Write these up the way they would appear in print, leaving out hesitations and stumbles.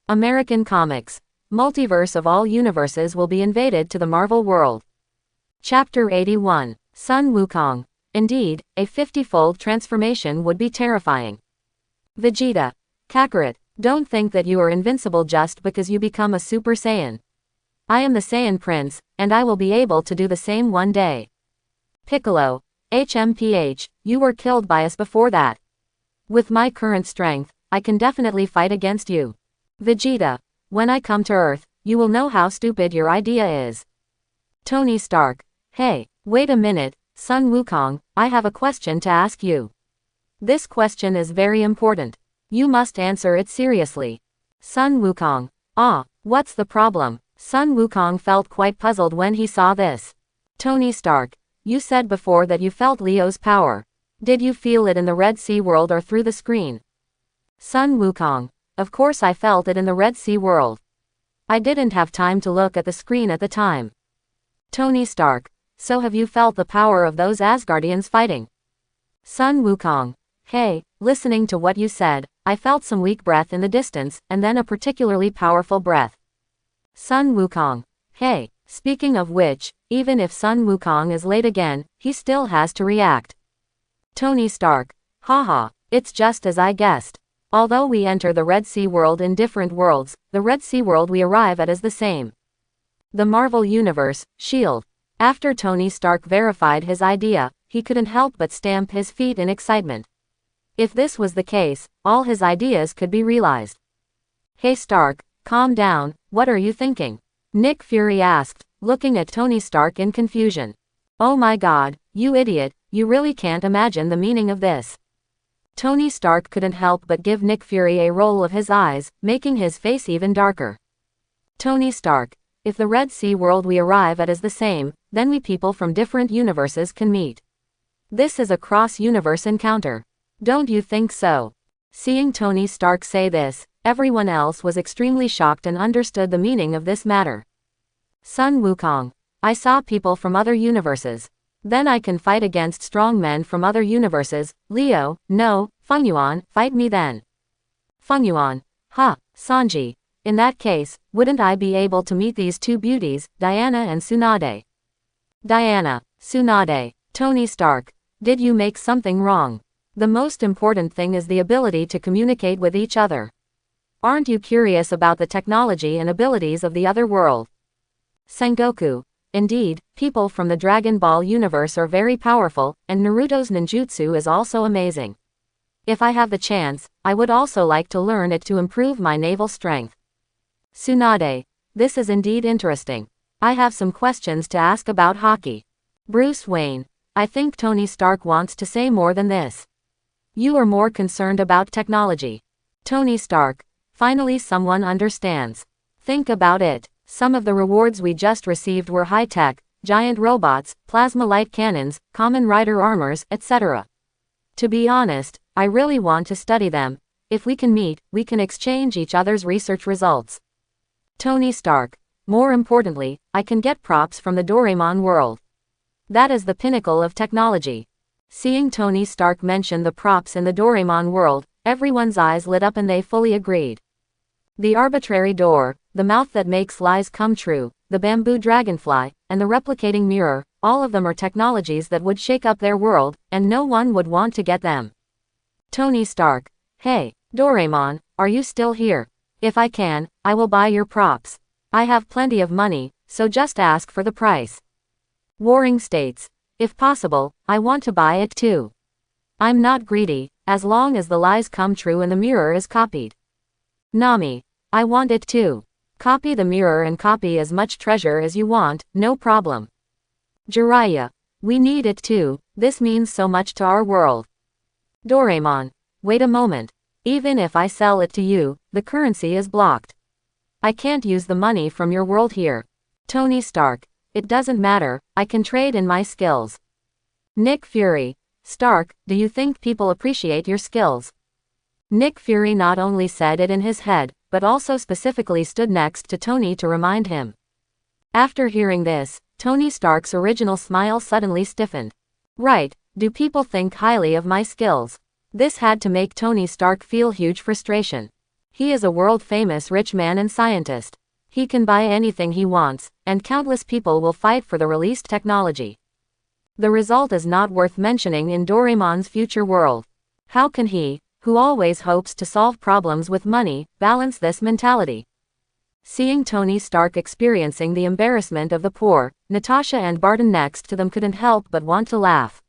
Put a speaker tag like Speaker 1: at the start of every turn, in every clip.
Speaker 1: American Comics. Multiverse of all universes will be invaded to the Marvel world. Chapter 81. Sun Wukong. Indeed, a 50-fold transformation would be terrifying. Vegeta. Kakarot, don't think that you are invincible just because you become a Super Saiyan. I am the Saiyan Prince, and I will be able to do the same one day. Piccolo. HMPH, you were killed by us before that. With my current strength, I can definitely fight against you. Vegeta. When I come to Earth, you will know how stupid your idea is. Tony Stark. Hey, wait a minute, Sun Wukong, I have a question to ask you. This question is very important. You must answer it seriously. Sun Wukong. What's the problem? Sun Wukong felt quite puzzled when he saw this. Tony Stark. You said before that you felt Leo's power. Did you feel it in the Red Sea world or through the screen? Sun Wukong. Of course I felt it in the Red Sea world. I didn't have time to look at the screen at the time. Tony Stark. So have you felt the power of those Asgardians fighting? Sun Wukong. Hey, listening to what you said, I felt some weak breath in the distance, and then a particularly powerful breath. Sun Wukong. Hey, speaking of which, even if Sun Wukong is late again, he still has to react. Tony Stark. Haha, it's just as I guessed. Although we enter the Red Sea world in different worlds, the Red Sea world we arrive at is the same. The Marvel Universe, S.H.I.E.L.D. After Tony Stark verified his idea, he couldn't help but stamp his feet in excitement. If this was the case, all his ideas could be realized. Hey Stark, calm down, what are you thinking? Nick Fury asked, looking at Tony Stark in confusion. Oh my god, you idiot, you really can't imagine the meaning of this. Tony Stark couldn't help but give Nick Fury a roll of his eyes, making his face even darker. Tony Stark. If the Red Sea world we arrive at is the same, then we people from different universes can meet. This is a cross-universe encounter. Don't you think so? Seeing Tony Stark say this, everyone else was extremely shocked and understood the meaning of this matter. Sun Wukong. I saw people from other universes. Then I can fight against strong men from other universes. Leo, no, Fengyuan, fight me then. Fengyuan. Sanji. In that case, wouldn't I be able to meet these two beauties, Diana and Tsunade? Diana, Tsunade. Tony Stark. Did you make something wrong? The most important thing is the ability to communicate with each other. Aren't you curious about the technology and abilities of the other world? Sengoku. Indeed, people from the Dragon Ball universe are very powerful, and Naruto's ninjutsu is also amazing. If I have the chance, I would also like to learn it to improve my naval strength. Tsunade. This is indeed interesting. I have some questions to ask about hockey. Bruce Wayne. I think Tony Stark wants to say more than this. You are more concerned about technology. Tony Stark. Finally someone understands. Think about it. Some of the rewards we just received were high-tech, giant robots, plasma light cannons, common rider armors, etc. To be honest, I really want to study them. If we can meet, we can exchange each other's research results. Tony Stark. More importantly, I can get props from the Doraemon world. That is the pinnacle of technology. Seeing Tony Stark mention the props in the Doraemon world, everyone's eyes lit up and they fully agreed. The arbitrary door, the mouth that makes lies come true, the bamboo dragonfly, and the replicating mirror, all of them are technologies that would shake up their world, and no one would want to get them. Tony Stark. Hey, Doraemon, are you still here? If I can, I will buy your props. I have plenty of money, so just ask for the price. Warring states. If possible, I want to buy it too. I'm not greedy, as long as the lies come true and the mirror is copied. Nami. I want it too. Copy the mirror and copy as much treasure as you want, no problem. Jiraiya. We need it too, this means so much to our world. Doraemon. Wait a moment. Even if I sell it to you, the currency is blocked. I can't use the money from your world here. Tony Stark. It doesn't matter, I can trade in my skills. Nick Fury. Stark, do you think people appreciate your skills? Nick Fury not only said it in his head, but also specifically stood next to Tony to remind him. After hearing this, Tony Stark's original smile suddenly stiffened. Right, do people think highly of my skills? This had to make Tony Stark feel huge frustration. He is a world-famous rich man and scientist. He can buy anything he wants, and countless people will fight for the released technology. The result is not worth mentioning in Doraemon's future world. How can he, who always hopes to solve problems with money, balance this mentality? Seeing Tony Stark experiencing the embarrassment of the poor, Natasha and Barton next to them couldn't help but want to laugh.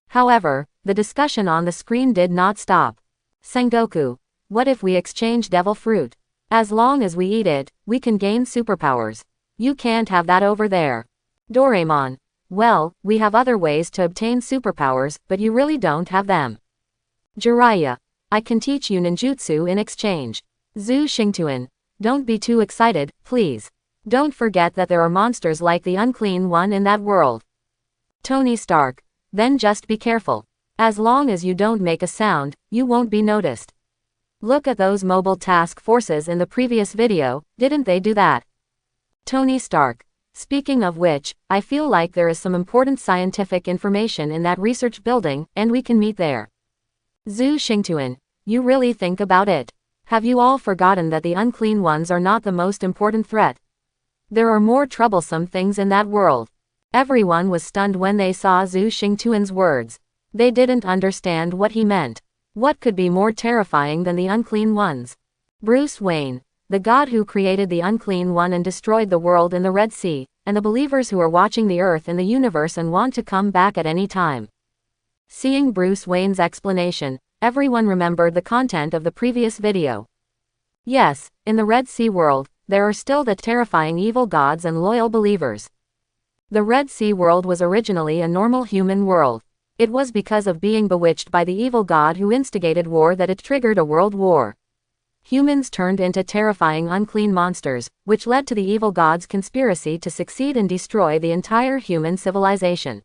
Speaker 1: However, the discussion on the screen did not stop. Sengoku, what if we exchange devil fruit? As long as we eat it, we can gain superpowers. You can't have that over there. Doraemon, well, we have other ways to obtain superpowers, but you really don't have them. Jiraiya, I can teach you ninjutsu in exchange. Zhu Xingtuan, don't be too excited, please. Don't forget that there are monsters like the Unclean One in that world. Tony Stark, then just be careful. As long as you don't make a sound, you won't be noticed. Look at those mobile task forces in the previous video, didn't they do that? Tony Stark, speaking of which, I feel like there is some important scientific information in that research building, and we can meet there. Zhu Xingtuan, you really think about it? Have you all forgotten that the Unclean Ones are not the most important threat? There are more troublesome things in that world. Everyone was stunned when they saw Zhu Xingtuan's words. They didn't understand what he meant. What could be more terrifying than the Unclean Ones? Bruce Wayne, the god who created the Unclean One and destroyed the world in the Red Sea, and the believers who are watching the Earth and the universe and want to come back at any time. Seeing Bruce Wayne's explanation, everyone remembered the content of the previous video. Yes, in the Red Sea world, there are still the terrifying evil gods and loyal believers. The Red Sea world was originally a normal human world. It was because of being bewitched by the evil god who instigated war that it triggered a world war. Humans turned into terrifying unclean monsters, which led to the evil god's conspiracy to succeed and destroy the entire human civilization.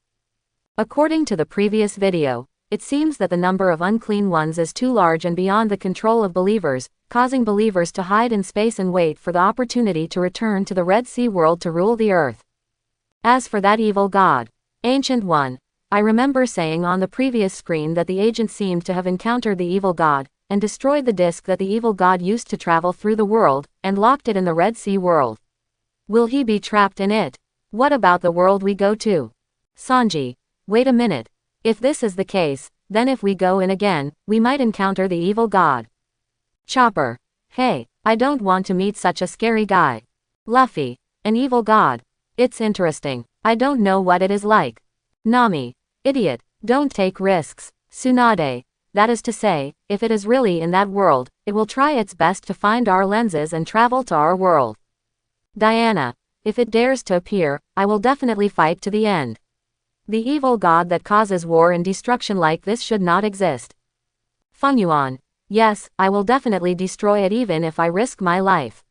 Speaker 1: According to the previous video, it seems that the number of unclean ones is too large and beyond the control of believers, causing believers to hide in space and wait for the opportunity to return to the Red Sea world to rule the earth. As for that evil god, Ancient One, I remember saying on the previous screen that the agent seemed to have encountered the evil god, and destroyed the disc that the evil god used to travel through the world, and locked it in the Red Sea world. Will he be trapped in it? What about the world we go to? Sanji, wait a minute. If this is the case, then if we go in again, we might encounter the evil god. Chopper, hey, I don't want to meet such a scary guy. Luffy, an evil god. It's interesting. I don't know what it is like. Nami, idiot, don't take risks. Tsunade, that is to say, if it is really in that world, it will try its best to find our lenses and travel to our world. Diana, if it dares to appear, I will definitely fight to the end. The evil god that causes war and destruction like this should not exist. Fengyuan, yes, I will definitely destroy it even if I risk my life.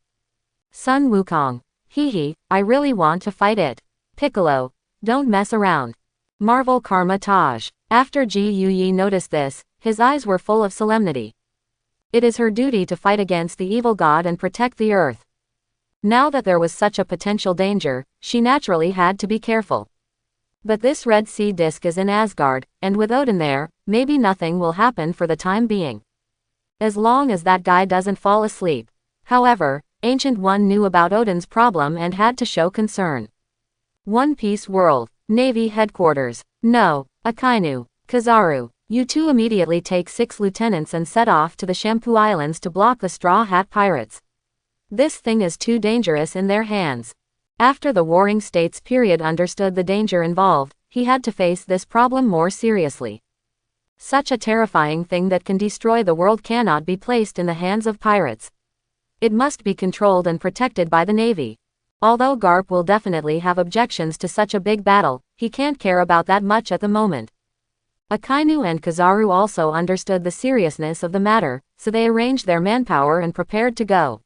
Speaker 1: Sun Wukong, hee, I really want to fight it. Piccolo, don't mess around. Marvel Karma Taj, after Ji Yuyi noticed this, his eyes were full of solemnity. It is her duty to fight against the evil god and protect the earth. Now that there was such a potential danger, she naturally had to be careful. But this Red Sea disk is in Asgard, and with Odin there, maybe nothing will happen for the time being. As long as that guy doesn't fall asleep. However, Ancient One knew about Odin's problem and had to show concern. One Piece World, Navy Headquarters. No, Akainu, Kizaru, you two immediately take 6 lieutenants and set off to the Shampoo Islands to block the Straw Hat Pirates. This thing is too dangerous in their hands. After the Warring States period understood the danger involved, he had to face this problem more seriously. Such a terrifying thing that can destroy the world cannot be placed in the hands of pirates. It must be controlled and protected by the Navy. Although Garp will definitely have objections to such a big battle, he can't care about that much at the moment. Akainu and Kizaru also understood the seriousness of the matter, so they arranged their manpower and prepared to go.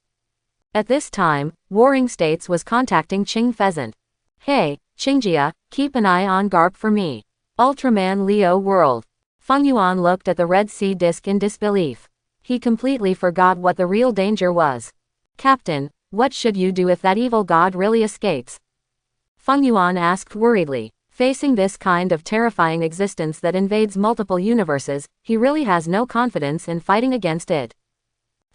Speaker 1: At this time, Warring States was contacting Ching Pheasant. Hey, Chingjia, keep an eye on Garp for me. Ultraman Leo World. Fengyuan looked at the Red Sea disk in disbelief. He completely forgot what the real danger was. Captain, what should you do if that evil god really escapes? Fengyuan asked worriedly. Facing this kind of terrifying existence that invades multiple universes, he really has no confidence in fighting against it.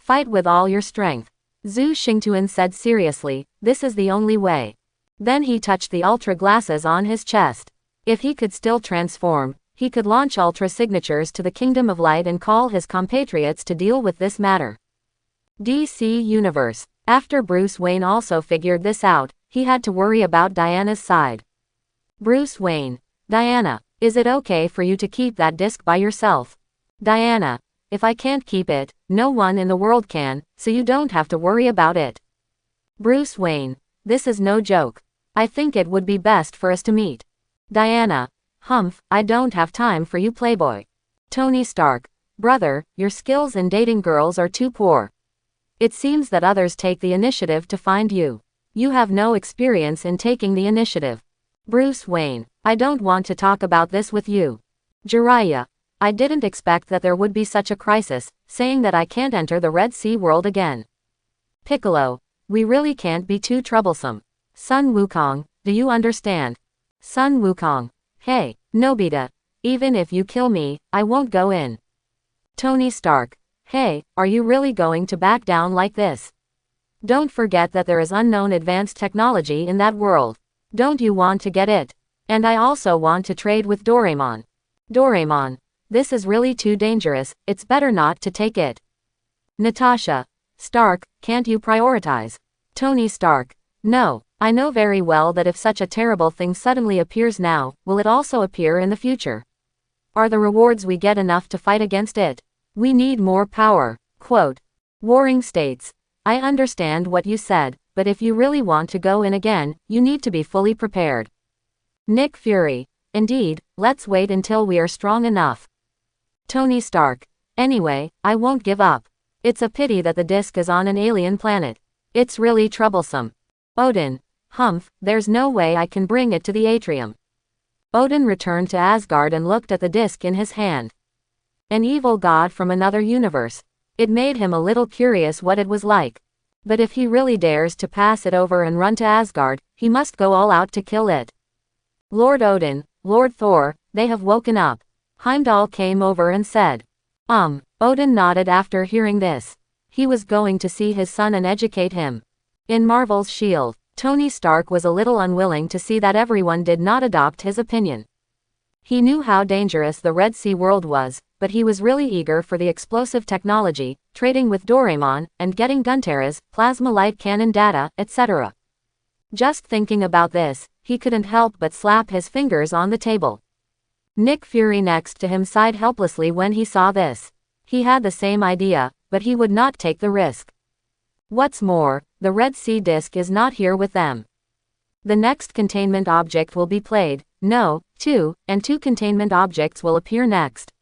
Speaker 1: Fight with all your strength. Zhu Xingtuan said seriously, this is the only way. Then he touched the ultra glasses on his chest. If he could still transform, he could launch ultra signatures to the Kingdom of Light and call his compatriots to deal with this matter. DC Universe. After Bruce Wayne also figured this out, he had to worry about Diana's side. Bruce Wayne. Diana, is it okay for you to keep that disc by yourself? Diana, if I can't keep it, no one in the world can, so you don't have to worry about it. Bruce Wayne. This is no joke. I think it would be best for us to meet. Diana. Humph, I don't have time for you playboy. Tony Stark. Brother, your skills in dating girls are too poor. It seems that others take the initiative to find you. You have no experience in taking the initiative. Bruce Wayne. I don't want to talk about this with you. Jiraiya. I didn't expect that there would be such a crisis, saying that I can't enter the Red Sea world again. Piccolo. We really can't be too troublesome. Sun Wukong, do you understand? Sun Wukong. Hey, Nobita. Even if you kill me, I won't go in. Tony Stark. Hey, are you really going to back down like this? Don't forget that there is unknown advanced technology in that world. Don't you want to get it? And I also want to trade with Doraemon. Doraemon. This is really too dangerous, it's better not to take it. Natasha. Stark, can't you prioritize? Tony Stark. No, I know very well that if such a terrible thing suddenly appears now, will it also appear in the future? Are the rewards we get enough to fight against it? We need more power. Quote. Warring States. I understand what you said, but if you really want to go in again, you need to be fully prepared. Nick Fury. Indeed, let's wait until we are strong enough. Tony Stark. Anyway, I won't give up. It's a pity that the disc is on an alien planet. It's really troublesome. Odin. Humph, there's no way I can bring it to the atrium. Odin returned to Asgard and looked at the disc in his hand. An evil god from another universe. It made him a little curious what it was like. But if he really dares to pass it over and run to Asgard, he must go all out to kill it. Lord Odin, Lord Thor, they have woken up. Heimdall came over and said. Odin nodded after hearing this. He was going to see his son and educate him. In Marvel's Shield, Tony Stark was a little unwilling to see that everyone did not adopt his opinion. He knew how dangerous the Red Sea world was, but he was really eager for the explosive technology, trading with Doraemon, and getting Gunterra's plasma light cannon data, etc. Just thinking about this, he couldn't help but slap his fingers on the table. Nick Fury next to him sighed helplessly when he saw this. He had the same idea, but he would not take the risk. What's more, the Red Sea disk is not here with them. The next containment object will be played, no, 2, and 2 containment objects will appear next.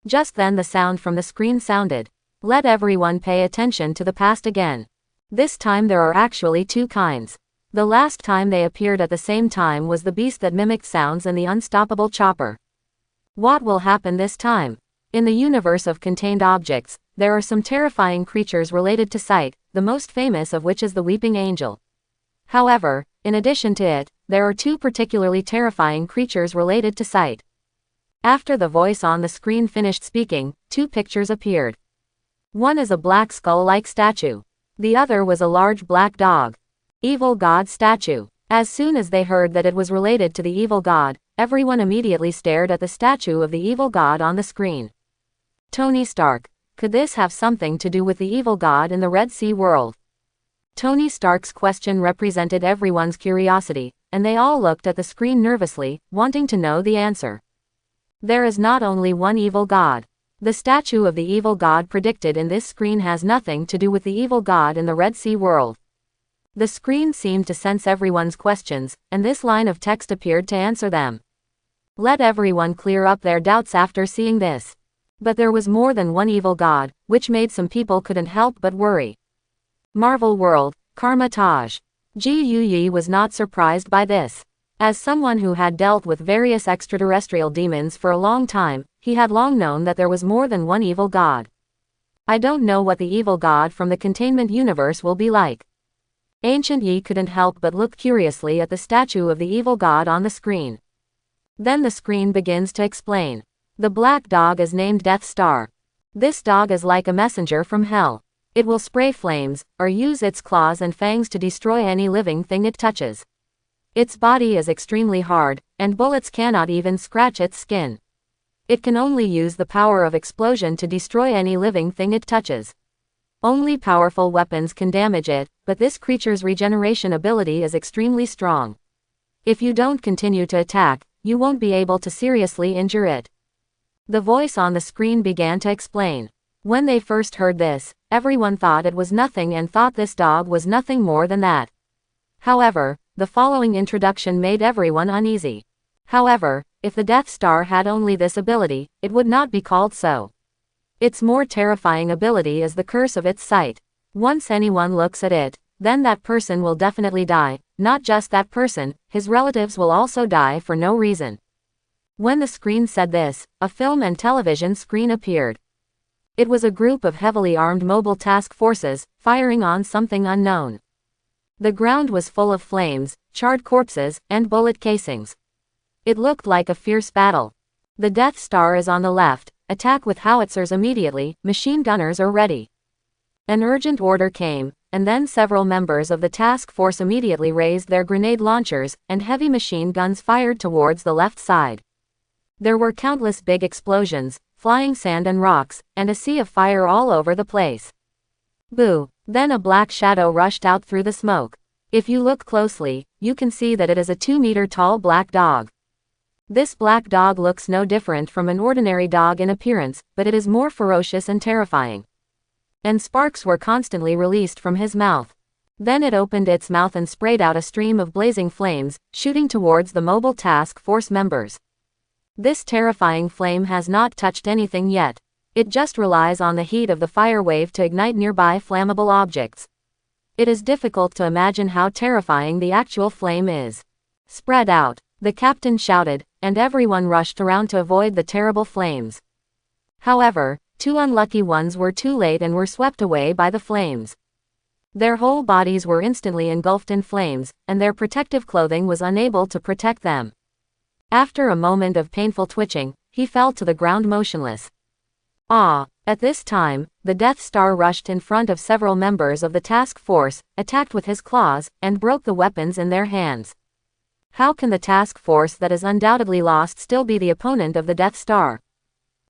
Speaker 1: Just then the sound from the screen sounded. Let everyone pay attention to the past again. This time there are actually 2 kinds. The last time they appeared at the same time was the beast that mimicked sounds and the unstoppable chopper. What will happen this time? In the universe of contained objects, there are some terrifying creatures related to sight, the most famous of which is the Weeping Angel. However, in addition to it, there are 2 particularly terrifying creatures related to sight. After the voice on the screen finished speaking, 2 pictures appeared. One is a black skull-like statue. The other was a large black dog. Evil God statue. As soon as they heard that it was related to the evil god, everyone immediately stared at the statue of the evil god on the screen. Tony Stark. Could this have something to do with the evil god in the Red Sea world? Tony Stark's question represented everyone's curiosity, and they all looked at the screen nervously, wanting to know the answer. There is not only one evil god. The statue of the evil god predicted in this screen has nothing to do with the evil god in the Red Sea world. The screen seemed to sense everyone's questions, and this line of text appeared to answer them. Let everyone clear up their doubts after seeing this. But there was more than one evil god, which made some people couldn't help but worry. Marvel World, Karma Taj. Ji Yi was not surprised by this. As someone who had dealt with various extraterrestrial demons for a long time, he had long known that there was more than one evil god. I don't know what the evil god from the containment universe will be like. Ancient Yi couldn't help but look curiously at the statue of the evil god on the screen. Then the screen begins to explain. The black dog is named Death Star. This dog is like a messenger from hell. It will spray flames, or use its claws and fangs to destroy any living thing it touches. Its body is extremely hard, and bullets cannot even scratch its skin. It can only use the power of explosion to destroy any living thing it touches. Only powerful weapons can damage it, but this creature's regeneration ability is extremely strong. If you don't continue to attack, you won't be able to seriously injure it. The voice on the screen began to explain. When they first heard this, everyone thought it was nothing and thought this dog was nothing more than that. However, the following introduction made everyone uneasy. However, if the Death Star had only this ability, it would not be called so. Its more terrifying ability is the curse of its sight. Once anyone looks at it, then that person will definitely die. Not just that person, his relatives will also die for no reason. When the screen said this, a film and television screen appeared. It was a group of heavily armed mobile task forces, firing on something unknown. The ground was full of flames, charred corpses, and bullet casings. It looked like a fierce battle. The Death Star is on the left. Attack with howitzers immediately, machine gunners are ready. An urgent order came, and then several members of the task force immediately raised their grenade launchers, and heavy machine guns fired towards the left side. There were countless big explosions, flying sand and rocks, and a sea of fire all over the place. Boo! Then a black shadow rushed out through the smoke. If you look closely, you can see that it is a 2-meter tall black dog. This black dog looks no different from an ordinary dog in appearance, but it is more ferocious and terrifying. And sparks were constantly released from his mouth. Then it opened its mouth and sprayed out a stream of blazing flames, shooting towards the mobile task force members. This terrifying flame has not touched anything yet. It just relies on the heat of the fire wave to ignite nearby flammable objects. It is difficult to imagine how terrifying the actual flame is. Spread out, the captain shouted, and everyone rushed around to avoid the terrible flames. However, 2 unlucky ones were too late and were swept away by the flames. Their whole bodies were instantly engulfed in flames, and their protective clothing was unable to protect them. After a moment of painful twitching, he fell to the ground motionless. At this time, the Death Star rushed in front of several members of the task force, attacked with his claws, and broke the weapons in their hands. How can the task force that is undoubtedly lost still be the opponent of the Death Star?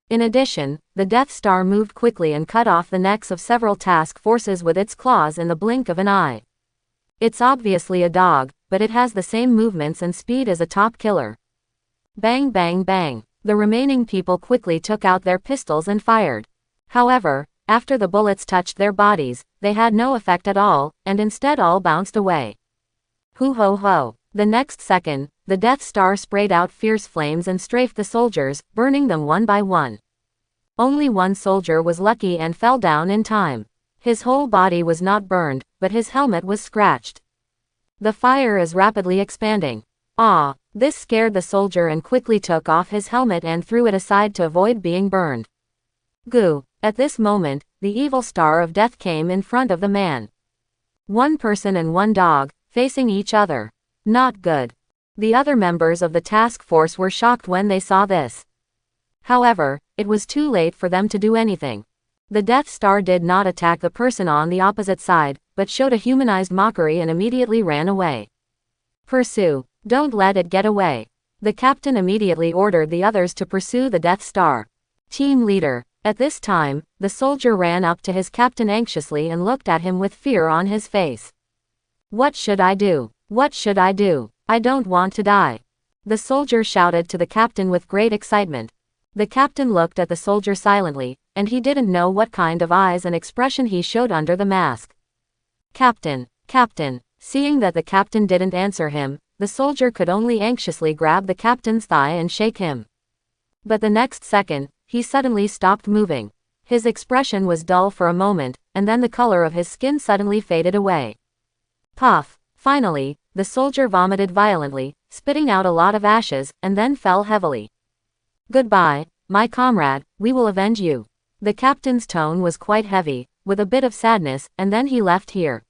Speaker 1: In addition, the Death Star moved quickly and cut off the necks of several task forces with its claws in the blink of an eye. It's obviously a dog, but it has the same movements and speed as a top killer. Bang bang bang. The remaining people quickly took out their pistols and fired. However, after the bullets touched their bodies, they had no effect at all, and instead all bounced away. Hoo ho ho. The next second, the Death Star sprayed out fierce flames and strafed the soldiers, burning them one by one. Only one soldier was lucky and fell down in time. His whole body was not burned, but his helmet was scratched. The fire is rapidly expanding. This scared the soldier and quickly took off his helmet and threw it aside to avoid being burned. Goo! At this moment, the evil star of death came in front of the man. One person and one dog, facing each other. Not good. The other members of the task force were shocked when they saw this. However, it was too late for them to do anything. The Death Star did not attack the person on the opposite side, but showed a humanized mockery and immediately ran away. Pursue. Don't let it get away. The captain immediately ordered the others to pursue the Death Star. Team leader. At this time, the soldier ran up to his captain anxiously and looked at him with fear on his face. What should I do? What should I do? I don't want to die. The soldier shouted to the captain with great excitement. The captain looked at the soldier silently, and he didn't know what kind of eyes and expression he showed under the mask. Captain. Seeing that the captain didn't answer him, the soldier could only anxiously grab the captain's thigh and shake him. But the next second, he suddenly stopped moving. His expression was dull for a moment, and then the color of his skin suddenly faded away. Puff! Finally, the soldier vomited violently, spitting out a lot of ashes, and then fell heavily. Goodbye, my comrade, we will avenge you. The captain's tone was quite heavy, with a bit of sadness, and then he left here.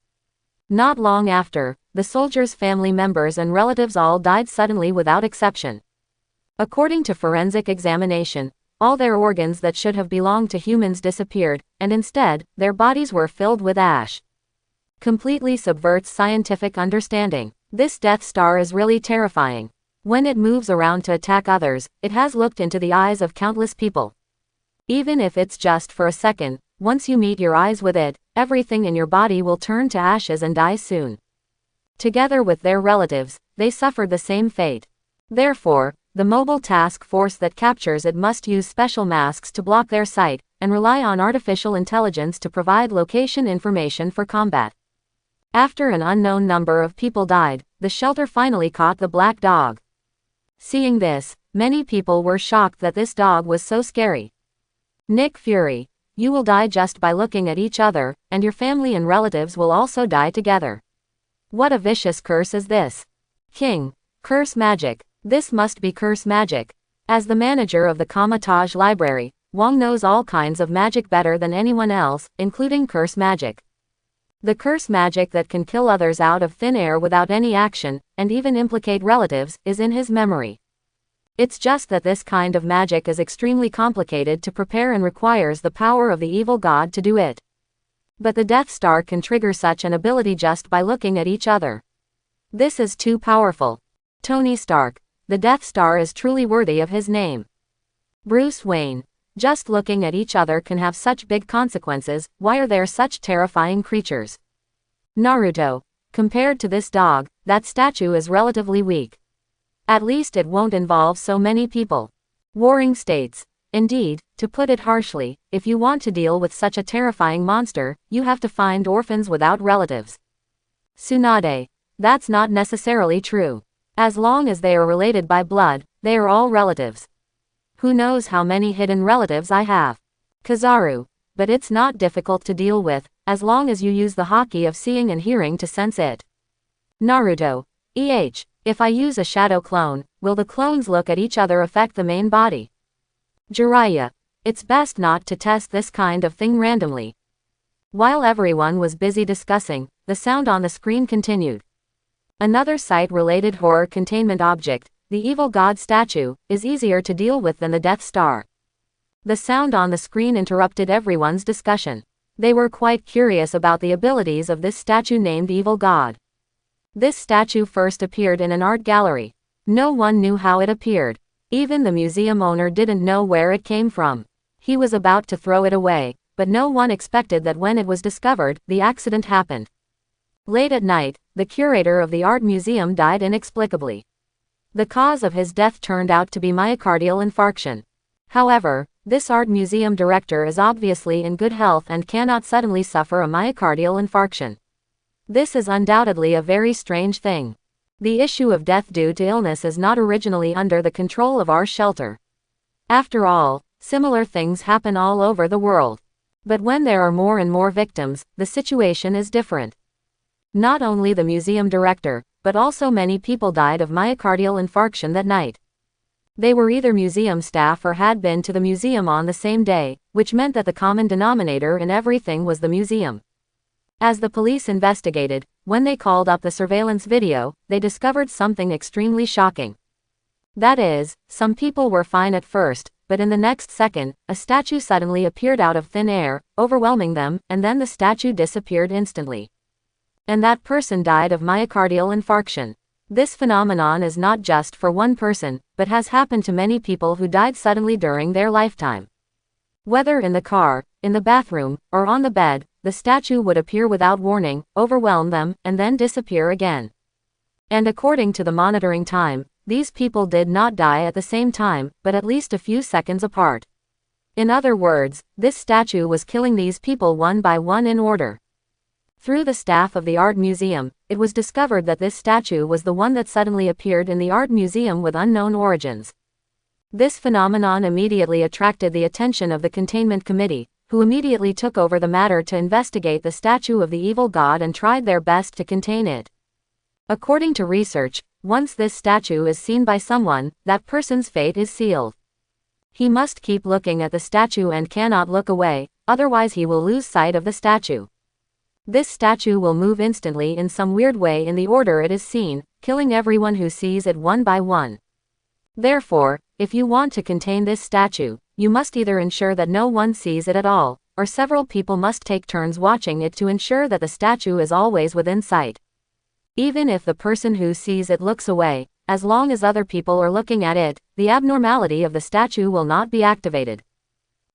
Speaker 1: Not long after, the soldier's family members and relatives all died suddenly without exception. According to forensic examination, All their organs that should have belonged to humans disappeared, and instead, their bodies were filled with ash. Completely subverts scientific understanding. This Death Star is really terrifying. When it moves around to attack others, it has looked into the eyes of countless people. Even if it's just for a second, once you meet your eyes with it, everything in your body will turn to ashes and die soon. Together with their relatives, they suffered the same fate. Therefore, the mobile task force that captures it must use special masks to block their sight, and rely on artificial intelligence to provide location information for combat. After an unknown number of people died, the shelter finally caught the black dog. Seeing this, many people were shocked that this dog was so scary. Nick Fury, you will die just by looking at each other, and your family and relatives will also die together. What a vicious curse is this? King, curse magic. This must be curse magic. As the manager of the Kamatage Library, Wong knows all kinds of magic better than anyone else, including curse magic. The curse magic that can kill others out of thin air without any action, and even implicate relatives, is in his memory. It's just that this kind of magic is extremely complicated to prepare and requires the power of the evil god to do it. But the Death Star can trigger such an ability just by looking at each other. This is too powerful. Tony Stark, the Death Star is truly worthy of his name. Bruce Wayne, just looking at each other can have such big consequences, why are there such terrifying creatures? Naruto, compared to this dog, that statue is relatively weak. At least it won't involve so many people. Warring States, indeed, to put it harshly, if you want to deal with such a terrifying monster, you have to find orphans without relatives. Tsunade, that's not necessarily true. As long as they are related by blood, they are all relatives. Who knows how many hidden relatives I have? Kizaru, but it's not difficult to deal with, as long as you use the haki of seeing and hearing to sense it. Naruto, if I use a shadow clone, will the clones look at each other affect the main body? Jiraiya, it's best not to test this kind of thing randomly. While everyone was busy discussing, the sound on the screen continued. Another site-related horror containment object, the evil god statue, is easier to deal with than the Death Star. The sound on the screen interrupted everyone's discussion. They were quite curious about the abilities of this statue named Evil God. This statue first appeared in an art gallery. No one knew how it appeared. Even the museum owner didn't know where it came from. He was about to throw it away, but no one expected that when it was discovered, the accident happened. Late at night, the curator of the art museum died inexplicably. The cause of his death turned out to be myocardial infarction. However, this art museum director is obviously in good health and cannot suddenly suffer a myocardial infarction. This is undoubtedly a very strange thing. The issue of death due to illness is not originally under the control of our shelter. After all, similar things happen all over the world. But when there are more and more victims, the situation is different. Not only the museum director, but also many people died of myocardial infarction that night. They were either museum staff or had been to the museum on the same day, which meant that the common denominator in everything was the museum. As the police investigated, when they called up the surveillance video, they discovered something extremely shocking. That is, some people were fine at first, but in the next second, a statue suddenly appeared out of thin air, overwhelming them, and then the statue disappeared instantly. And that person died of myocardial infarction. This phenomenon is not just for one person, but has happened to many people who died suddenly during their lifetime. Whether in the car, in the bathroom, or on the bed, the statue would appear without warning, overwhelm them, and then disappear again. And according to the monitoring time, these people did not die at the same time, but at least a few seconds apart. In other words, this statue was killing these people one by one in order. Through the staff of the art museum, it was discovered that this statue was the one that suddenly appeared in the art museum with unknown origins. This phenomenon immediately attracted the attention of the containment committee, who immediately took over the matter to investigate the statue of the evil god and tried their best to contain it. According to research, once this statue is seen by someone, that person's fate is sealed. He must keep looking at the statue and cannot look away, otherwise he will lose sight of the statue. This statue will move instantly in some weird way in the order it is seen, killing everyone who sees it one by one. Therefore, if you want to contain this statue, you must either ensure that no one sees it at all, or several people must take turns watching it to ensure that the statue is always within sight. Even if the person who sees it looks away, as long as other people are looking at it, the abnormality of the statue will not be activated.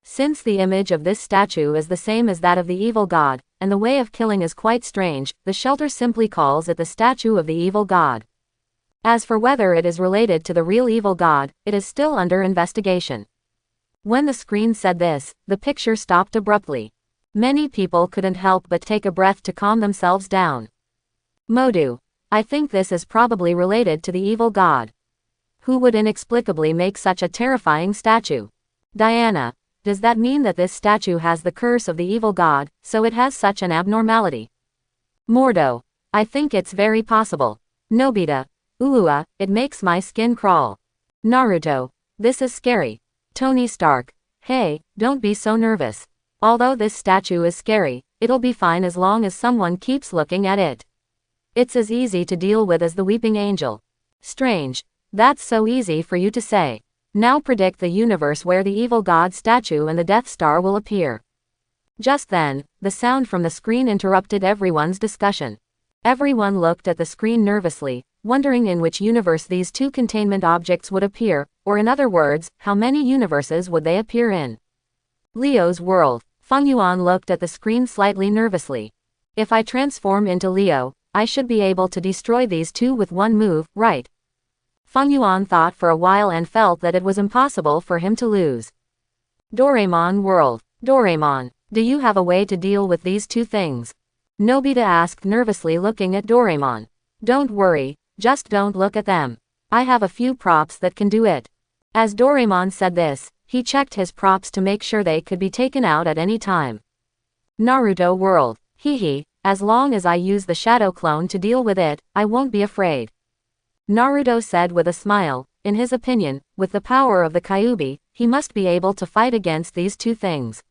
Speaker 1: Since the image of this statue is the same as that of the evil god, and the way of killing is quite strange, the shelter simply calls it the statue of the evil god. As for whether it is related to the real evil god, it is still under investigation. When the screen said this, the picture stopped abruptly. Many people couldn't help but take a breath to calm themselves down. Modu. I think this is probably related to the evil god. Who would inexplicably make such a terrifying statue? Diana. Does that mean that this statue has the curse of the evil god, so it has such an abnormality? Mordo. I think it's very possible. Nobita. Uua, it makes my skin crawl. Naruto. This is scary. Tony Stark. Hey, don't be so nervous. Although this statue is scary, it'll be fine as long as someone keeps looking at it. It's as easy to deal with as the weeping angel. Strange. That's so easy for you to say. Now predict the universe where the evil god statue and the Death Star will appear. Just then, the sound from the screen interrupted everyone's discussion. Everyone looked at the screen nervously, wondering in which universe these two containment objects would appear, or in other words, how many universes would they appear in. Leo's world. Feng Yuan looked at the screen slightly nervously. If I transform into Leo, I should be able to destroy these two with one move, right? Feng Yuan thought for a while and felt that it was impossible for him to lose. Doraemon world. Doraemon, do you have a way to deal with these two things? Nobita asked nervously, looking at Doraemon. Don't worry, just don't look at them. I have a few props that can do it. As Doraemon said this, he checked his props to make sure they could be taken out at any time. Naruto world. Hehe, as long as I use the shadow clone to deal with it, I won't be afraid. Naruto said with a smile. In his opinion, with the power of the Kyuubi, he must be able to fight against these two things.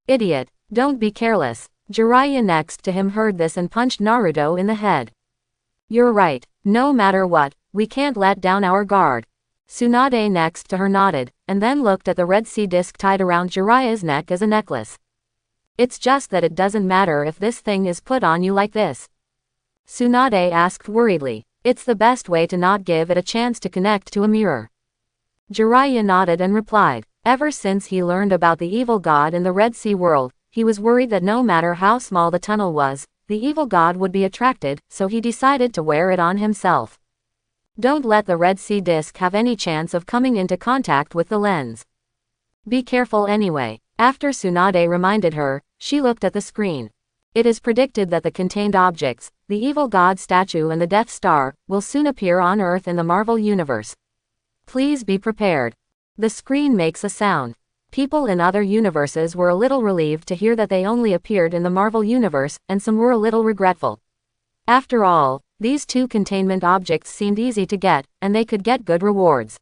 Speaker 1: Idiot, don't be careless. Jiraiya next to him heard this and punched Naruto in the head. You're right, no matter what, we can't let down our guard. Tsunade next to her nodded, and then looked at the Red Sea disc tied around Jiraiya's neck as a necklace. It's just that it doesn't matter if this thing is put on you like this. Tsunade asked worriedly. It's the best way to not give it a chance to connect to a mirror. Jiraiya nodded and replied. Ever since he learned about the evil god in the Red Sea world, he was worried that no matter how small the tunnel was, the evil god would be attracted, so he decided to wear it on himself. Don't let the Red Sea disc have any chance of coming into contact with the lens. Be careful anyway. After Tsunade reminded her, she looked at the screen. It is predicted that the contained objects, the evil god statue and the Death Star, will soon appear on Earth in the Marvel Universe. Please be prepared. The screen makes a sound. People in other universes were a little relieved to hear that they only appeared in the Marvel Universe, and some were a little regretful. After all, these two containment objects seemed easy to get, and they could get good rewards.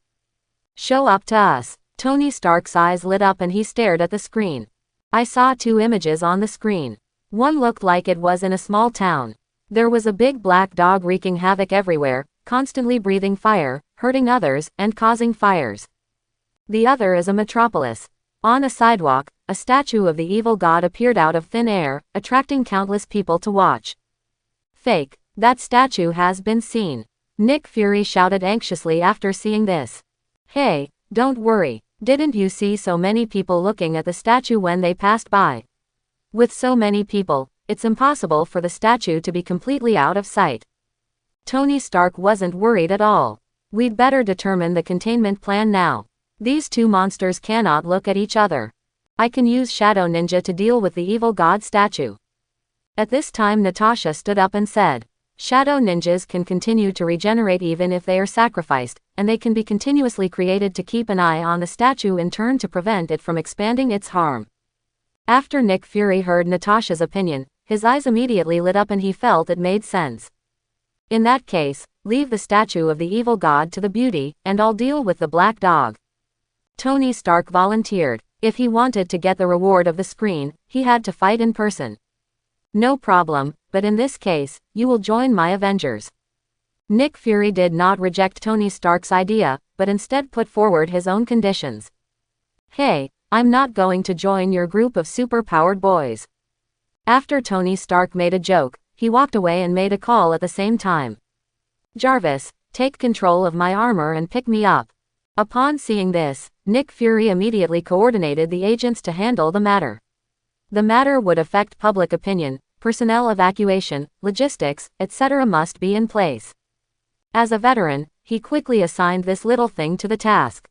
Speaker 1: Show up to us. Tony Stark's eyes lit up and he stared at the screen. I saw two images on the screen. One looked like it was in a small town. There was a big black dog wreaking havoc everywhere, constantly breathing fire, hurting others, and causing fires. The other is a metropolis. On a sidewalk, a statue of the evil god appeared out of thin air, attracting countless people to watch. Fake. That statue has been seen. Nick Fury shouted anxiously after seeing this. Hey, don't worry. Didn't you see so many people looking at the statue when they passed by? With so many people, it's impossible for the statue to be completely out of sight. Tony Stark wasn't worried at all. We'd better determine the containment plan now. These two monsters cannot look at each other. I can use Shadow Ninja to deal with the evil god statue. At this time Natasha stood up and said, Shadow Ninjas can continue to regenerate even if they are sacrificed, and they can be continuously created to keep an eye on the statue in turn to prevent it from expanding its harm. After Nick Fury heard Natasha's opinion, his eyes immediately lit up and he felt it made sense. In that case, leave the statue of the evil god to the beauty, and I'll deal with the black dog. Tony Stark volunteered. If he wanted to get the reward of the screen, he had to fight in person. No problem, but in this case, you will join my Avengers. Nick Fury did not reject Tony Stark's idea, but instead put forward his own conditions. Hey, I'm not going to join your group of super-powered boys. After Tony Stark made a joke, he walked away and made a call at the same time. Jarvis, take control of my armor and pick me up. Upon seeing this, Nick Fury immediately coordinated the agents to handle the matter. The matter would affect public opinion, personnel evacuation, logistics, etc. must be in place. As a veteran, he quickly assigned this little thing to the task.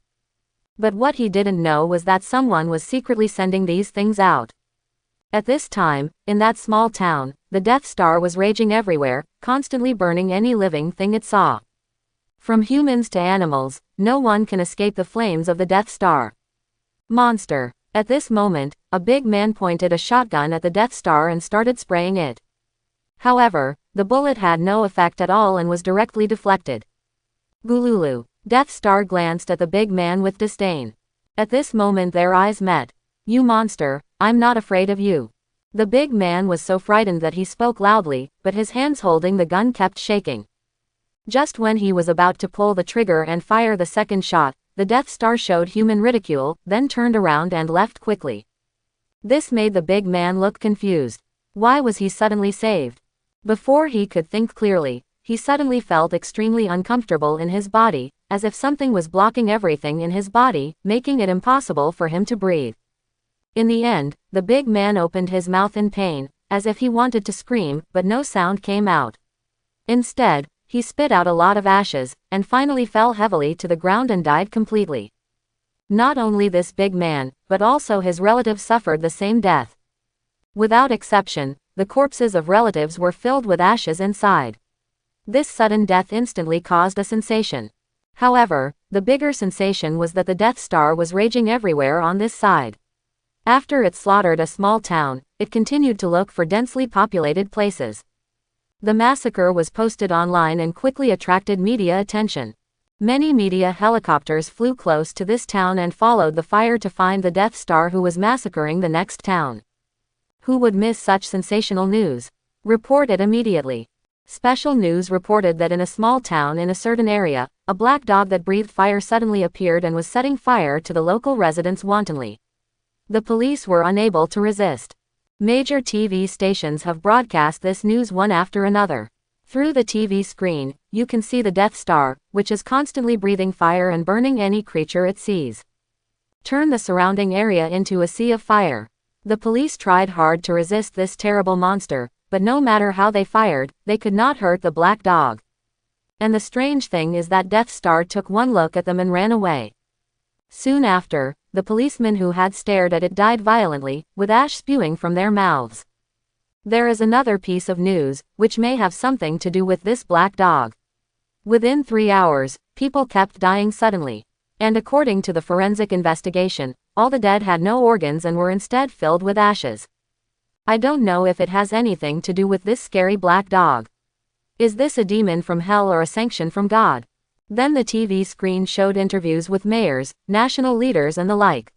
Speaker 1: But what he didn't know was that someone was secretly sending these things out. At this time, in that small town, the Death Star was raging everywhere, constantly burning any living thing it saw. From humans to animals, no one can escape the flames of the Death Star. Monster. At this moment, a big man pointed a shotgun at the Death Star and started spraying it. However, the bullet had no effect at all and was directly deflected. Gululu. Death Star glanced at the big man with disdain. At this moment their eyes met. You monster, I'm not afraid of you. The big man was so frightened that he spoke loudly, but his hands holding the gun kept shaking. Just when he was about to pull the trigger and fire the second shot, the Death Star showed human ridicule, then turned around and left quickly. This made the big man look confused. Why was he suddenly saved? Before he could think clearly, he suddenly felt extremely uncomfortable in his body, as if something was blocking everything in his body, making it impossible for him to breathe. In the end, the big man opened his mouth in pain, as if he wanted to scream, but no sound came out. Instead, he spit out a lot of ashes, and finally fell heavily to the ground and died completely. Not only this big man, but also his relatives suffered the same death. Without exception, the corpses of relatives were filled with ashes inside. This sudden death instantly caused a sensation. However, the bigger sensation was that the Death Star was raging everywhere on this side. After it slaughtered a small town, it continued to look for densely populated places. The massacre was posted online and quickly attracted media attention. Many media helicopters flew close to this town and followed the fire to find the Death Star who was massacring the next town. Who would miss such sensational news? Report it immediately. Special News reported that in a small town in a certain area, a black dog that breathed fire suddenly appeared and was setting fire to the local residents wantonly. The police were unable to resist. Major TV stations have broadcast this news one after another. Through the TV screen, you can see the Death Star, which is constantly breathing fire and burning any creature it sees. Turn the surrounding area into a sea of fire. The police tried hard to resist this terrible monster, but no matter how they fired, they could not hurt the black dog. And the strange thing is that Death Star took one look at them and ran away. Soon after, the policemen who had stared at it died violently, with ash spewing from their mouths. There is another piece of news, which may have something to do with this black dog. Within 3 hours, people kept dying suddenly. And according to the forensic investigation, all the dead had no organs and were instead filled with ashes. I don't know if it has anything to do with this scary black dog. Is this a demon from hell or a sanction from God? Then the TV screen showed interviews with mayors, national leaders and the like.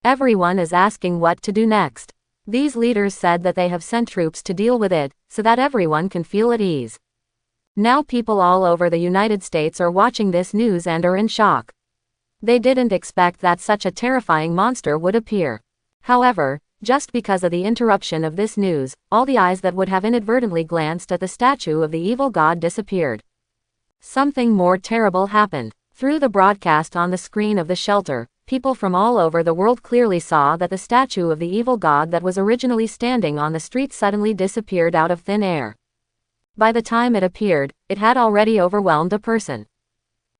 Speaker 1: Everyone is asking what to do next. These leaders said that they have sent troops to deal with it, so that everyone can feel at ease. Now people all over the United States are watching this news and are in shock. They didn't expect that such a terrifying monster would appear. However, just because of the interruption of this news, all the eyes that would have inadvertently glanced at the statue of the evil god disappeared. Something more terrible happened. Through the broadcast on the screen of the shelter, people from all over the world clearly saw that the statue of the evil god that was originally standing on the street suddenly disappeared out of thin air. By the time it appeared, it had already overwhelmed a person.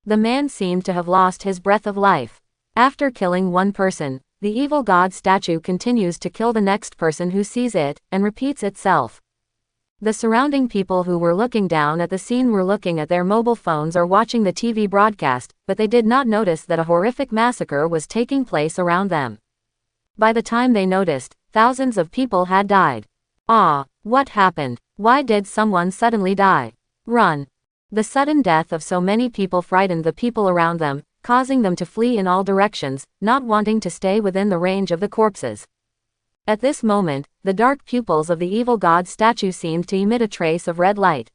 Speaker 1: The man seemed to have lost his breath of life. After killing one person, the evil god statue continues to kill the next person who sees it, and repeats itself. The surrounding people who were looking down at the scene were looking at their mobile phones or watching the TV broadcast, but they did not notice that a horrific massacre was taking place around them. By the time they noticed, thousands of people had died. What happened? Why did someone suddenly die? Run. The sudden death of so many people frightened the people around them, causing them to flee in all directions, not wanting to stay within the range of the corpses. At this moment, the dark pupils of the evil god statue seemed to emit a trace of red light.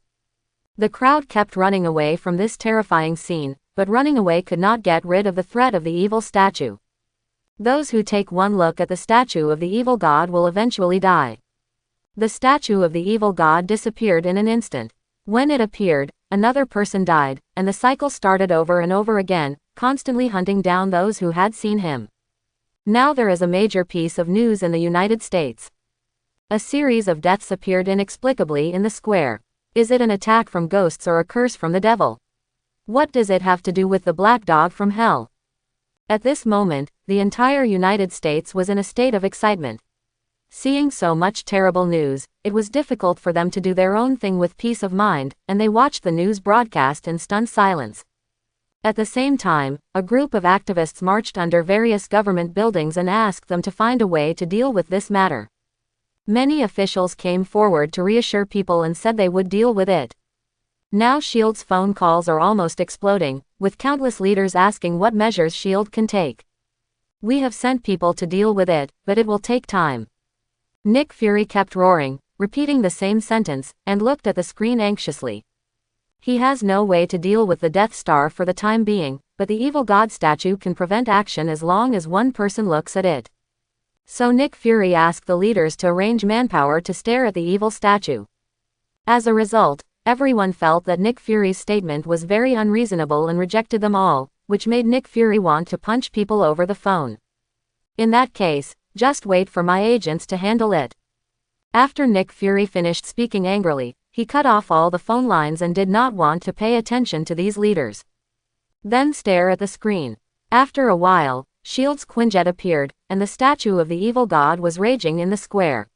Speaker 1: The crowd kept running away from this terrifying scene, but running away could not get rid of the threat of the evil statue. Those who take one look at the statue of the evil god will eventually die. The statue of the evil god disappeared in an instant. When it appeared, another person died, and the cycle started over and over again, constantly hunting down those who had seen him. Now there is a major piece of news in the United States. A series of deaths appeared inexplicably in the square. Is it an attack from ghosts or a curse from the devil? What does it have to do with the black dog from hell? At this moment, the entire United States was in a state of excitement. Seeing so much terrible news, it was difficult for them to do their own thing with peace of mind, and they watched the news broadcast in stunned silence. At the same time, a group of activists marched under various government buildings and asked them to find a way to deal with this matter. Many officials came forward to reassure people and said they would deal with it. Now S.H.I.E.L.D.'s phone calls are almost exploding, with countless leaders asking what measures S.H.I.E.L.D. can take. We have sent people to deal with it, but it will take time. Nick Fury kept roaring, repeating the same sentence, and looked at the screen anxiously. He has no way to deal with the Death Star for the time being, but the evil god statue can prevent action as long as one person looks at it. So Nick Fury asked the leaders to arrange manpower to stare at the evil statue. As a result, everyone felt that Nick Fury's statement was very unreasonable and rejected them all, which made Nick Fury want to punch people over the phone. In that case, just wait for my agents to handle it. After Nick Fury finished speaking angrily, he cut off all the phone lines and did not want to pay attention to these leaders. Then stare at the screen. After a while, S.H.I.E.L.D.'s Quinjet appeared, and the statue of the evil god was raging in the square.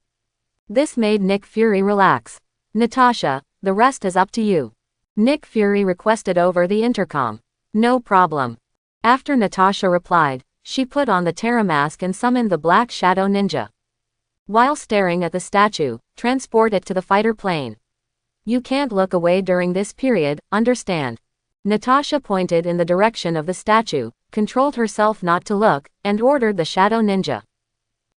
Speaker 1: This made Nick Fury relax. Natasha, the rest is up to you. Nick Fury requested over the intercom. No problem. After Natasha replied, she put on the Terra mask and summoned the Black Shadow Ninja. While staring at the statue, transport it to the fighter plane. You can't look away during this period, understand? Natasha pointed in the direction of the statue, controlled herself not to look, and ordered the Shadow Ninja.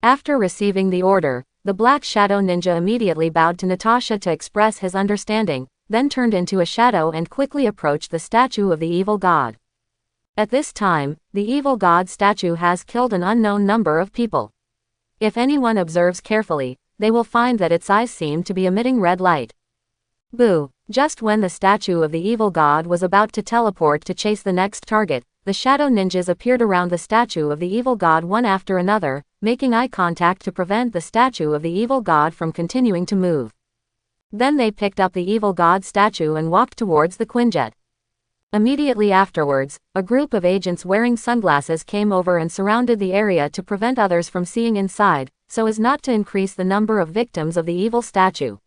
Speaker 1: After receiving the order, the Black Shadow Ninja immediately bowed to Natasha to express his understanding, then turned into a shadow and quickly approached the statue of the evil god. At this time, the evil god statue has killed an unknown number of people. If anyone observes carefully, they will find that its eyes seem to be emitting red light. Boo! Just when the statue of the evil god was about to teleport to chase the next target, the shadow ninjas appeared around the statue of the evil god one after another, making eye contact to prevent the statue of the evil god from continuing to move. Then they picked up the evil god statue and walked towards the Quinjet. Immediately afterwards, a group of agents wearing sunglasses came over and surrounded the area to prevent others from seeing inside, so as not to increase the number of victims of the evil statue.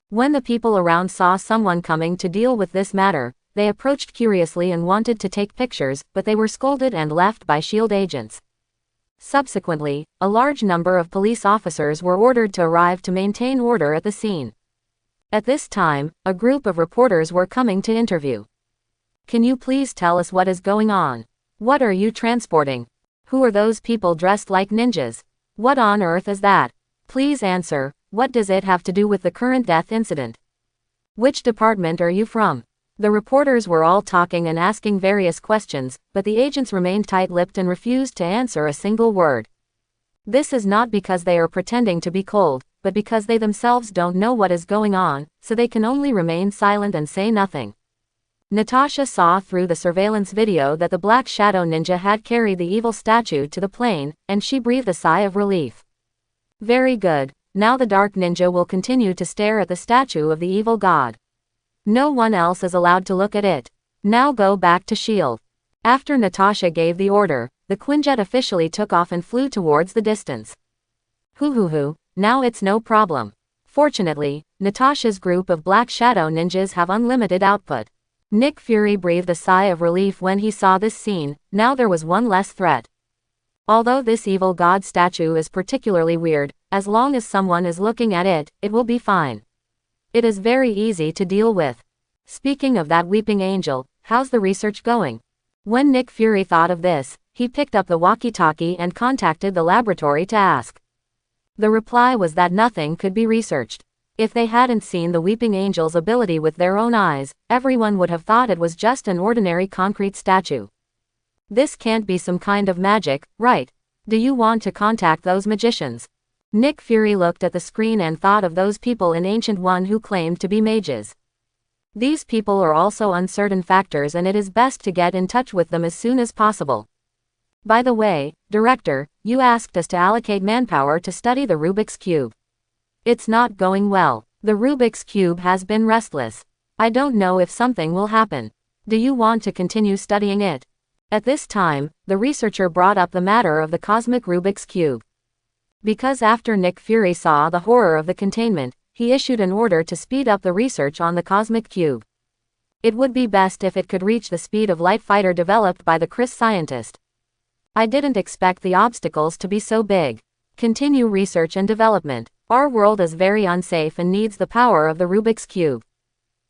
Speaker 1: When the people around saw someone coming to deal with this matter, they approached curiously and wanted to take pictures, but they were scolded and left by S.H.I.E.L.D. agents. Subsequently, a large number of police officers were ordered to arrive to maintain order at the scene. At this time, a group of reporters were coming to interview. Can you please tell us what is going on? What are you transporting? Who are those people dressed like ninjas? What on earth is that? Please answer, what does it have to do with the current death incident? Which department are you from? The reporters were all talking and asking various questions, but the agents remained tight-lipped and refused to answer a single word. This is not because they are pretending to be cold, but because they themselves don't know what is going on, so they can only remain silent and say nothing. Natasha saw through the surveillance video that the Black Shadow Ninja had carried the evil statue to the plane, and she breathed a sigh of relief. Very good. Now the Dark Ninja will continue to stare at the statue of the evil god. No one else is allowed to look at it. Now go back to S.H.I.E.L.D. After Natasha gave the order, the Quinjet officially took off and flew towards the distance. Hoo, now it's no problem. Fortunately, Natasha's group of Black Shadow Ninjas have unlimited output. Nick Fury breathed a sigh of relief when he saw this scene. Now there was one less threat. Although this evil god statue is particularly weird, as long as someone is looking at it, it will be fine. It is very easy to deal with. Speaking of that weeping angel, how's the research going? When Nick Fury thought of this, he picked up the walkie-talkie and contacted the laboratory to ask. The reply was that nothing could be researched. If they hadn't seen the weeping angel's ability with their own eyes, everyone would have thought it was just an ordinary concrete statue. This can't be some kind of magic, right? Do you want to contact those magicians? Nick Fury looked at the screen and thought of those people in Ancient One who claimed to be mages. These people are also uncertain factors, and it is best to get in touch with them as soon as possible. By the way, Director, you asked us to allocate manpower to study the Rubik's Cube. It's not going well. The Rubik's Cube has been restless. I don't know if something will happen. Do you want to continue studying it? At this time, the researcher brought up the matter of the cosmic Rubik's Cube. Because after Nick Fury saw the horror of the containment, he issued an order to speed up the research on the cosmic cube. It would be best if it could reach the speed of light fighter developed by the Chris scientist. I didn't expect the obstacles to be so big. Continue research and development. Our world is very unsafe and needs the power of the Rubik's Cube.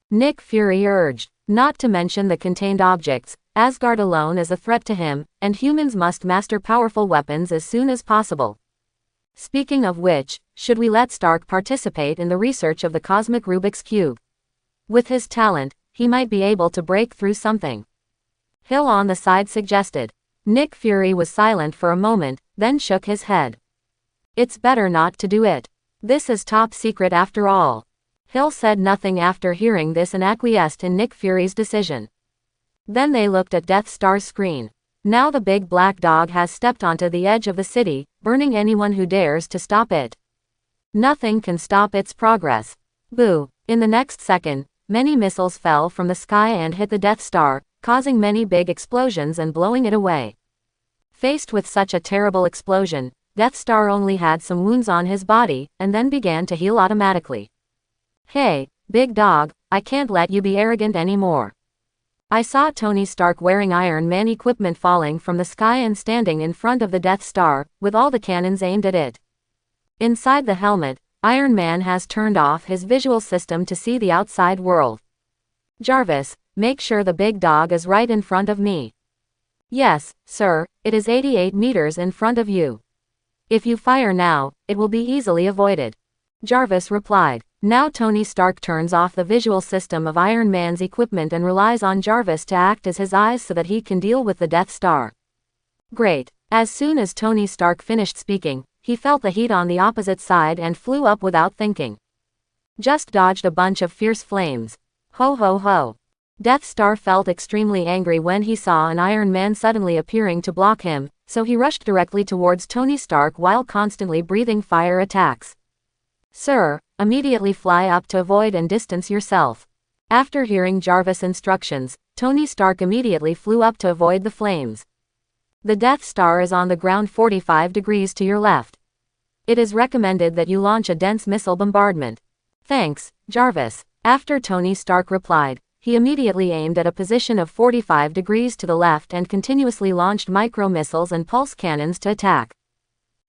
Speaker 1: Nick Fury urged. Not to mention the contained objects, Asgard alone is a threat to him, and humans must master powerful weapons as soon as possible. Speaking of which, should we let Stark participate in the research of the cosmic Rubik's Cube? With his talent, he might be able to break through something. Hill on the side suggested. Nick Fury was silent for a moment, then shook his head. It's better not to do it. This is top secret after all. Hill said nothing after hearing this and acquiesced in Nick Fury's decision. Then they looked at Death Star's screen. Now the big black dog has stepped onto the edge of the city, burning anyone who dares to stop it. Nothing can stop its progress. Boo! In the next second, many missiles fell from the sky and hit the Death Star, causing many big explosions and blowing it away. Faced with such a terrible explosion, Death Star only had some wounds on his body, and then began to heal automatically. Hey, big dog, I can't let you be arrogant anymore. I saw Tony Stark wearing Iron Man equipment falling from the sky and standing in front of the Death Star, with all the cannons aimed at it. Inside the helmet, Iron Man has turned off his visual system to see the outside world. Jarvis, make sure the big dog is right in front of me. Yes, sir, it is 88 meters in front of you. If you fire now, it will be easily avoided. Jarvis replied. Now Tony Stark turns off the visual system of Iron Man's equipment and relies on Jarvis to act as his eyes so that he can deal with the Death Star. Great. As soon as Tony Stark finished speaking, he felt the heat on the opposite side and flew up without thinking. Just dodged a bunch of fierce flames. Ho ho ho. Death Star felt extremely angry when he saw an Iron Man suddenly appearing to block him, so he rushed directly towards Tony Stark while constantly breathing fire attacks. Sir, immediately fly up to avoid and distance yourself. After hearing Jarvis' instructions, Tony Stark immediately flew up to avoid the flames. The Death Star is on the ground 45 degrees to your left. It is recommended that you launch a dense missile bombardment. Thanks, Jarvis. After Tony Stark replied, he immediately aimed at a position of 45 degrees to the left and continuously launched micro-missiles and pulse cannons to attack.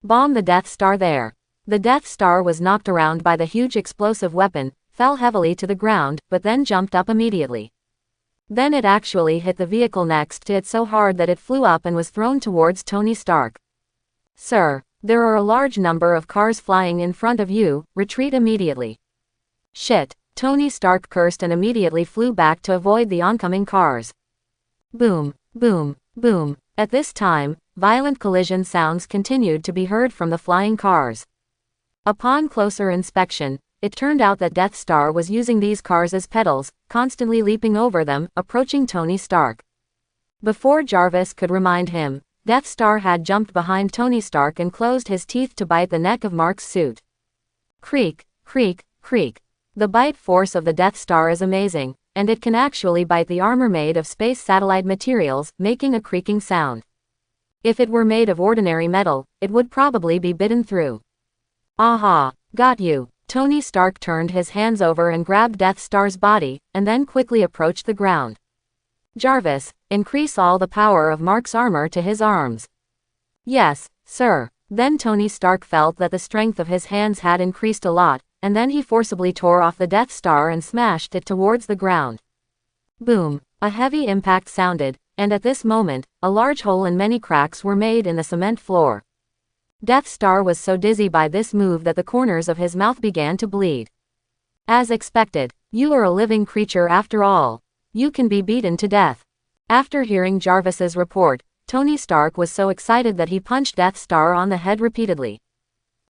Speaker 1: Bomb the Death Star there. The Death Star was knocked around by the huge explosive weapon, fell heavily to the ground, but then jumped up immediately. Then it actually hit the vehicle next to it so hard that it flew up and was thrown towards Tony Stark. Sir, there are a large number of cars flying in front of you, retreat immediately. Shit, Tony Stark cursed and immediately flew back to avoid the oncoming cars. Boom, boom, boom. At this time, violent collision sounds continued to be heard from the flying cars. Upon closer inspection, it turned out that Death Star was using these cars as pedals, constantly leaping over them, approaching Tony Stark. Before Jarvis could remind him, Death Star had jumped behind Tony Stark and closed his teeth to bite the neck of Mark's suit. Creak, creak, creak. The bite force of the Death Star is amazing, and it can actually bite the armor made of space satellite materials, making a creaking sound. If it were made of ordinary metal, it would probably be bitten through. Aha, got you. Tony Stark turned his hands over and grabbed Death Star's body, and then quickly approached the ground. Jarvis, increase all the power of Mark's armor to his arms. Yes, sir. Then Tony Stark felt that the strength of his hands had increased a lot, and then he forcibly tore off the Death Star and smashed it towards the ground. Boom, a heavy impact sounded, and at this moment, a large hole and many cracks were made in the cement floor. Death Star was so dizzy by this move that the corners of his mouth began to bleed. As expected, you are a living creature after all. You can be beaten to death. After hearing Jarvis's report, Tony Stark was so excited that he punched Death Star on the head repeatedly.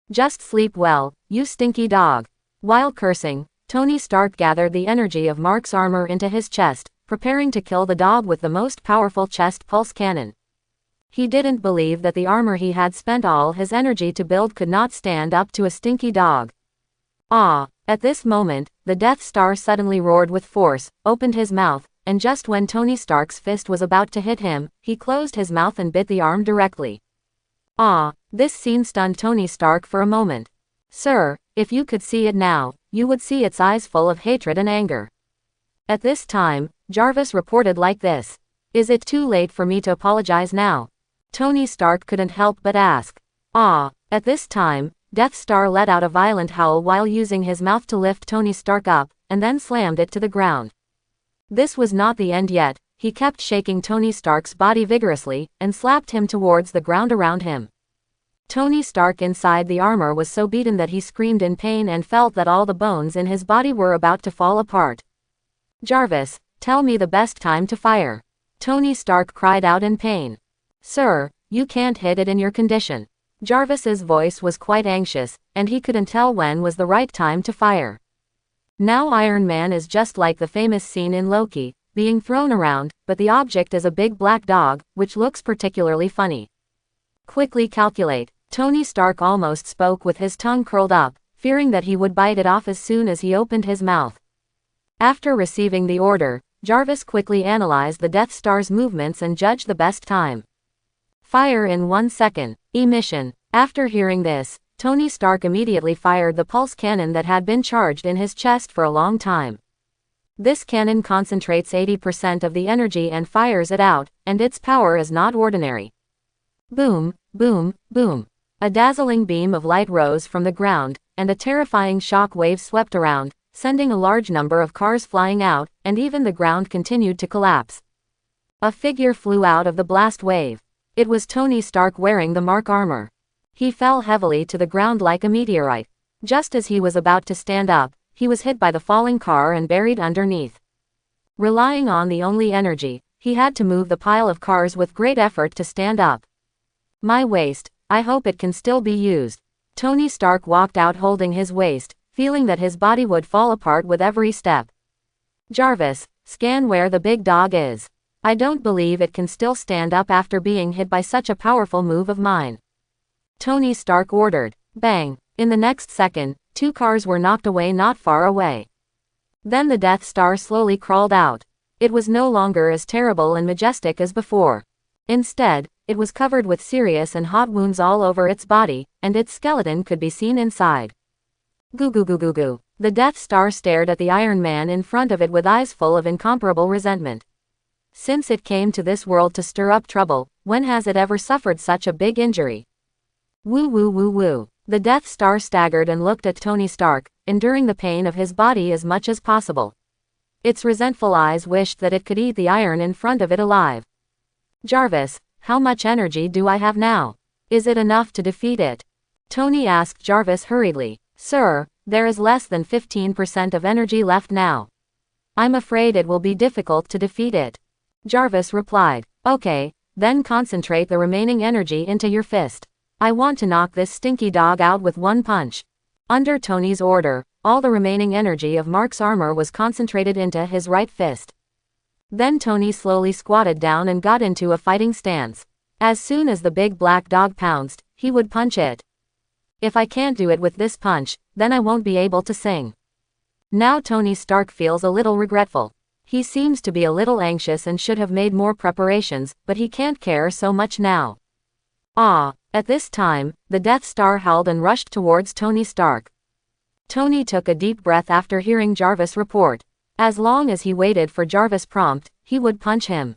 Speaker 1: "Just sleep well, you stinky dog." While cursing, Tony Stark gathered the energy of Mark's armor into his chest, preparing to kill the dog with the most powerful chest pulse cannon. He didn't believe that the armor he had spent all his energy to build could not stand up to a stinky dog. At this moment, the Death Star suddenly roared with force, opened his mouth, and just when Tony Stark's fist was about to hit him, he closed his mouth and bit the arm directly. This scene stunned Tony Stark for a moment. "Sir, if you could see it now, you would see its eyes full of hatred and anger." At this time, Jarvis reported like this. "Is it too late for me to apologize now?" Tony Stark couldn't help but ask. At this time, Death Star let out a violent howl while using his mouth to lift Tony Stark up, and then slammed it to the ground. This was not the end yet. He kept shaking Tony Stark's body vigorously, and slapped him towards the ground around him. Tony Stark inside the armor was so beaten that he screamed in pain and felt that all the bones in his body were about to fall apart. "Jarvis, tell me the best time to fire." Tony Stark cried out in pain. "Sir, you can't hit it in your condition." Jarvis's voice was quite anxious, and he couldn't tell when was the right time to fire. Now Iron Man is just like the famous scene in Loki, being thrown around, but the object is a big black dog, which looks particularly funny. "Quickly calculate." Tony Stark almost spoke with his tongue curled up, fearing that he would bite it off as soon as he opened his mouth. After receiving the order, Jarvis quickly analyzed the Death Star's movements and judged the best time. "Fire in 1 second. Emission." After hearing this, Tony Stark immediately fired the pulse cannon that had been charged in his chest for a long time. This cannon concentrates 80% of the energy and fires it out, and its power is not ordinary. Boom, boom, boom. A dazzling beam of light rose from the ground, and a terrifying shock wave swept around, sending a large number of cars flying out, and even the ground continued to collapse. A figure flew out of the blast wave. It was Tony Stark wearing the Mark armor. He fell heavily to the ground like a meteorite. Just as he was about to stand up, he was hit by the falling car and buried underneath. Relying on the only energy, he had to move the pile of cars with great effort to stand up. "My waist, I hope it can still be used." Tony Stark walked out holding his waist, feeling that his body would fall apart with every step. "Jarvis, scan where the big dog is. I don't believe it can still stand up after being hit by such a powerful move of mine." Tony Stark ordered. Bang! In the next second, 2 cars were knocked away not far away. Then the Death Star slowly crawled out. It was no longer as terrible and majestic as before. Instead, it was covered with serious and hot wounds all over its body, and its skeleton could be seen inside. Goo goo goo goo goo. The Death Star stared at the Iron Man in front of it with eyes full of incomparable resentment. Since it came to this world to stir up trouble, when has it ever suffered such a big injury? Woo woo woo woo. The Death Star staggered and looked at Tony Stark, enduring the pain of his body as much as possible. Its resentful eyes wished that it could eat the iron in front of it alive. "Jarvis, how much energy do I have now? Is it enough to defeat it?" Tony asked Jarvis hurriedly. "Sir, there is less than 15% of energy left now. I'm afraid it will be difficult to defeat it." Jarvis replied. "Okay, then concentrate the remaining energy into your fist. I want to knock this stinky dog out with 1 punch." Under Tony's order, all the remaining energy of Mark's armor was concentrated into his right fist. Then Tony slowly squatted down and got into a fighting stance. As soon as the big black dog pounced, he would punch it. "If I can't do it with this punch, then I won't be able to sing." Now Tony Stark feels a little regretful. He seems to be a little anxious and should have made more preparations, but he can't care so much now. At this time, the Death Star howled and rushed towards Tony Stark. Tony took a deep breath after hearing Jarvis' report. As long as he waited for Jarvis' prompt, he would punch him.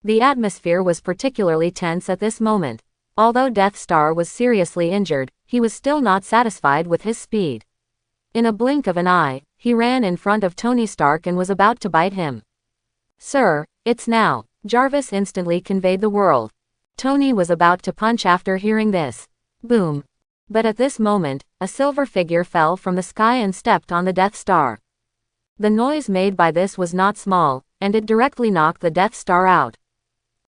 Speaker 1: The atmosphere was particularly tense at this moment. Although Death Star was seriously injured, he was still not satisfied with his speed. In a blink of an eye, he ran in front of Tony Stark and was about to bite him. "Sir, it's now." Jarvis instantly conveyed the world. Tony was about to punch after hearing this. Boom. But at this moment, a silver figure fell from the sky and stepped on the Death Star. The noise made by this was not small, and it directly knocked the Death Star out.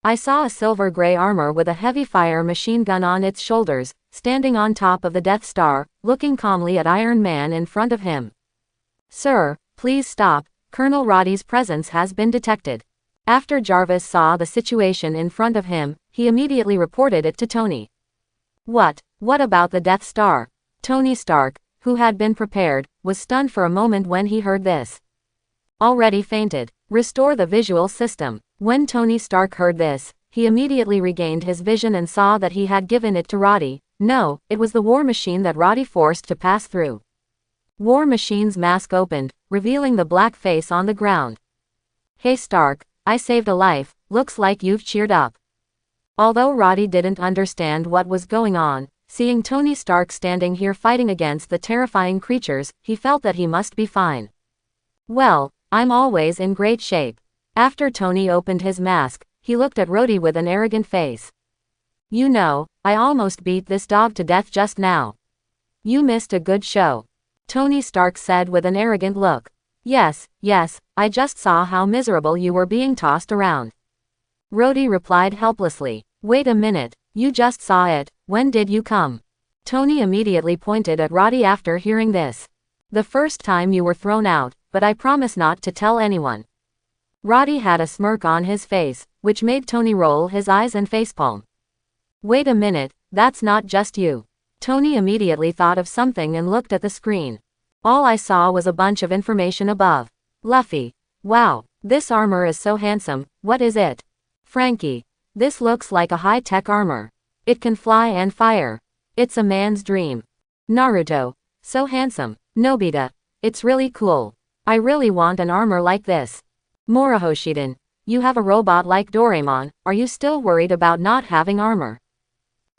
Speaker 1: I saw a silver-gray armor with a heavy fire machine gun on its shoulders, standing on top of the Death Star, looking calmly at Iron Man in front of him. Sir, please stop, Colonel Roddy's presence has been detected. After Jarvis saw the situation in front of him, he immediately reported it to Tony. What about the Death Star? Tony Stark, who had been prepared, was stunned for a moment when he heard this. Already fainted. Restore the visual system. When Tony Stark heard this, he immediately regained his vision and saw that he had given it to Roddy. No, it was the war machine that Roddy forced to pass through. War Machine's mask opened, revealing the black face on the ground. Hey Stark, I saved a life, looks like you've cheered up. Although Roddy didn't understand what was going on, seeing Tony Stark standing here fighting against the terrifying creatures, he felt that he must be fine. Well, I'm always in great shape. After Tony opened his mask, he looked at Roddy with an arrogant face. You know, I almost beat this dog to death just now. You missed a good show. Tony Stark said with an arrogant look. Yes, I just saw how miserable you were being tossed around. Roddy replied helplessly. Wait a minute, you just saw it, when did you come? Tony immediately pointed at Roddy after hearing this. The first time you were thrown out, but I promise not to tell anyone. Roddy had a smirk on his face, which made Tony roll his eyes and facepalm. Wait a minute, that's not just you. Tony immediately thought of something and looked at the screen. All I saw was a bunch of information above. Luffy. Wow, this armor is so handsome, what is it? Frankie. This looks like a high-tech armor. It can fly and fire. It's a man's dream. Naruto. So handsome. Nobita. It's really cool. I really want an armor like this. Morohoshiden. You have a robot like Doraemon, are you still worried about not having armor?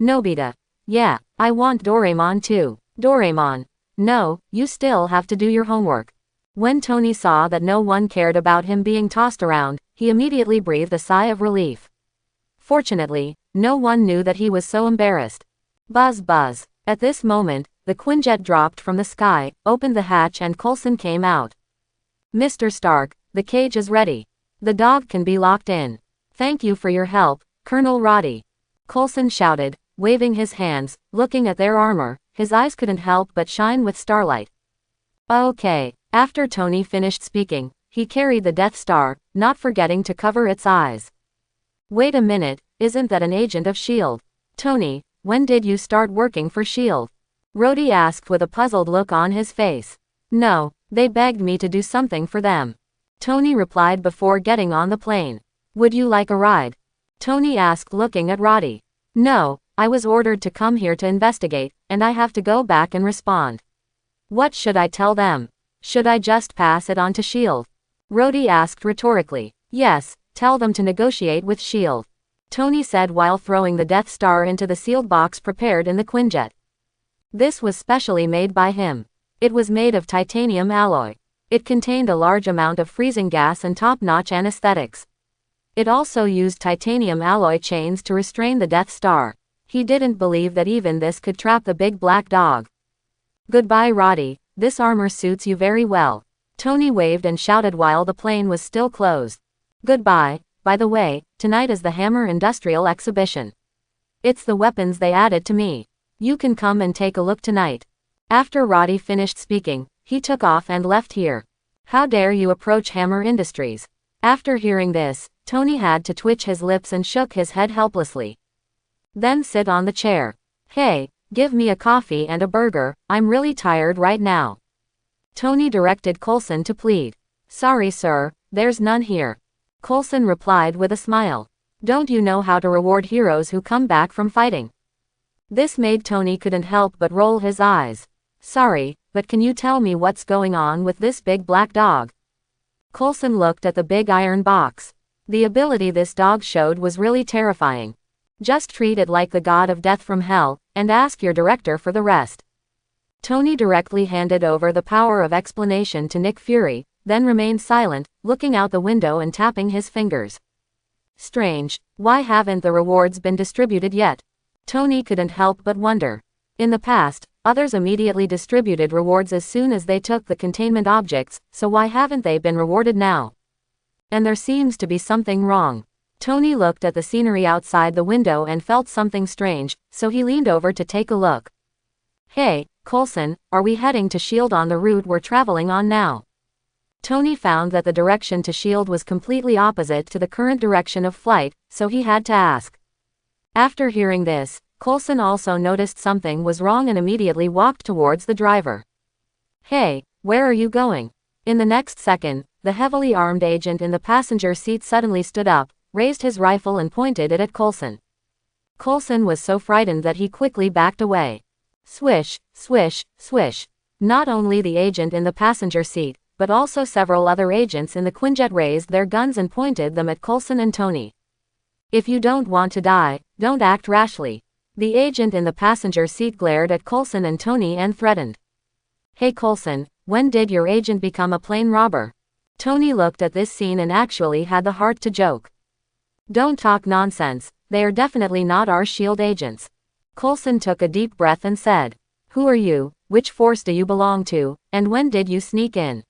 Speaker 1: Nobita. Yeah, I want Doraemon too. Doraemon. No, you still have to do your homework. When Tony saw that no one cared about him being tossed around, he immediately breathed a sigh of relief. Fortunately, no one knew that he was so embarrassed. Buzz buzz. At this moment, the Quinjet dropped from the sky, opened the hatch and Coulson came out. Mr. Stark, the cage is ready. The dog can be locked in. Thank you for your help, Colonel Roddy. Coulson shouted, waving his hands, looking at their armor, his eyes couldn't help but shine with starlight. Okay. After Tony finished speaking, he carried the Death Star, not forgetting to cover its eyes. Wait a minute, isn't that an agent of S.H.I.E.L.D.? Tony, when did you start working for S.H.I.E.L.D.? Roddy asked with a puzzled look on his face. No, they begged me to do something for them. Tony replied before getting on the plane. Would you like a ride? Tony asked looking at Roddy. No, I was ordered to come here to investigate, and I have to go back and respond. What should I tell them? Should I just pass it on to S.H.I.E.L.D.? Roddy asked rhetorically. Yes, tell them to negotiate with S.H.I.E.L.D. Tony said while throwing the Death Star into the sealed box prepared in the Quinjet. This was specially made by him. It was made of titanium alloy. It contained a large amount of freezing gas and top-notch anesthetics. It also used titanium alloy chains to restrain the Death Star. He didn't believe that even this could trap the big black dog. Goodbye Roddy, this armor suits you very well. Tony waved and shouted while the plane was still closed. Goodbye, by the way, tonight is the Hammer Industrial Exhibition. It's the weapons they added to me. You can come and take a look tonight. After Roddy finished speaking, he took off and left here. How dare you approach Hammer Industries? After hearing this, Tony had to twitch his lips and shook his head helplessly. Then sit on the chair. Hey, give me a coffee and a burger, I'm really tired right now. Tony directed Coulson to plead. Sorry sir, there's none here. Coulson replied with a smile. Don't you know how to reward heroes who come back from fighting? This made Tony couldn't help but roll his eyes. Sorry, but can you tell me what's going on with this big black dog? Coulson looked at the big iron box. The ability this dog showed was really terrifying. Just treat it like the god of death from hell, and ask your director for the rest. Tony directly handed over the power of explanation to Nick Fury, then remained silent, looking out the window and tapping his fingers. Strange, why haven't the rewards been distributed yet? Tony couldn't help but wonder. In the past, others immediately distributed rewards as soon as they took the containment objects, so why haven't they been rewarded now? And there seems to be something wrong. Tony looked at the scenery outside the window and felt something strange, so he leaned over to take a look. Hey, Coulson, are we heading to S.H.I.E.L.D. on the route we're traveling on now? Tony found that the direction to S.H.I.E.L.D. was completely opposite to the current direction of flight, so he had to ask. After hearing this, Coulson also noticed something was wrong and immediately walked towards the driver. Hey, where are you going? In the next second, the heavily armed agent in the passenger seat suddenly stood up, raised his rifle and pointed it at Coulson. Coulson was so frightened that he quickly backed away. Swish, swish, swish. Not only the agent in the passenger seat, but also several other agents in the Quinjet raised their guns and pointed them at Coulson and Tony. If you don't want to die, don't act rashly. The agent in the passenger seat glared at Coulson and Tony and threatened. Hey Coulson, when did your agent become a plane robber? Tony looked at this scene and actually had the heart to joke. Don't talk nonsense, they are definitely not our S.H.I.E.L.D. agents. Coulson took a deep breath and said, Who are you, which force do you belong to, and when did you sneak in?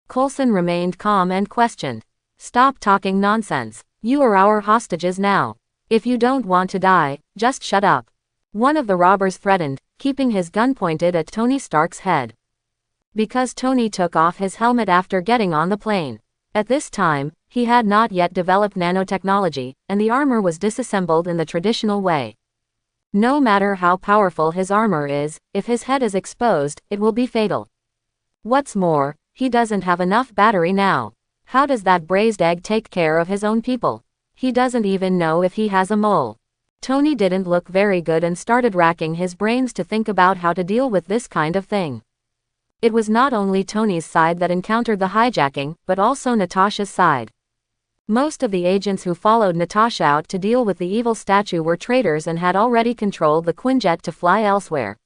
Speaker 1: Coulson remained calm and questioned. Stop talking nonsense, you are our hostages now. If you don't want to die, just shut up. One of the robbers threatened, keeping his gun pointed at Tony Stark's head. Because Tony took off his helmet after getting on the plane. At this time, he had not yet developed nanotechnology, and the armor was disassembled in the traditional way. No matter how powerful his armor is, if his head is exposed, it will be fatal. What's more, he doesn't have enough battery now. How does that braised egg take care of his own people? He doesn't even know if he has a mole. Tony didn't look very good and started racking his brains to think about how to deal with this kind of thing. It was not only Tony's side that encountered the hijacking, but also Natasha's side. Most of the agents who followed Natasha out to deal with the evil statue were traitors and had already controlled the Quinjet to fly elsewhere.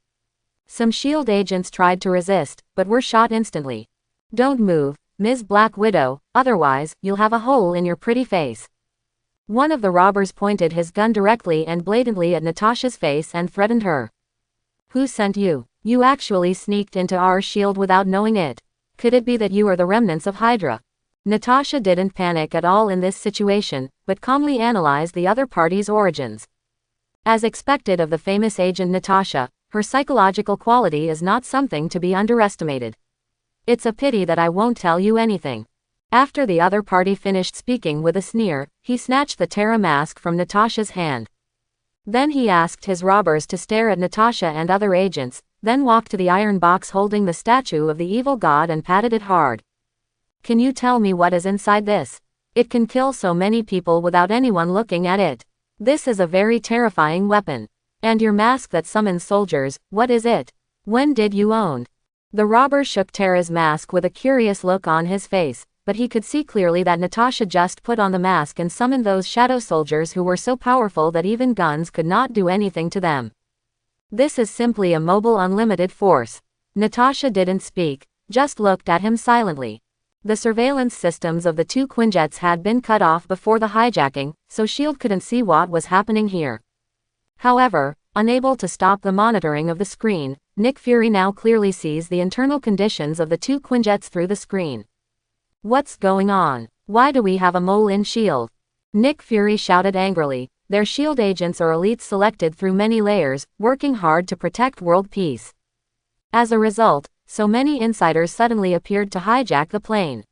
Speaker 1: Some S.H.I.E.L.D. agents tried to resist, but were shot instantly. Don't move, Ms. Black Widow, otherwise, you'll have a hole in your pretty face. One of the robbers pointed his gun directly and blatantly at Natasha's face and threatened her. Who sent you? You actually sneaked into our S.H.I.E.L.D. without knowing it. Could it be that you are the remnants of Hydra? Natasha didn't panic at all in this situation, but calmly analyzed the other party's origins. As expected of the famous agent Natasha, her psychological quality is not something to be underestimated. It's a pity that I won't tell you anything. After the other party finished speaking with a sneer, he snatched the Terra mask from Natasha's hand. Then he asked his robbers to stare at Natasha and other agents, then walked to the iron box holding the statue of the evil god and patted it hard. Can you tell me what is inside this? It can kill so many people without anyone looking at it. This is a very terrifying weapon. And your mask that summons soldiers, what is it? When did you own? The robber shook Terra's mask with a curious look on his face, but he could see clearly that Natasha just put on the mask and summoned those shadow soldiers who were so powerful that even guns could not do anything to them. This is simply a mobile unlimited force. Natasha didn't speak, just looked at him silently. The surveillance systems of the two Quinjets had been cut off before the hijacking, so S.H.I.E.L.D. couldn't see what was happening here. However, unable to stop the monitoring of the screen, Nick Fury now clearly sees the internal conditions of the two Quinjets through the screen. What's going on? Why do we have a mole in S.H.I.E.L.D.? Nick Fury shouted angrily. Their S.H.I.E.L.D. agents are elites selected through many layers, working hard to protect world peace. As a result, so many insiders suddenly appeared to hijack the plane.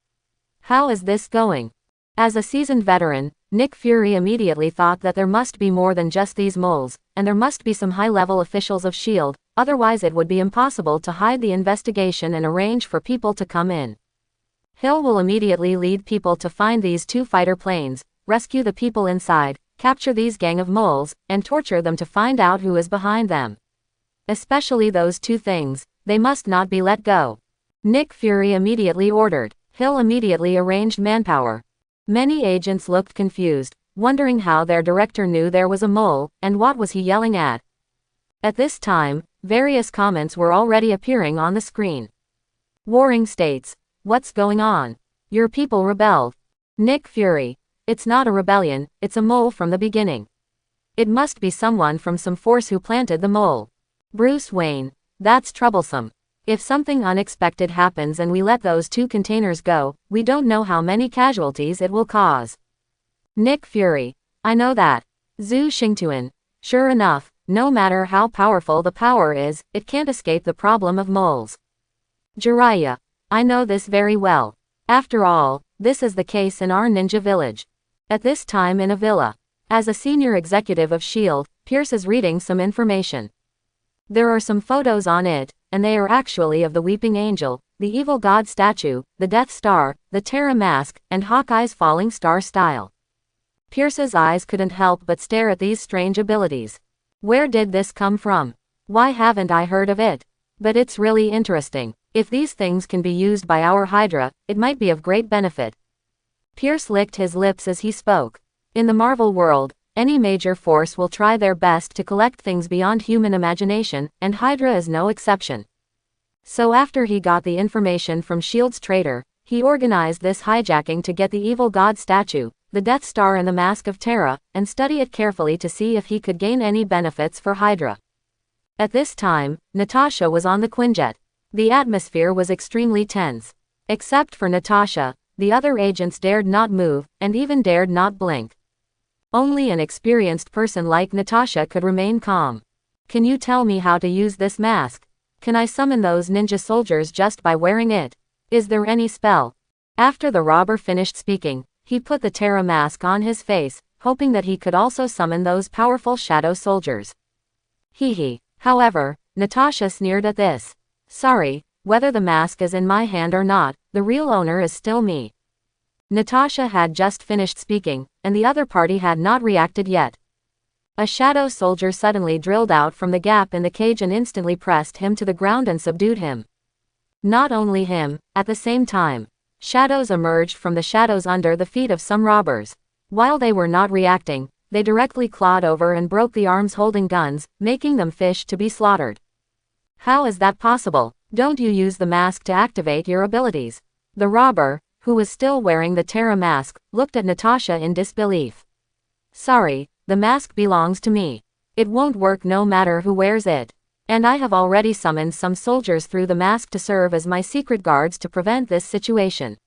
Speaker 1: How is this going? As a seasoned veteran, Nick Fury immediately thought that there must be more than just these moles, and there must be some high-level officials of S.H.I.E.L.D., otherwise it would be impossible to hide the investigation and arrange for people to come in. Hill will immediately lead people to find these two fighter planes, rescue the people inside, capture these gang of moles, and torture them to find out who is behind them. Especially those two things, they must not be let go. Nick Fury immediately ordered. Hill immediately arranged manpower. Many agents looked confused, wondering how their director knew there was a mole, and what was he yelling at. At this time, various comments were already appearing on the screen. Warring states. What's going on? Your people rebelled. Nick Fury. It's not a rebellion, it's a mole from the beginning. It must be someone from some force who planted the mole. Bruce Wayne. That's troublesome. If something unexpected happens and we let those two containers go, we don't know how many casualties it will cause. Nick Fury. I know that. Zhu Xingtuan. Sure enough, no matter how powerful the power is, it can't escape the problem of moles. Jiraiya. I know this very well. After all, this is the case in our ninja village. At this time in a villa. As a senior executive of S.H.I.E.L.D., Pierce is reading some information. There are some photos on it, and they are actually of the Weeping Angel, the Evil God statue, the Death Star, the Terra Mask, and Hawkeye's falling star style. Pierce's eyes couldn't help but stare at these strange abilities. Where did this come from? Why haven't I heard of it? But it's really interesting. If these things can be used by our Hydra, it might be of great benefit. Pierce licked his lips as he spoke. In the Marvel world, any major force will try their best to collect things beyond human imagination, and Hydra is no exception. So after he got the information from S.H.I.E.L.D.'s traitor, he organized this hijacking to get the Evil God statue, the Death Star and the Mask of Terra, and study it carefully to see if he could gain any benefits for Hydra. At this time, Natasha was on the Quinjet. The atmosphere was extremely tense. Except for Natasha, the other agents dared not move, and even dared not blink. Only an experienced person like Natasha could remain calm. Can you tell me how to use this mask? Can I summon those ninja soldiers just by wearing it? Is there any spell? After the robber finished speaking, he put the Terra mask on his face, hoping that he could also summon those powerful shadow soldiers. Hee. However, Natasha sneered at this. Sorry, whether the mask is in my hand or not, the real owner is still me. Natasha had just finished speaking, and the other party had not reacted yet. A shadow soldier suddenly drilled out from the gap in the cage and instantly pressed him to the ground and subdued him. Not only him, at the same time, shadows emerged from the shadows under the feet of some robbers. While they were not reacting, they directly clawed over and broke the arms holding guns, making them fish to be slaughtered. How is that possible? Don't you use the mask to activate your abilities? The robber, who was still wearing the Terra mask, looked at Natasha in disbelief. Sorry, the mask belongs to me. It won't work no matter who wears it. And I have already summoned some soldiers through the mask to serve as my secret guards to prevent this situation.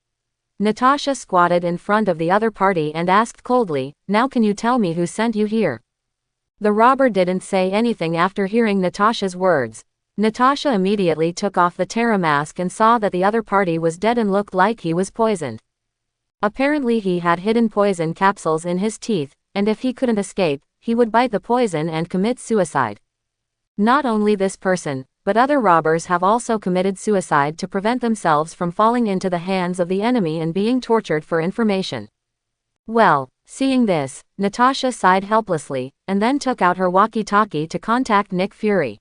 Speaker 1: Natasha squatted in front of the other party and asked coldly, now can you tell me who sent you here? The robber didn't say anything after hearing Natasha's words. Natasha immediately took off the Terra mask and saw that the other party was dead and looked like he was poisoned. Apparently he had hidden poison capsules in his teeth, and if he couldn't escape, he would bite the poison and commit suicide. Not only this person, but other robbers have also committed suicide to prevent themselves from falling into the hands of the enemy and being tortured for information. Well, seeing this, Natasha sighed helplessly, and then took out her walkie-talkie to contact Nick Fury.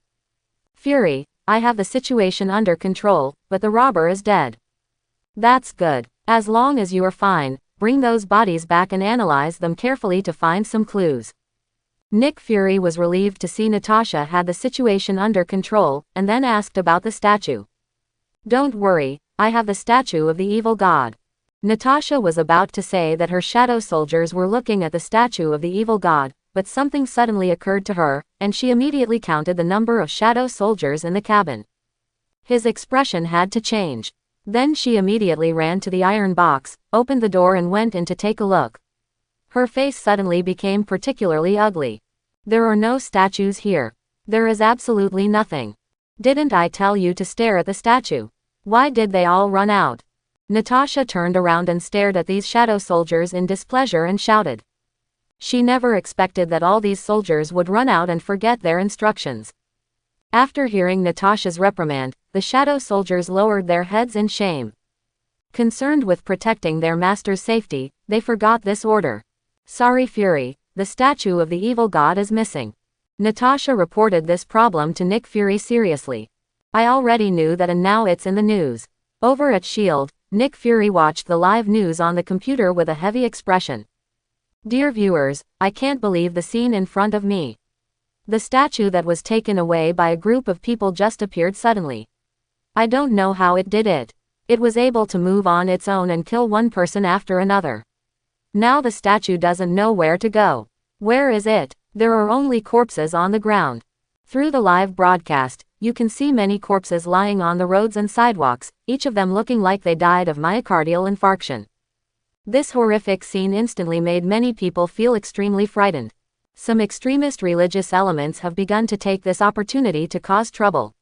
Speaker 1: Fury, I have the situation under control, but the robber is dead. That's good. As long as you are fine, bring those bodies back and analyze them carefully to find some clues. Nick Fury was relieved to see Natasha had the situation under control, and then asked about the statue. Don't worry, I have the statue of the evil god. Natasha was about to say that her shadow soldiers were looking at the statue of the evil god, but something suddenly occurred to her, and she immediately counted the number of shadow soldiers in the cabin. His expression had to change. Then she immediately ran to the iron box, opened the door and went in to take a look. Her face suddenly became particularly ugly. There are no statues here. There is absolutely nothing. Didn't I tell you to stare at the statue? Why did they all run out? Natasha turned around and stared at these shadow soldiers in displeasure and shouted. She never expected that all these soldiers would run out and forget their instructions. After hearing Natasha's reprimand, the shadow soldiers lowered their heads in shame. Concerned with protecting their master's safety, they forgot this order. Sorry Fury, the statue of the evil god is missing. Natasha reported this problem to Nick Fury seriously. I already knew that and now it's in the news. Over at S.H.I.E.L.D., Nick Fury watched the live news on the computer with a heavy expression. Dear viewers, I can't believe the scene in front of me. The statue that was taken away by a group of people just appeared suddenly. I don't know how it did it. It was able to move on its own and kill one person after another. Now the statue doesn't know where to go. Where is it? There are only corpses on the ground. Through the live broadcast, you can see many corpses lying on the roads and sidewalks, each of them looking like they died of myocardial infarction. This horrific scene instantly made many people feel extremely frightened. Some extremist religious elements have begun to take this opportunity to cause trouble.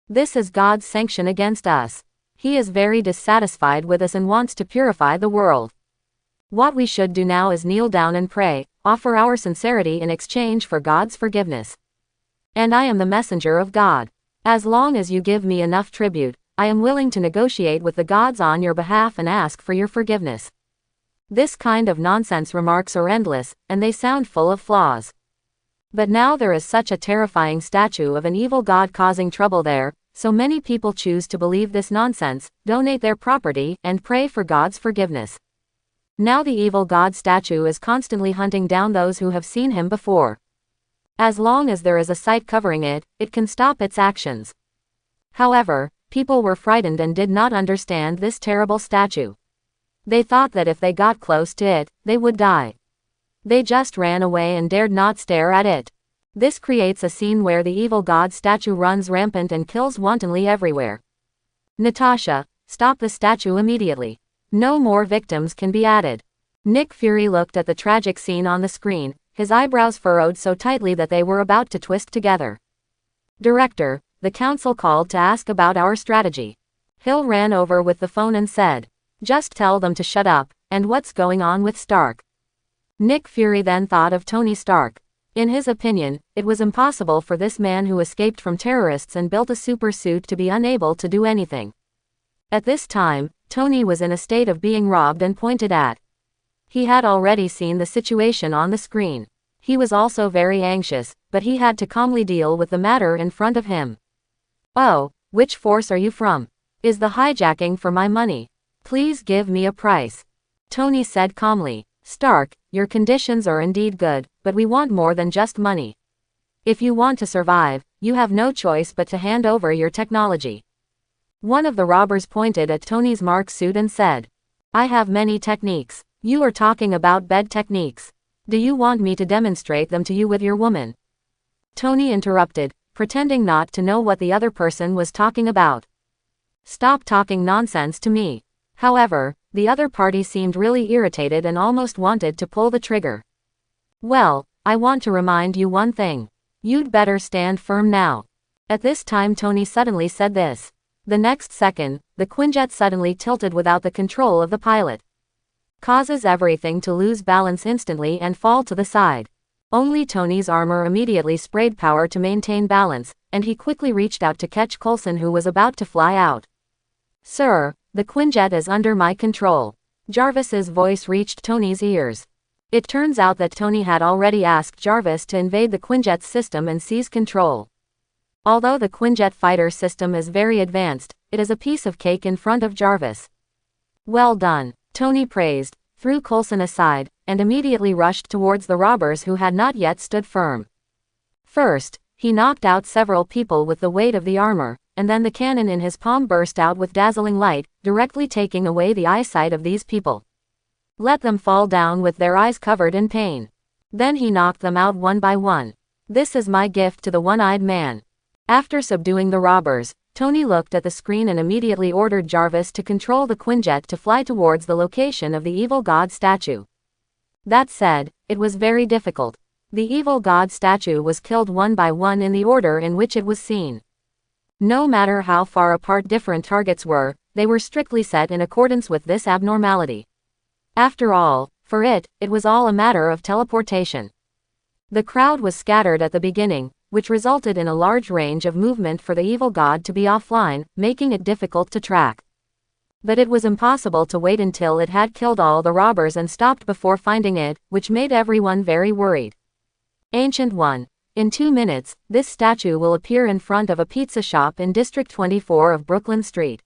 Speaker 1: This is God's sanction against us. He is very dissatisfied with us and wants to purify the world. What we should do now is kneel down and pray, offer our sincerity in exchange for God's forgiveness. And I am the messenger of God. As long as you give me enough tribute, I am willing to negotiate with the gods on your behalf and ask for your forgiveness. This kind of nonsense remarks are endless, and they sound full of flaws. But now there is such a terrifying statue of an evil god causing trouble there, so many people choose to believe this nonsense, donate their property, and pray for God's forgiveness. Now the evil god statue is constantly hunting down those who have seen him before. As long as there is a site covering it, it can stop its actions. However, people were frightened and did not understand this terrible statue. They thought that if they got close to it, they would die. They just ran away and dared not stare at it. This creates a scene where the evil god statue runs rampant and kills wantonly everywhere. Natasha, stop the statue immediately. No more victims can be added. Nick Fury looked at the tragic scene on the screen, his eyebrows furrowed so tightly that they were about to twist together. Director, the council called to ask about our strategy. Hill ran over with the phone and said, just tell them to shut up, and what's going on with Stark? Nick Fury then thought of Tony Stark. In his opinion, it was impossible for this man who escaped from terrorists and built a super suit to be unable to do anything. At this time, Tony was in a state of being robbed and pointed at. He had already seen the situation on the screen. He was also very anxious, but he had to calmly deal with the matter in front of him. Oh, which force are you from? Is the hijacking for my money? Please give me a price. Tony said calmly. Stark, your conditions are indeed good, but we want more than just money. If you want to survive, you have no choice but to hand over your technology. One of the robbers pointed at Tony's mark suit and said, I have many techniques. You are talking about bed techniques. Do you want me to demonstrate them to you with your woman? Tony interrupted, pretending not to know what the other person was talking about. Stop talking nonsense to me. However, the other party seemed really irritated and almost wanted to pull the trigger. Well, I want to remind you one thing. You'd better stand firm now. At this time Tony suddenly said this. The next second, the Quinjet suddenly tilted without the control of the pilot. Causes everything to lose balance instantly and fall to the side. Only Tony's armor immediately sprayed power to maintain balance, and he quickly reached out to catch Coulson who was about to fly out. Sir, the Quinjet is under my control. Jarvis's voice reached Tony's ears. It turns out that Tony had already asked Jarvis to invade the Quinjet's system and seize control. Although the Quinjet fighter system is very advanced, it is a piece of cake in front of Jarvis. Well done, Tony praised, threw Coulson aside, and immediately rushed towards the robbers who had not yet stood firm. First, he knocked out several people with the weight of the armor, and then the cannon in his palm burst out with dazzling light, directly taking away the eyesight of these people. Let them fall down with their eyes covered in pain. Then he knocked them out one by one. This is my gift to the one-eyed man. After subduing the robbers, Tony looked at the screen and immediately ordered Jarvis to control the Quinjet to fly towards the location of the evil god statue. That said, it was very difficult. The evil god statue was killed one by one in the order in which it was seen. No matter how far apart different targets were, they were strictly set in accordance with this abnormality. After all, for it was all a matter of teleportation. The crowd was scattered at the beginning, which resulted in a large range of movement for the evil god to be offline, making it difficult to track. But it was impossible to wait until it had killed all the robbers and stopped before finding it, which made everyone very worried. Ancient One. In 2 minutes, this statue will appear in front of a pizza shop in District 24 of Brooklyn Street.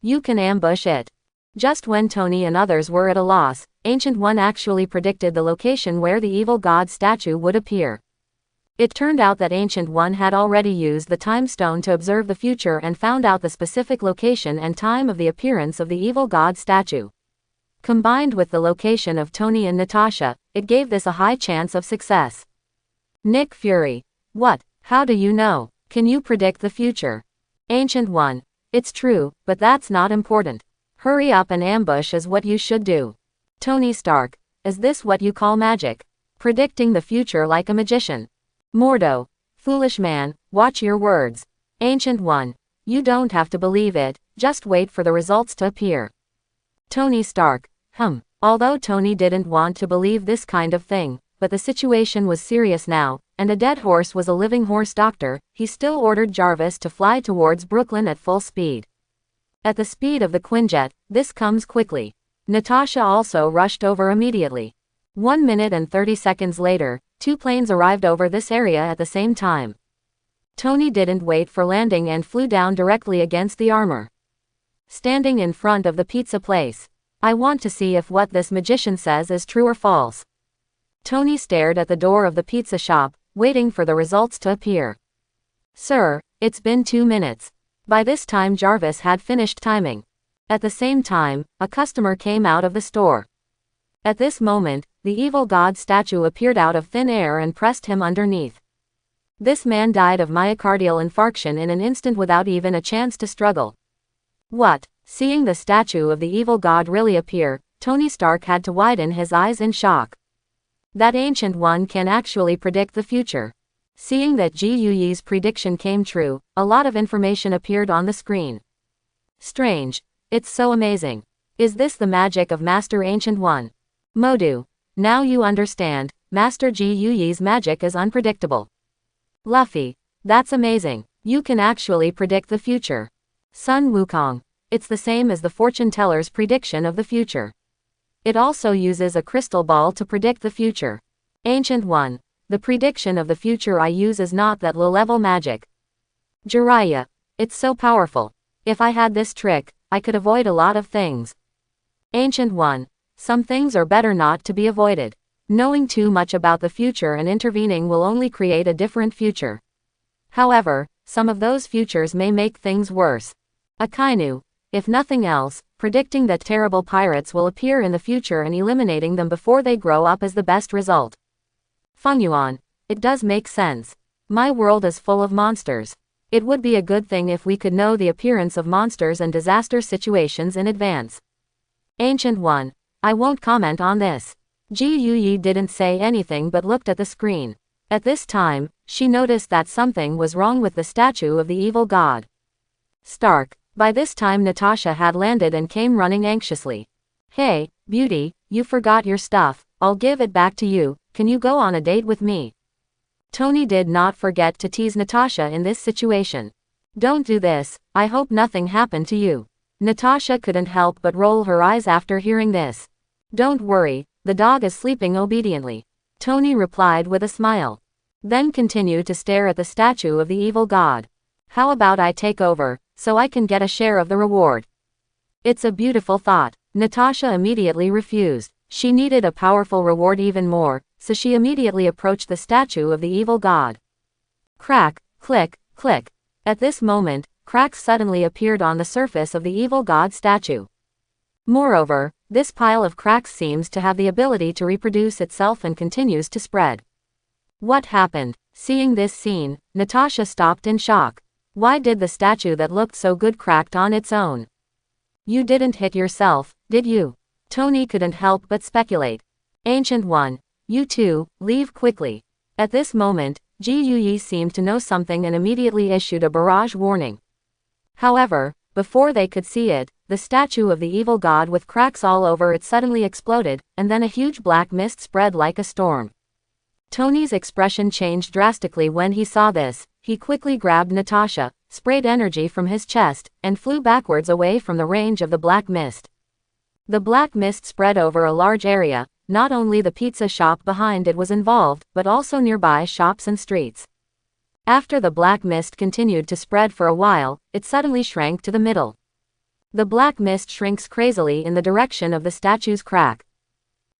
Speaker 1: You can ambush it. Just when Tony and others were at a loss, Ancient One actually predicted the location where the evil god statue would appear. It turned out that Ancient One had already used the time stone to observe the future and found out the specific location and time of the appearance of the evil god statue. Combined with the location of Tony and Natasha, it gave this a high chance of success. Nick Fury. What? How do you know? Can you predict the future? Ancient One. It's true, but that's not important. Hurry up and ambush is what you should do. Tony Stark, is this what you call magic? Predicting the future like a magician. Mordo, foolish man, watch your words. Ancient One, you don't have to believe it, just wait for the results to appear. Tony Stark, Although Tony didn't want to believe this kind of thing, but the situation was serious now, and a dead horse was a living horse doctor, he still ordered Jarvis to fly towards Brooklyn at full speed. At the speed of the Quinjet, this comes quickly. Natasha also rushed over immediately. 1 minute and 30 seconds later, 2 planes arrived over this area at the same time. Tony didn't wait for landing and flew down directly against the armor. Standing in front of the pizza place. I want to see if what this magician says is true or false. Tony stared at the door of the pizza shop, waiting for the results to appear. Sir, it's been 2 minutes. By this time Jarvis had finished timing. At the same time, a customer came out of the store. At this moment, the evil god statue appeared out of thin air and pressed him underneath. This man died of myocardial infarction in an instant without even a chance to struggle. What? Seeing the statue of the evil god really appear, Tony Stark had to widen his eyes in shock. That Ancient One can actually predict the future. Seeing that Ji Yuyi's prediction came true, a lot of information appeared on the screen. Strange. It's so amazing. Is this the magic of Master Ancient One? Modu. Now you understand, Master Ji Yuyi's magic is unpredictable. Luffy. That's amazing. You can actually predict the future. Sun Wukong. It's the same as the fortune teller's prediction of the future. It also uses a crystal ball to predict the future. Ancient One. The prediction of the future I use is not that low-level magic. Jiraiya. It's so powerful. If I had this trick, I could avoid a lot of things. Ancient One. Some things are better not to be avoided. Knowing too much about the future and intervening will only create a different future. However, some of those futures may make things worse. Akainu. If nothing else, predicting that terrible pirates will appear in the future and eliminating them before they grow up is the best result. Fengyuan. It does make sense. My world is full of monsters. It would be a good thing if we could know the appearance of monsters and disaster situations in advance. Ancient One. I won't comment on this. Ji Yuyi didn't say anything but looked at the screen. At this time, she noticed that something was wrong with the statue of the evil god. Stark. By this time Natasha had landed and came running anxiously. Hey, beauty, you forgot your stuff, I'll give it back to you, can you go on a date with me? Tony did not forget to tease Natasha in this situation. Don't do this, I hope nothing happened to you. Natasha couldn't help but roll her eyes after hearing this. Don't worry, the dog is sleeping obediently. Tony replied with a smile. Then continued to stare at the statue of the evil god. How about I take over, so I can get a share of the reward? It's a beautiful thought. Natasha immediately refused. She needed a powerful reward even more, so she immediately approached the statue of the evil god. Crack, click, click. At this moment, cracks suddenly appeared on the surface of the evil god statue. Moreover, this pile of cracks seems to have the ability to reproduce itself and continues to spread. What happened? Seeing this scene, Natasha stopped in shock. Why did the statue that looked so good cracked on its own? You didn't hit yourself, did you? Tony couldn't help but speculate. Ancient One. You too, leave quickly. At this moment, Ji Yuyi seemed to know something and immediately issued a barrage warning. However, before they could see it, the statue of the evil god with cracks all over it suddenly exploded, and then a huge black mist spread like a storm. Tony's expression changed drastically when he saw this. He quickly grabbed Natasha, sprayed energy from his chest, and flew backwards away from the range of the black mist. The black mist spread over a large area. Not only the pizza shop behind it was involved, but also nearby shops and streets. After the black mist continued to spread for a while, it suddenly shrank to the middle. The black mist shrinks crazily in the direction of the statue's crack.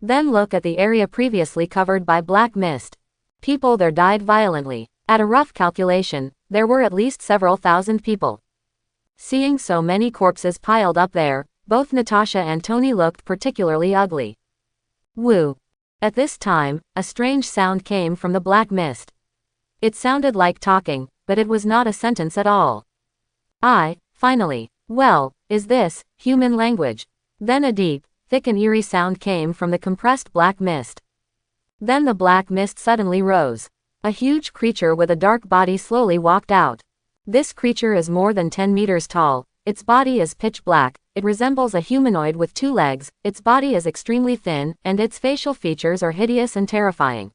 Speaker 1: Then look at the area previously covered by black mist. People there died violently. At a rough calculation, there were at least several thousand people. Seeing so many corpses piled up there, both Natasha and Tony looked particularly ugly. Woo! At this time, a strange sound came from the black mist. It sounded like talking, but it was not a sentence at all. Finally. Well, is this human language? Then a deep, thick and eerie sound came from the compressed black mist. Then the black mist suddenly rose. A huge creature with a dark body slowly walked out. This creature is more than 10 meters tall. Its body is pitch black, it resembles a humanoid with 2 legs, its body is extremely thin, and its facial features are hideous and terrifying.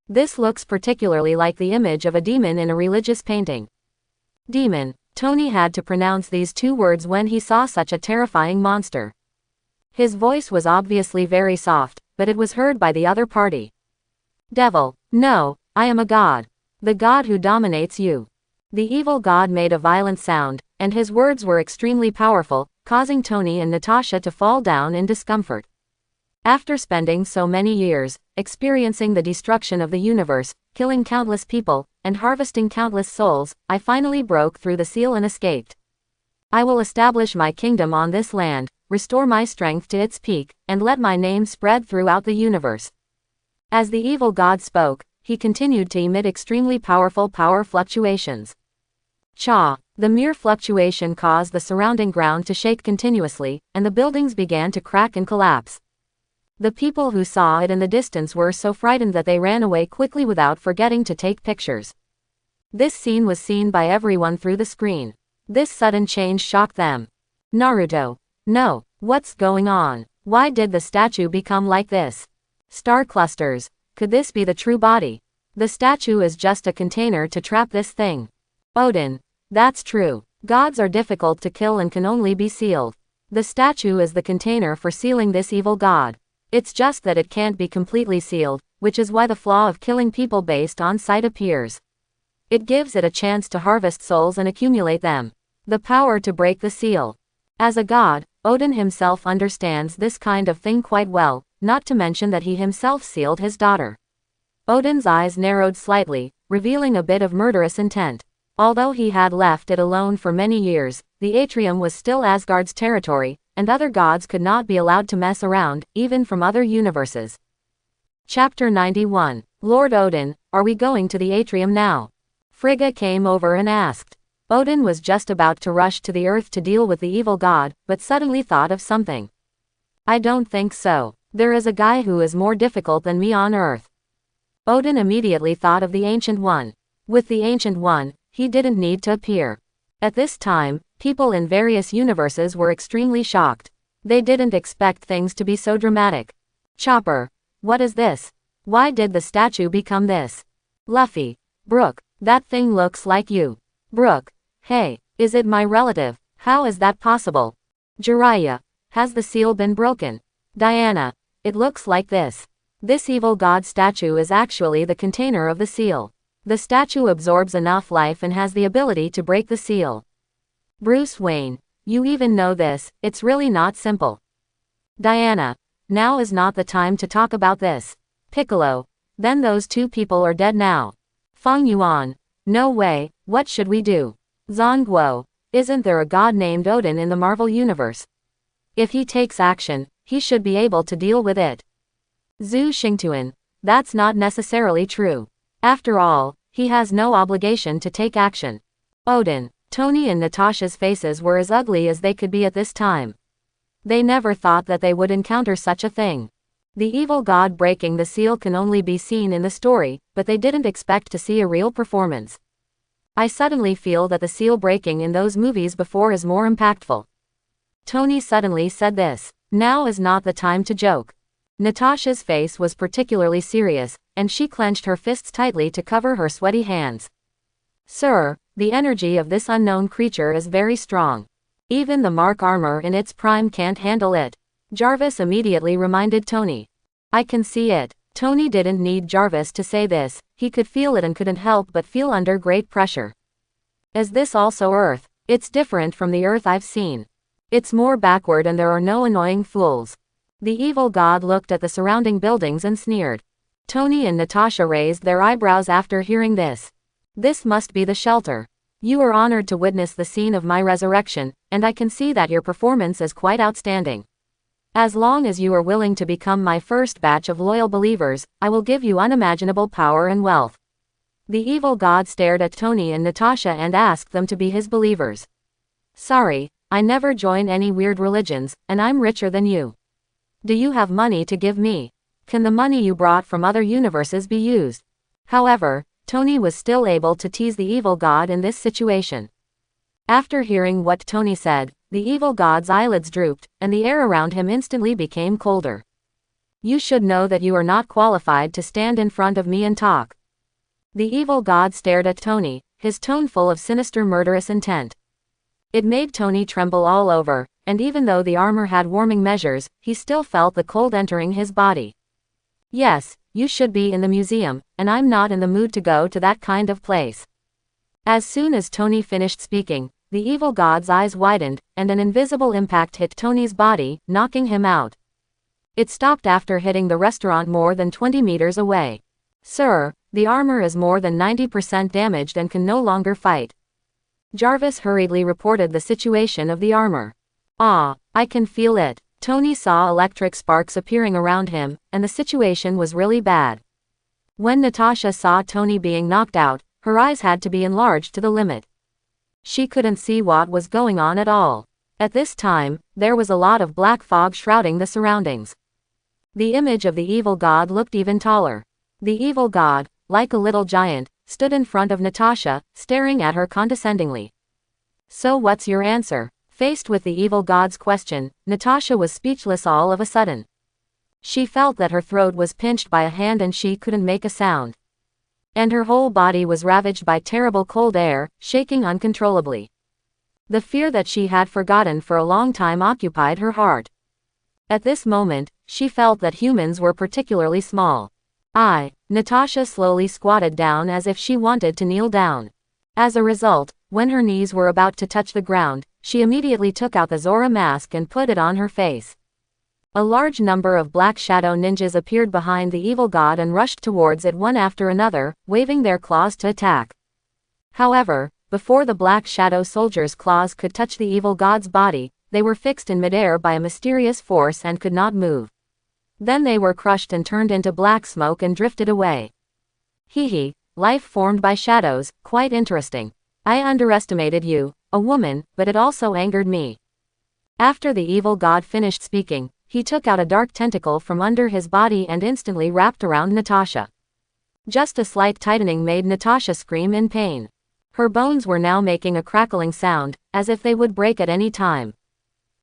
Speaker 1: This looks particularly like the image of a demon in a religious painting. Demon. Tony had to pronounce these 2 words when he saw such a terrifying monster. His voice was obviously very soft, but it was heard by the other party. Devil. No, I am a god. The god who dominates you. The evil god made a violent sound, and his words were extremely powerful, causing Tony and Natasha to fall down in discomfort. After spending so many years, experiencing the destruction of the universe, killing countless people, and harvesting countless souls, I finally broke through the seal and escaped. I will establish my kingdom on this land, restore my strength to its peak, and let my name spread throughout the universe. As the evil god spoke, he continued to emit extremely powerful power fluctuations. Cha! The mere fluctuation caused the surrounding ground to shake continuously, and the buildings began to crack and collapse. The people who saw it in the distance were so frightened that they ran away quickly without forgetting to take pictures. This scene was seen by everyone through the screen. This sudden change shocked them. Naruto. No, what's going on? Why did the statue become like this? Star clusters. Could this be the true body? The statue is just a container to trap this thing. Odin. That's true. Gods are difficult to kill and can only be sealed. The statue is the container for sealing this evil god. It's just that it can't be completely sealed, which is why the flaw of killing people based on sight appears. It gives it a chance to harvest souls and accumulate them. The power to break the seal. As a god, Odin himself understands this kind of thing quite well, not to mention that he himself sealed his daughter. Odin's eyes narrowed slightly, revealing a bit of murderous intent. Although he had left it alone for many years, the atrium was still Asgard's territory, and other gods could not be allowed to mess around, even from other universes. Chapter 91. Lord Odin, are we going to the atrium now? Frigga came over and asked. Odin was just about to rush to the earth to deal with the evil god, but suddenly thought of something. I don't think so. There is a guy who is more difficult than me on earth. Odin immediately thought of the Ancient One. With the Ancient One, he didn't need to appear. At this time, people in various universes were extremely shocked. They didn't expect things to be so dramatic. Chopper. What is this? Why did the statue become this? Luffy. Brooke. That thing looks like you. Brooke. Hey, is it my relative? How is that possible? Jiraiya. Has the seal been broken? Diana. It looks like this. This evil god statue is actually the container of the seal. The statue absorbs enough life and has the ability to break the seal. Bruce Wayne. You even know this, it's really not simple. Diana. Now is not the time to talk about this. Piccolo. Then those 2 people are dead now. Feng Yuan. No way, what should we do? Zhongguo. Isn't there a god named Odin in the Marvel Universe? If he takes action, he should be able to deal with it. Zhu Xingtuan. That's not necessarily true. After all, he has no obligation to take action. Odin. Tony and Natasha's faces were as ugly as they could be at this time. They never thought that they would encounter such a thing. The evil god breaking the seal can only be seen in the story, but they didn't expect to see a real performance. I suddenly feel that the seal breaking in those movies before is more impactful. Tony suddenly said this. Now is not the time to joke. Natasha's face was particularly serious, and she clenched her fists tightly to cover her sweaty hands. Sir, the energy of this unknown creature is very strong. Even the Mark armor in its prime can't handle it. Jarvis immediately reminded Tony. I can see it. Tony didn't need Jarvis to say this, he could feel it and couldn't help but feel under great pressure. Is this also Earth? It's different from the Earth I've seen. It's more backward and there are no annoying fools. The evil god looked at the surrounding buildings and sneered. Tony and Natasha raised their eyebrows after hearing this. This must be the shelter. You are honored to witness the scene of my resurrection, and I can see that your performance is quite outstanding. As long as you are willing to become my first batch of loyal believers, I will give you unimaginable power and wealth. The evil god stared at Tony and Natasha and asked them to be his believers. Sorry, I never join any weird religions, and I'm richer than you. Do you have money to give me? Can the money you brought from other universes be used? However, Tony was still able to tease the evil god in this situation. After hearing what Tony said, the evil god's eyelids drooped, and the air around him instantly became colder. You should know that you are not qualified to stand in front of me and talk. The evil god stared at Tony, his tone full of sinister murderous intent. It made Tony tremble all over, and even though the armor had warming measures, he still felt the cold entering his body. Yes, you should be in the museum, and I'm not in the mood to go to that kind of place. As soon as Tony finished speaking, the evil god's eyes widened, and an invisible impact hit Tony's body, knocking him out. It stopped after hitting the restaurant more than 20 meters away. Sir, the armor is more than 90% damaged and can no longer fight. Jarvis hurriedly reported the situation of the armor. Ah, I can feel it. Tony saw electric sparks appearing around him, and the situation was really bad. When Natasha saw Tony being knocked out, her eyes had to be enlarged to the limit. She couldn't see what was going on at all. At this time, there was a lot of black fog shrouding the surroundings. The image of the evil god looked even taller. The evil god, like a little giant, stood in front of Natasha, staring at her condescendingly. So what's your answer? Faced with the evil god's question, Natasha was speechless all of a sudden. She felt that her throat was pinched by a hand and she couldn't make a sound. And her whole body was ravaged by terrible cold air, shaking uncontrollably. The fear that she had forgotten for a long time occupied her heart. At this moment, she felt that humans were particularly small. Natasha slowly squatted down as if she wanted to kneel down. As a result, when her knees were about to touch the ground, she immediately took out the Zora mask and put it on her face. A large number of black shadow ninjas appeared behind the evil god and rushed towards it one after another, waving their claws to attack. However, before the black shadow soldiers' claws could touch the evil god's body, they were fixed in midair by a mysterious force and could not move. Then they were crushed and turned into black smoke and drifted away. Life formed by shadows, quite interesting. I underestimated you, a woman, but it also angered me. After the evil god finished speaking, he took out a dark tentacle from under his body and instantly wrapped around Natasha. Just a slight tightening made Natasha scream in pain. Her bones were now making a crackling sound, as if they would break at any time.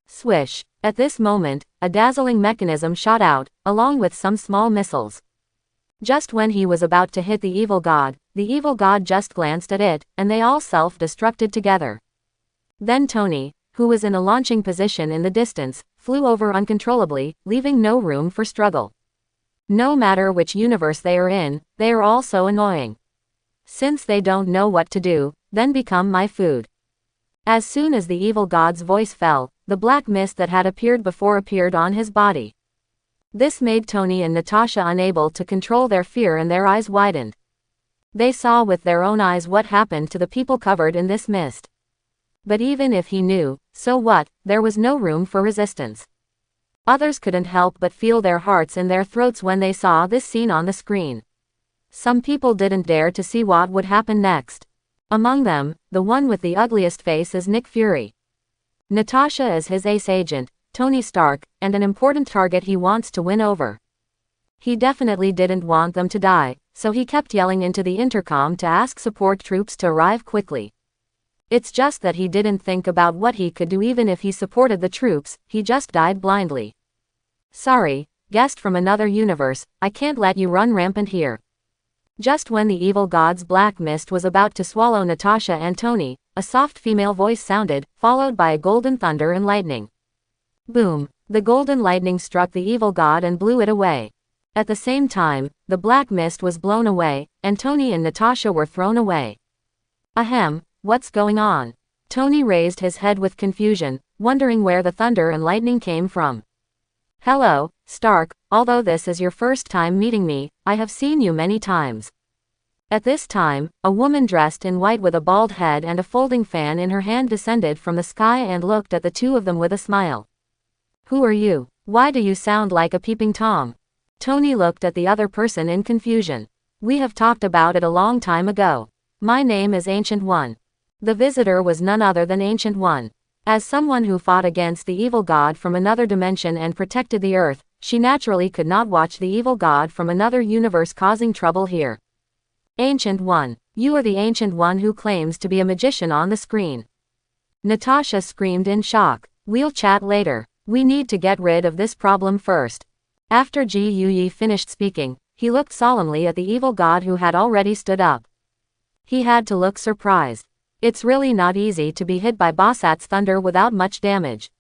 Speaker 1: Swish! At this moment, a dazzling mechanism shot out, along with some small missiles. Just when he was about to hit the evil god just glanced at it, and they all self-destructed together. Then Tony, who was in a launching position in the distance, flew over uncontrollably, leaving no room for struggle. No matter which universe they are in, they are all so annoying. Since they don't know what to do, then become my food. As soon as the evil god's voice fell, the black mist that had appeared before appeared on his body. This made Tony and Natasha unable to control their fear and their eyes widened. They saw with their own eyes what happened to the people covered in this mist. But even if he knew, so what, there was no room for resistance. Others couldn't help but feel their hearts in their throats when they saw this scene on the screen. Some people didn't dare to see what would happen next. Among them, the one with the ugliest face is Nick Fury. Natasha is his ace agent, Tony Stark, and an important target he wants to win over. He definitely didn't want them to die, so he kept yelling into the intercom to ask support troops to arrive quickly. It's just that he didn't think about what he could do even if he supported the troops, he just died blindly. Sorry, guest from another universe, I can't let you run rampant here. Just when the evil god's black mist was about to swallow Natasha and Tony, a soft female voice sounded, followed by a golden thunder and lightning. Boom! The golden lightning struck the evil god and blew it away. At the same time, the black mist was blown away, and Tony and Natasha were thrown away. Ahem, what's going on? Tony raised his head with confusion, wondering where the thunder and lightning came from. Hello, Stark, although this is your first time meeting me, I have seen you many times. At this time, a woman dressed in white with a bald head and a folding fan in her hand descended from the sky and looked at the two of them with a smile. Who are you? Why do you sound like a peeping Tom? Tony looked at the other person in confusion. We have talked about it a long time ago. My name is Ancient One. The visitor was none other than Ancient One. As someone who fought against the evil god from another dimension and protected the Earth, She naturally could not watch the evil god from another universe causing trouble here. Ancient One. You are the Ancient One who claims to be a magician on the screen. Natasha screamed in shock. We'll chat later. We need to get rid of this problem first. After Ji Yuyi finished speaking, he looked solemnly at the evil god who had already stood up. He had to look surprised. It's really not easy to be hit by Basat's thunder without much damage.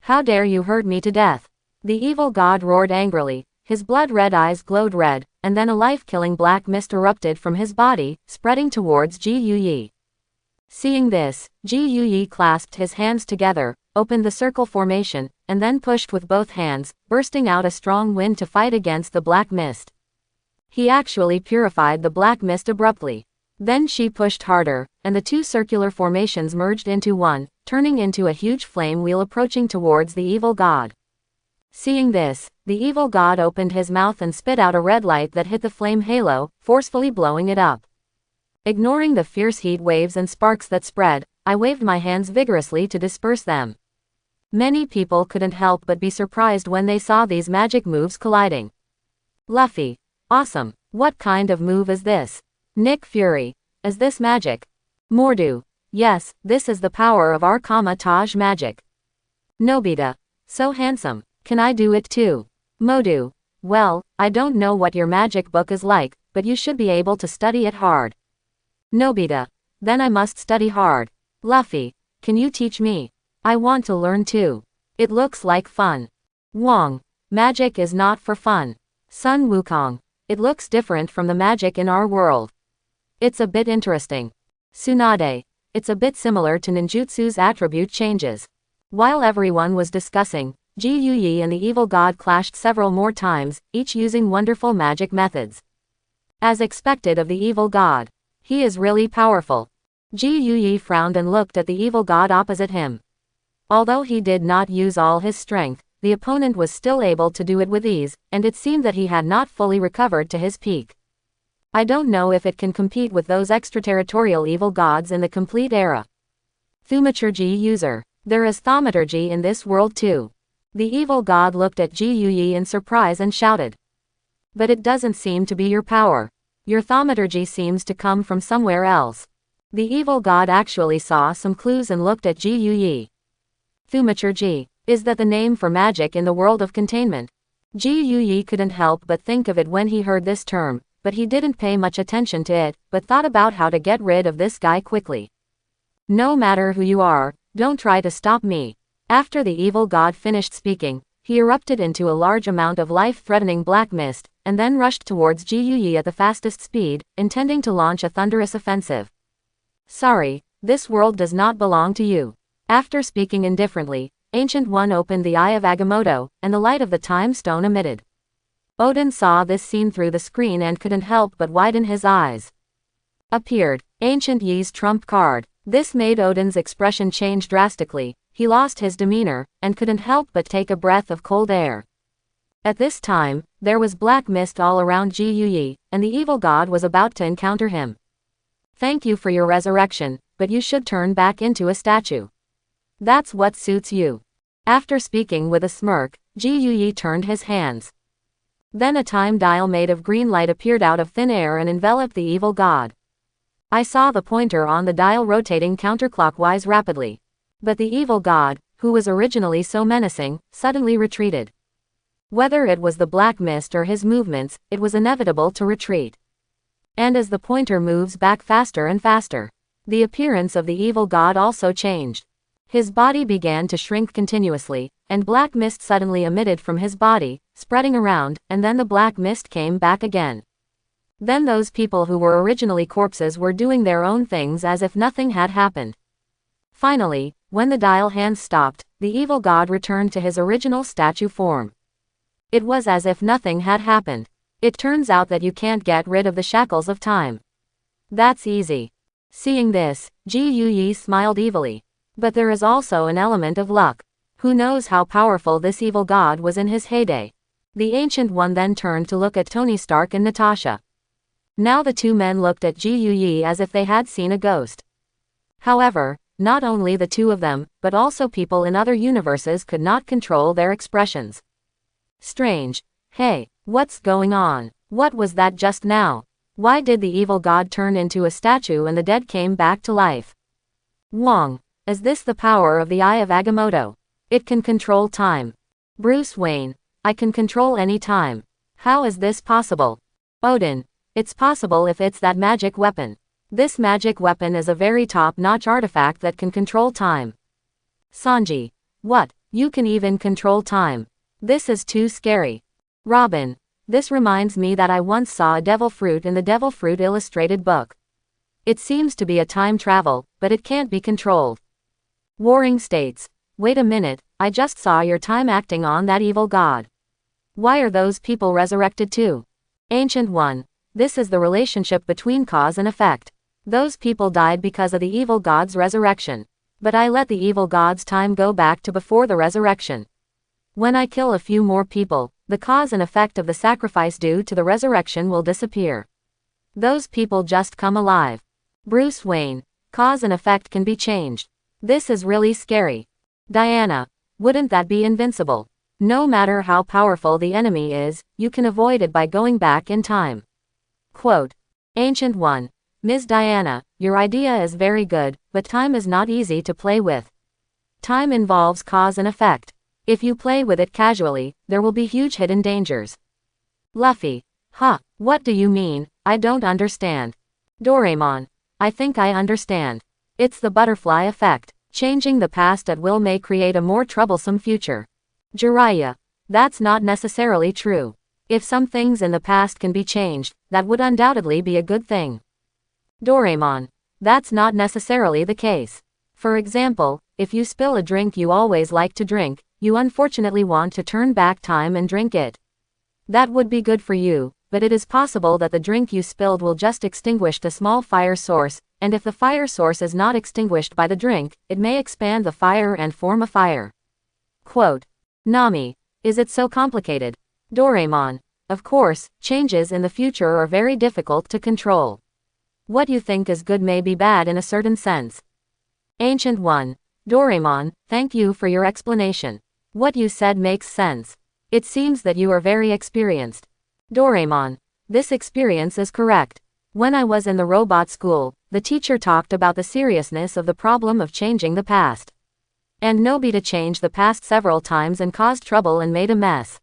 Speaker 1: How dare you hurt me to death? The evil god roared angrily, his blood-red eyes glowed red, and then a life-killing black mist erupted from his body, spreading towards Ji Yuyi. Seeing this, Ji Yuyi clasped his hands together, opened the circle formation, and then pushed with both hands, bursting out a strong wind to fight against the black mist. He actually purified the black mist abruptly. Then she pushed harder, and the two circular formations merged into one, turning into a huge flame wheel approaching towards the evil god. Seeing this, the evil god opened his mouth and spit out a red light that hit the flame halo, forcefully blowing it up. Ignoring the fierce heat waves and sparks that spread, I waved my hands vigorously to disperse them. Many people couldn't help but be surprised when they saw these magic moves colliding. Luffy. Awesome. What kind of move is this? Nick Fury. Is this magic? Mordu. Yes, this is the power of our Taj magic. Nobita. So handsome. Can I do it too? Modu. Well, I don't know what your magic book is like, but you should be able to study it hard. Nobita. Then I must study hard. Luffy. Can you teach me? I want to learn too. It looks like fun. Wong. Magic is not for fun. Sun Wukong. It looks different from the magic in our world. It's a bit interesting. Tsunade. It's a bit similar to ninjutsu's attribute changes. While everyone was discussing, Ji Yuyi and the evil god clashed several more times, each using wonderful magic methods. As expected of the evil god. He is really powerful. Ji Yuyi frowned and looked at the evil god opposite him. Although he did not use all his strength, the opponent was still able to do it with ease, and it seemed that he had not fully recovered to his peak. I don't know if it can compete with those extraterritorial evil gods in the complete era. Thaumaturgy user. There is thaumaturgy in this world too. The evil god looked at Ji Yuyi in surprise and shouted. But it doesn't seem to be your power. Your thaumaturgy seems to come from somewhere else. The evil god actually saw some clues and looked at Ji Yuyi. Thaumaturgy. Is that the name for magic in the world of containment? Ji Yuyi couldn't help but think of it when he heard this term, but he didn't pay much attention to it, but thought about how to get rid of this guy quickly. No matter who you are, don't try to stop me. After the evil god finished speaking, he erupted into a large amount of life-threatening black mist, and then rushed towards Ji Yuyi at the fastest speed, intending to launch a thunderous offensive. Sorry, this world does not belong to you. After speaking indifferently, Ancient One opened the Eye of Agamotto, and the light of the Time Stone emitted. Odin saw this scene through the screen and couldn't help but widen his eyes. Appeared, Ancient Yi's trump card. This made Odin's expression change drastically. He lost his demeanor, and couldn't help but take a breath of cold air. At this time, there was black mist all around Ji Yuyi, and the evil god was about to encounter him. Thank you for your resurrection, but you should turn back into a statue. That's what suits you. After speaking with a smirk, Ji Yuyi turned his hands. Then a time dial made of green light appeared out of thin air and enveloped the evil god. I saw the pointer on the dial rotating counterclockwise rapidly. But the evil god, who was originally so menacing, suddenly retreated. Whether it was the black mist or his movements, it was inevitable to retreat. And as the pointer moves back faster and faster, the appearance of the evil god also changed. His body began to shrink continuously, and black mist suddenly emitted from his body, spreading around, and then the black mist came back again. Then those people who were originally corpses were doing their own things as if nothing had happened. Finally, when the dial hands stopped, the evil god returned to his original statue form. It was as if nothing had happened. It turns out that you can't get rid of the shackles of time. That's easy. Seeing this, Ji Yuyi smiled evilly. But there is also an element of luck. Who knows how powerful this evil god was in his heyday? The Ancient One then turned to look at Tony Stark and Natasha. Now the two men looked at Ji Yuyi as if they had seen a ghost. However, not only the two of them, but also people in other universes could not control their expressions. Strange. Hey, what's going on? What was that just now? Why did the evil god turn into a statue and the dead came back to life? Wong. Is this the power of the Eye of Agamotto? It can control time. Bruce Wayne. I can control any time. How is this possible? Odin. It's possible if it's that magic weapon. This magic weapon is a very top-notch artifact that can control time. Sanji. What? You can even control time. This is too scary. Robin. This reminds me that I once saw a devil fruit in the Devil Fruit illustrated book. It seems to be a time travel, but it can't be controlled. Warring States. Wait a minute, I just saw your time acting on that evil god. Why are those people resurrected too? Ancient One. This is the relationship between cause and effect. Those people died because of the evil god's resurrection. But I let the evil god's time go back to before the resurrection. When I kill a few more people, the cause and effect of the sacrifice due to the resurrection will disappear. Those people just come alive. Bruce Wayne. Cause and effect can be changed. This is really scary. Diana. Wouldn't that be invincible? No matter how powerful the enemy is, you can avoid it by going back in time. Quote. Ancient One. Ms. Diana, your idea is very good, but time is not easy to play with. Time involves cause and effect. If you play with it casually, there will be huge hidden dangers. Luffy. Huh, what do you mean? I don't understand. Doraemon. I think I understand. It's the butterfly effect. Changing the past at will may create a more troublesome future. Jiraiya. That's not necessarily true. If some things in the past can be changed, that would undoubtedly be a good thing. Doraemon. That's not necessarily the case. For example, if you spill a drink you always like to drink, you unfortunately want to turn back time and drink it. That would be good for you, but it is possible that the drink you spilled will just extinguish the small fire source, and if the fire source is not extinguished by the drink, it may expand the fire and form a fire. Quote. Nami. Is it so complicated? Doraemon. Of course, changes in the future are very difficult to control. What you think is good may be bad in a certain sense. Ancient One. Doraemon, thank you for your explanation. What you said makes sense. It seems that you are very experienced. Doraemon. This experience is correct. When I was in the robot school, the teacher talked about the seriousness of the problem of changing the past. And Nobita changed the past several times and caused trouble and made a mess.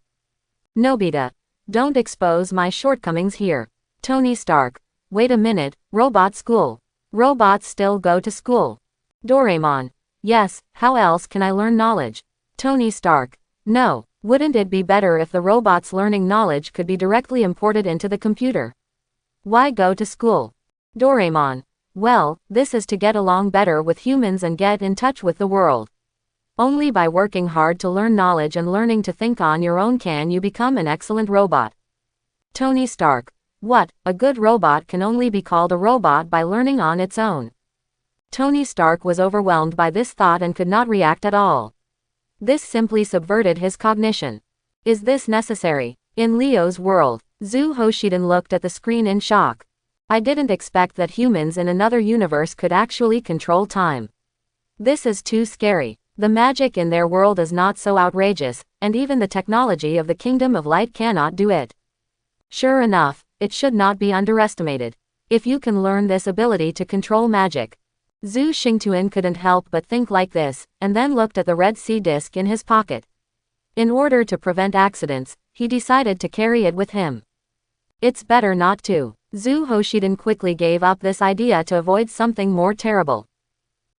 Speaker 1: Nobita. Don't expose my shortcomings here. Tony Stark. Wait a minute, robot school. Robots still go to school. Doraemon. Yes, how else can I learn knowledge? Tony Stark. No, wouldn't it be better if the robot's learning knowledge could be directly imported into the computer? Why go to school? Doraemon. Well, this is to get along better with humans and get in touch with the world. Only by working hard to learn knowledge and learning to think on your own can you become an excellent robot. Tony Stark. What, a good robot can only be called a robot by learning on its own. Tony Stark was overwhelmed by this thought and could not react at all. This simply subverted his cognition. Is this necessary? In Leo's world, Zu Hoshiden looked at the screen in shock. I didn't expect that humans in another universe could actually control time. This is too scary. The magic in their world is not so outrageous, and even the technology of the Kingdom of Light cannot do it. Sure enough, it should not be underestimated. If you can learn this ability to control magic. Zhu Xingtuan couldn't help but think like this, and then looked at the Red Sea disc in his pocket. In order to prevent accidents, he decided to carry it with him. It's better not to. Zhu Hoshiden quickly gave up this idea to avoid something more terrible.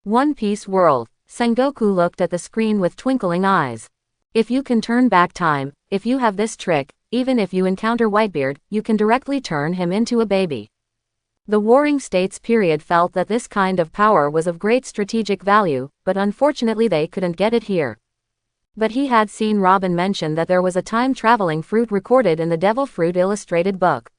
Speaker 1: One Piece World. Sengoku looked at the screen with twinkling eyes. If you can turn back time, if you have this trick, even if you encounter Whitebeard, you can directly turn him into a baby. The Warring States period felt that this kind of power was of great strategic value, but unfortunately they couldn't get it here. But he had seen Robin mention that there was a time-traveling fruit recorded in the Devil Fruit illustrated book.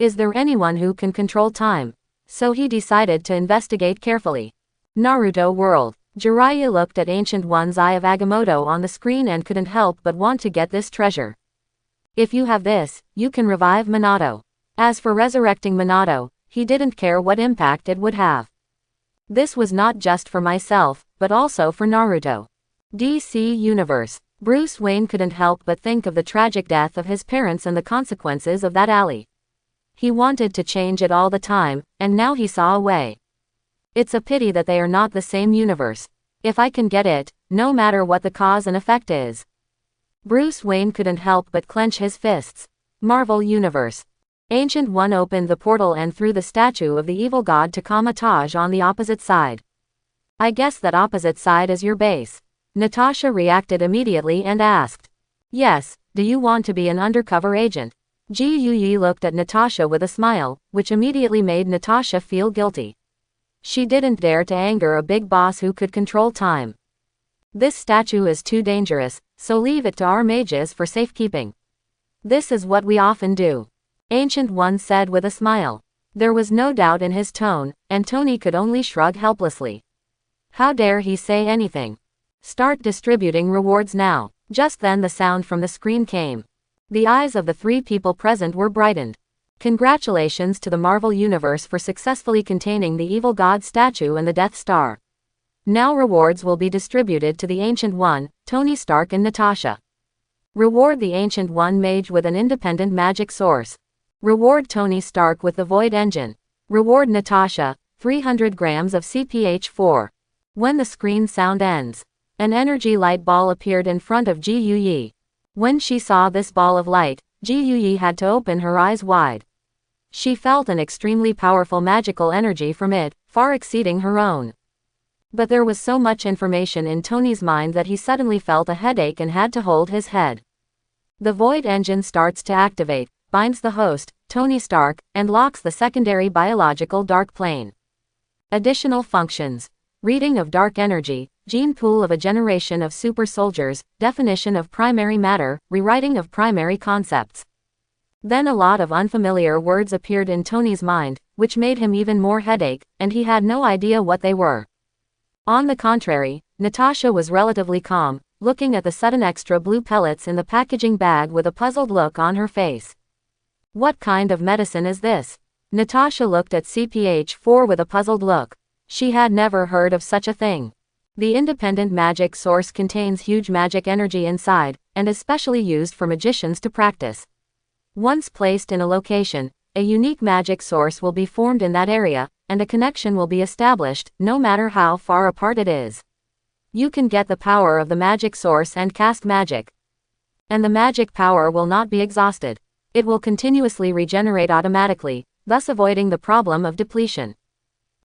Speaker 1: Is there anyone who can control time? So he decided to investigate carefully. Naruto World. Jiraiya looked at Ancient One's Eye of Agamotto on the screen and couldn't help but want to get this treasure. If you have this, you can revive Minato. As for resurrecting Minato, he didn't care what impact it would have. This was not just for myself, but also for Naruto. DC Universe. Bruce Wayne couldn't help but think of the tragic death of his parents and the consequences of that alley. He wanted to change it all the time, and now he saw a way. It's a pity that they are not the same universe. If I can get it, no matter what the cause and effect is. Bruce Wayne couldn't help but clench his fists. Marvel Universe. Ancient One opened the portal and threw the statue of the evil god to Kamatage on the opposite side. I guess that opposite side is your base. Natasha reacted immediately and asked. Yes, do you want to be an undercover agent? Ji Yuyi looked at Natasha with a smile, which immediately made Natasha feel guilty. She didn't dare to anger a big boss who could control time. This statue is too dangerous, so leave it to our mages for safekeeping. This is what we often do. Ancient One said with a smile. There was no doubt in his tone, and Tony could only shrug helplessly. How dare he say anything? Start distributing rewards now. Just then the sound from the screen came. The eyes of the three people present were brightened. Congratulations to the Marvel Universe for successfully containing the evil god statue and the Death Star. Now rewards will be distributed to the Ancient One, Tony Stark and Natasha. Reward the Ancient One mage with an independent magic source. Reward Tony Stark with the Void Engine. Reward Natasha, 300 grams of CPH4. When the screen sound ends, an energy light ball appeared in front of Ji Yuyi. When she saw this ball of light, Ji Yuyi had to open her eyes wide. She felt an extremely powerful magical energy from it, far exceeding her own. But there was so much information in Tony's mind that he suddenly felt a headache and had to hold his head. The Void Engine starts to activate, binds the host, Tony Stark, and locks the secondary biological dark plane. Additional functions. Reading of dark energy, gene pool of a generation of super soldiers, definition of primary matter, rewriting of primary concepts. Then a lot of unfamiliar words appeared in Tony's mind, which made him even more headache, and he had no idea what they were. On the contrary, Natasha was relatively calm, looking at the sudden extra blue pellets in the packaging bag with a puzzled look on her face. What kind of medicine is this? Natasha looked at CPH4 with a puzzled look. She had never heard of such a thing. The independent magic source contains huge magic energy inside, and is specially used for magicians to practice. Once placed in a location, a unique magic source will be formed in that area, and a connection will be established, no matter how far apart it is. You can get the power of the magic source and cast magic. And the magic power will not be exhausted. It will continuously regenerate automatically, thus avoiding the problem of depletion.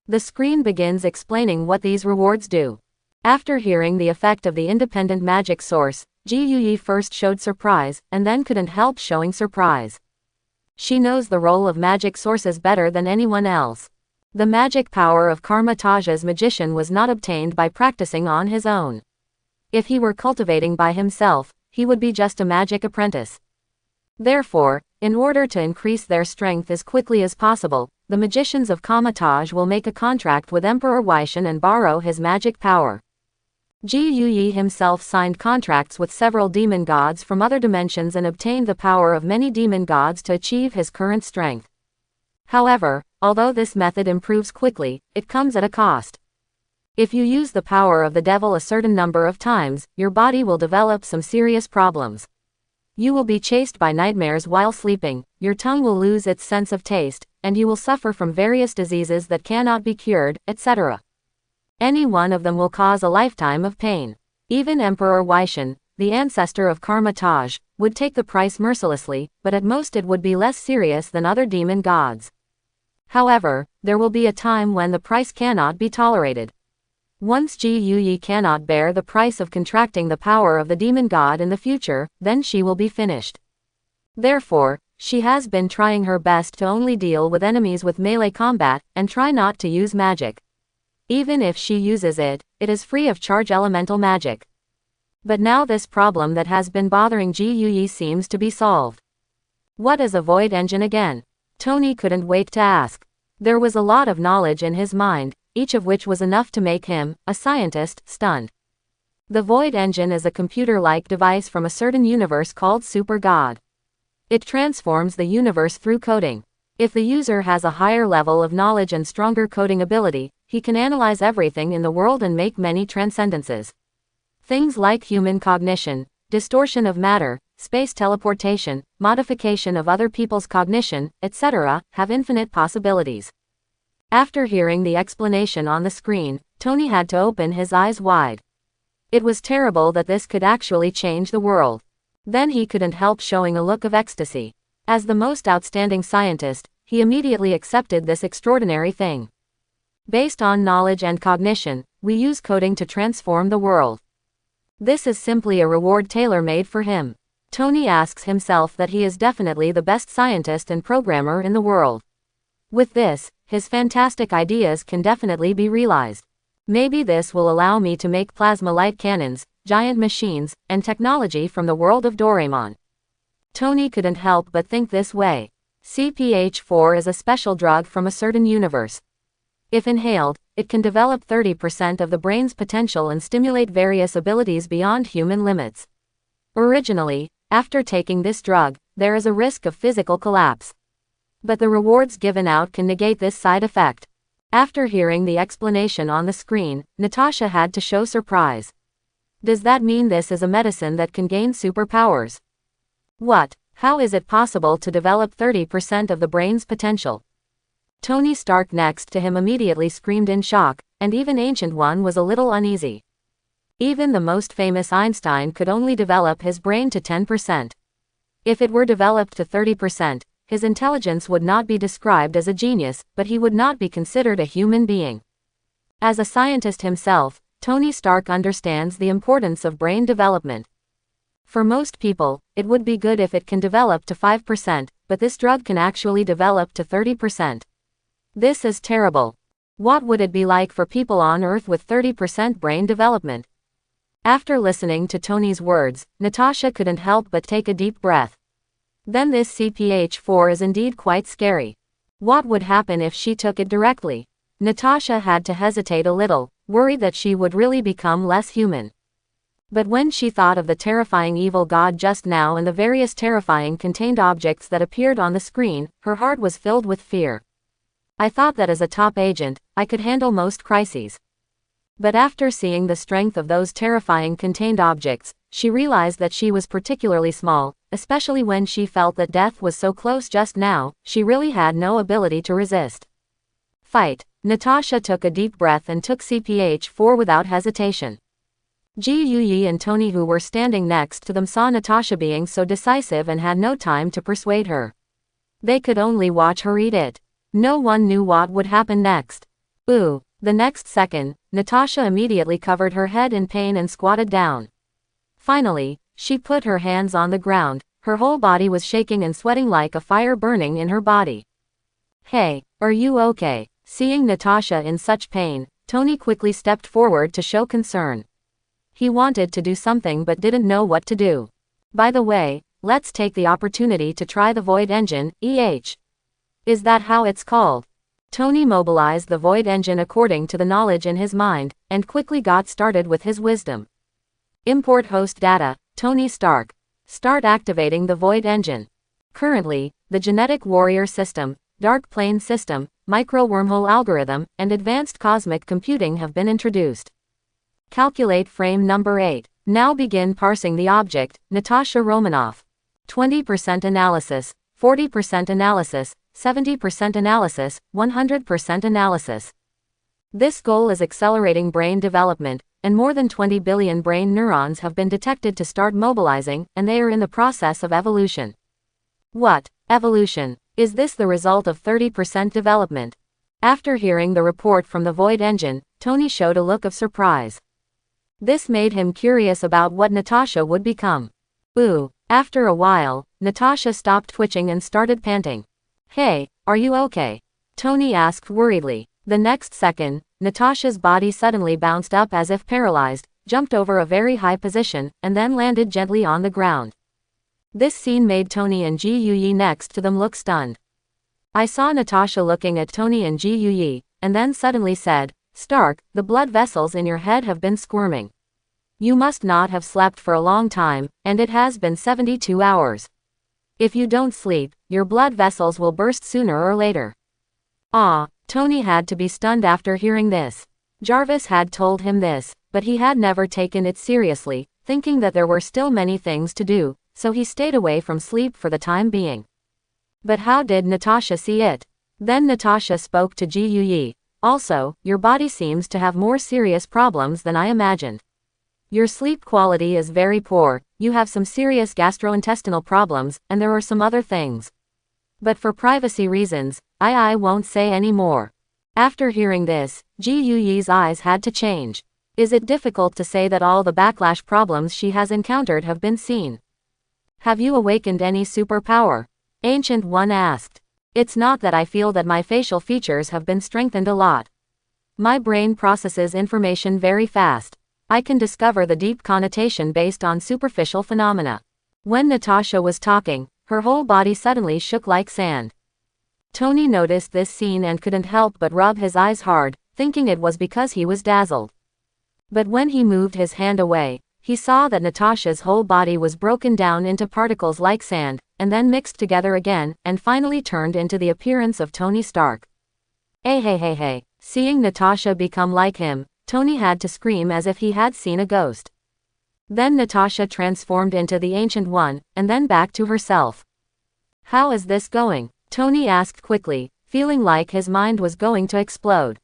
Speaker 1: The screen begins explaining what these rewards do. After hearing the effect of the independent magic source, Ji Yuyi first showed surprise, and then couldn't help showing surprise. She knows the role of magic sources better than anyone else. The magic power of Karmatage's magician was not obtained by practicing on his own. If he were cultivating by himself, he would be just a magic apprentice. Therefore, in order to increase their strength as quickly as possible, the magicians of Kamatage will make a contract with Emperor Weishan and borrow his magic power. Ji Yuyi himself signed contracts with several demon gods from other dimensions and obtained the power of many demon gods to achieve his current strength. However, although this method improves quickly, it comes at a cost. If you use the power of the devil a certain number of times, your body will develop some serious problems. You will be chased by nightmares while sleeping, your tongue will lose its sense of taste, and you will suffer from various diseases that cannot be cured, etc. Any one of them will cause a lifetime of pain. Even Emperor Weishan, the ancestor of Karmatage, would take the price mercilessly, but at most it would be less serious than other demon gods. However, there will be a time when the price cannot be tolerated. Once Ji Yuyi cannot bear the price of contracting the power of the demon god in the future, then she will be finished. Therefore, she has been trying her best to only deal with enemies with melee combat, and try not to use magic. Even if she uses it, it is free of charge elemental magic. But now this problem that has been bothering Ji Yuyi seems to be solved. What is a void engine again? Tony couldn't wait to ask. There was a lot of knowledge in his mind, each of which was enough to make him, a scientist, stunned. The void engine is a computer-like device from a certain universe called Super God. It transforms the universe through coding. If the user has a higher level of knowledge and stronger coding ability, he can analyze everything in the world and make many transcendences. Things like human cognition, distortion of matter, space teleportation, modification of other people's cognition, etc., have infinite possibilities. After hearing the explanation on the screen, Tony had to open his eyes wide. It was terrible that this could actually change the world. Then he couldn't help showing a look of ecstasy. As the most outstanding scientist, he immediately accepted this extraordinary thing. Based on knowledge and cognition, we use coding to transform the world. This is simply a reward tailor-made for him. Tony asks himself that he is definitely the best scientist and programmer in the world. With this, his fantastic ideas can definitely be realized. Maybe this will allow me to make plasma light cannons, giant machines, and technology from the world of Doraemon. Tony couldn't help but think this way. CPH4 is a special drug from a certain universe. If inhaled, it can develop 30% of the brain's potential and stimulate various abilities beyond human limits. Originally, after taking this drug, there is a risk of physical collapse. But the rewards given out can negate this side effect. After hearing the explanation on the screen, Natasha had to show surprise. Does that mean this is a medicine that can gain superpowers? What? How is it possible to develop 30% of the brain's potential? Tony Stark next to him immediately screamed in shock, and even Ancient One was a little uneasy. Even the most famous Einstein could only develop his brain to 10%. If it were developed to 30%, his intelligence would not be described as a genius, but he would not be considered a human being. As a scientist himself, Tony Stark understands the importance of brain development. For most people, it would be good if it can develop to 5%, but this drug can actually develop to 30%. This is terrible. What would it be like for people on Earth with 30% brain development? After listening to Tony's words, Natasha couldn't help but take a deep breath. Then this CPH4 is indeed quite scary. What would happen if she took it directly? Natasha had to hesitate a little, worried that she would really become less human. But when she thought of the terrifying evil god just now and the various terrifying contained objects that appeared on the screen, her heart was filled with fear. I thought that as a top agent, I could handle most crises. But after seeing the strength of those terrifying contained objects, she realized that she was particularly small, especially when she felt that death was so close just now. She really had no ability to resist. Fight. Natasha took a deep breath and took CPH4 without hesitation. Ji Yuyi and Tony, who were standing next to them, saw Natasha being so decisive and had no time to persuade her. They could only watch her eat it. No one knew what would happen next. Ooh. The next second, Natasha immediately covered her head in pain and squatted down. Finally, she put her hands on the ground. Her whole body was shaking and sweating like a fire burning in her body. Hey, are you okay? Seeing Natasha in such pain, Tony quickly stepped forward to show concern. He wanted to do something but didn't know what to do. By the way, let's take the opportunity to try the Void Engine, EH. Is that how it's called? Tony mobilized the Void Engine according to the knowledge in his mind, and quickly got started with his wisdom. Import host data, Tony Stark. Start activating the Void Engine. Currently, the Genetic Warrior System, Dark Plane System, Micro-Wormhole Algorithm, and Advanced Cosmic Computing have been introduced. Calculate frame number 8. Now begin parsing the object, Natasha Romanoff. 20% analysis, 40% analysis, 70% analysis, 100% analysis. This goal is accelerating brain development, and more than 20 billion brain neurons have been detected to start mobilizing, and they are in the process of evolution. What? Evolution? Is this the result of 30% development? After hearing the report from the Void Engine, Tony showed a look of surprise. This made him curious about what Natasha would become. Ooh. After a while, Natasha stopped twitching and started panting. Hey, are you okay? Tony asked worriedly. The next second, Natasha's body suddenly bounced up as if paralyzed, jumped over a very high position, and then landed gently on the ground. This scene made Tony and Ji Yuyi next to them look stunned. I saw Natasha looking at Tony and Ji Yuyi, and then suddenly said, Stark, the blood vessels in your head have been squirming. You must not have slept for a long time, and it has been 72 hours. If you don't sleep, your blood vessels will burst sooner or later. Ah, Tony had to be stunned after hearing this. Jarvis had told him this, but he had never taken it seriously. thinking that there were still many things to do, so he stayed away from sleep for the time being. But how did Natasha see it? Then Natasha spoke to Ji Yuyi. Also, your body seems to have more serious problems than I imagined. Your sleep quality is very poor, you have some serious gastrointestinal problems, and there are some other things. But for privacy reasons, I won't say any more. After hearing this, Ji Yuyi's eyes had to change. Is it difficult to say that all the backlash problems she has encountered have been seen? Have you awakened any superpower? Ancient One asked. It's not that I feel that my facial features have been strengthened a lot. My brain processes information very fast. I can discover the deep connotation based on superficial phenomena. When Natasha was talking, her whole body suddenly shook like sand. Tony noticed this scene and couldn't help but rub his eyes hard, thinking it was because he was dazzled. But when he moved his hand away, he saw that Natasha's whole body was broken down into particles like sand, and then mixed together again, and finally turned into the appearance of Tony Stark. Hey. Seeing Natasha become like him, Tony had to scream as if he had seen a ghost. Then Natasha transformed into the Ancient One, and then back to herself. How is this going? Tony asked quickly, feeling like his mind was going to explode.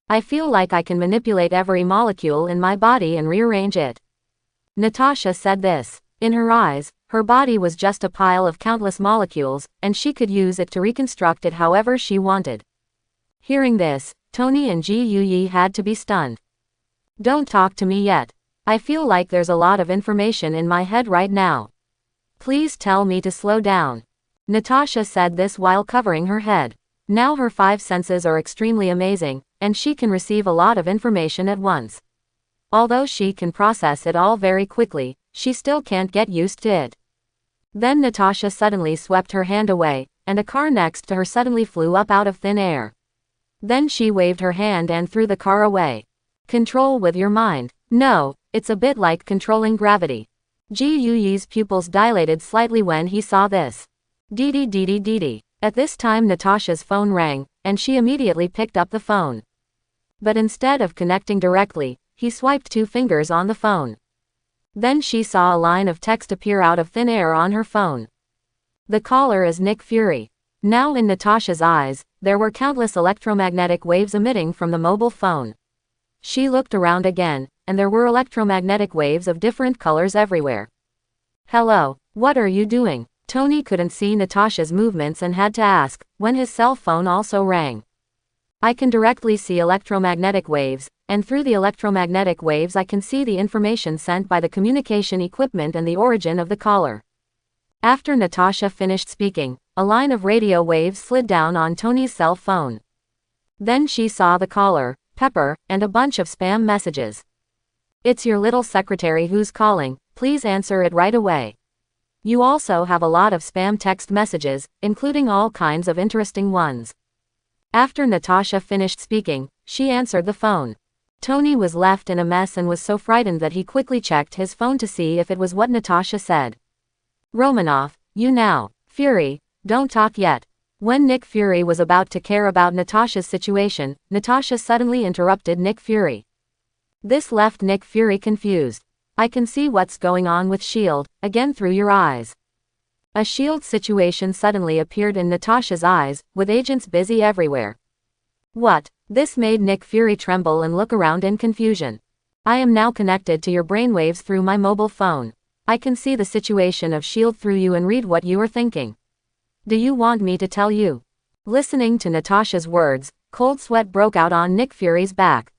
Speaker 1: I feel like I can manipulate every molecule in my body and rearrange it. Natasha said this. In her eyes, her body was just a pile of countless molecules, and she could use it to reconstruct it however she wanted. Hearing this, Tony and Ji Yuyi had to be stunned. Don't talk to me yet. I feel like there's a lot of information in my head right now. Please tell me to slow down. Natasha said this while covering her head. Now her 5 senses are extremely amazing, and she can receive a lot of information at once. Although she can process it all very quickly, she still can't get used to it. Then Natasha suddenly swept her hand away, and a car next to her suddenly flew up out of thin air. Then she waved her hand and threw the car away. Control with your mind. No, it's a bit like controlling gravity. Ji Yuyi's pupils dilated slightly when he saw this. Dee. At this time Natasha's phone rang, and she immediately picked up the phone. But instead of connecting directly, he swiped 2 fingers on the phone. Then she saw a line of text appear out of thin air on her phone. The caller is Nick Fury. Now in Natasha's eyes, there were countless electromagnetic waves emitting from the mobile phone. She looked around again, and there were electromagnetic waves of different colors everywhere. Hello, what are you doing? Tony couldn't see Natasha's movements and had to ask, when his cell phone also rang. I can directly see electromagnetic waves, and through the electromagnetic waves I can see the information sent by the communication equipment and the origin of the caller. After Natasha finished speaking, a line of radio waves slid down on Tony's cell phone. Then she saw the caller, Pepper, and a bunch of spam messages. It's your little secretary who's calling, please answer it right away. You also have a lot of spam text messages, including all kinds of interesting ones. After Natasha finished speaking, she answered the phone. Tony was left in a mess and was so frightened that he quickly checked his phone to see if it was what Natasha said. Romanoff, you now. Fury, don't talk yet. When Nick Fury was about to care about Natasha's situation, Natasha suddenly interrupted Nick Fury. This left Nick Fury confused. I can see what's going on with S.H.I.E.L.D., again through your eyes. A S.H.I.E.L.D. situation suddenly appeared in Natasha's eyes, with agents busy everywhere. What? This made Nick Fury tremble and look around in confusion. I am now connected to your brainwaves through my mobile phone. I can see the situation of S.H.I.E.L.D. through you and read what you are thinking. Do you want me to tell you? Listening to Natasha's words, cold sweat broke out on Nick Fury's back.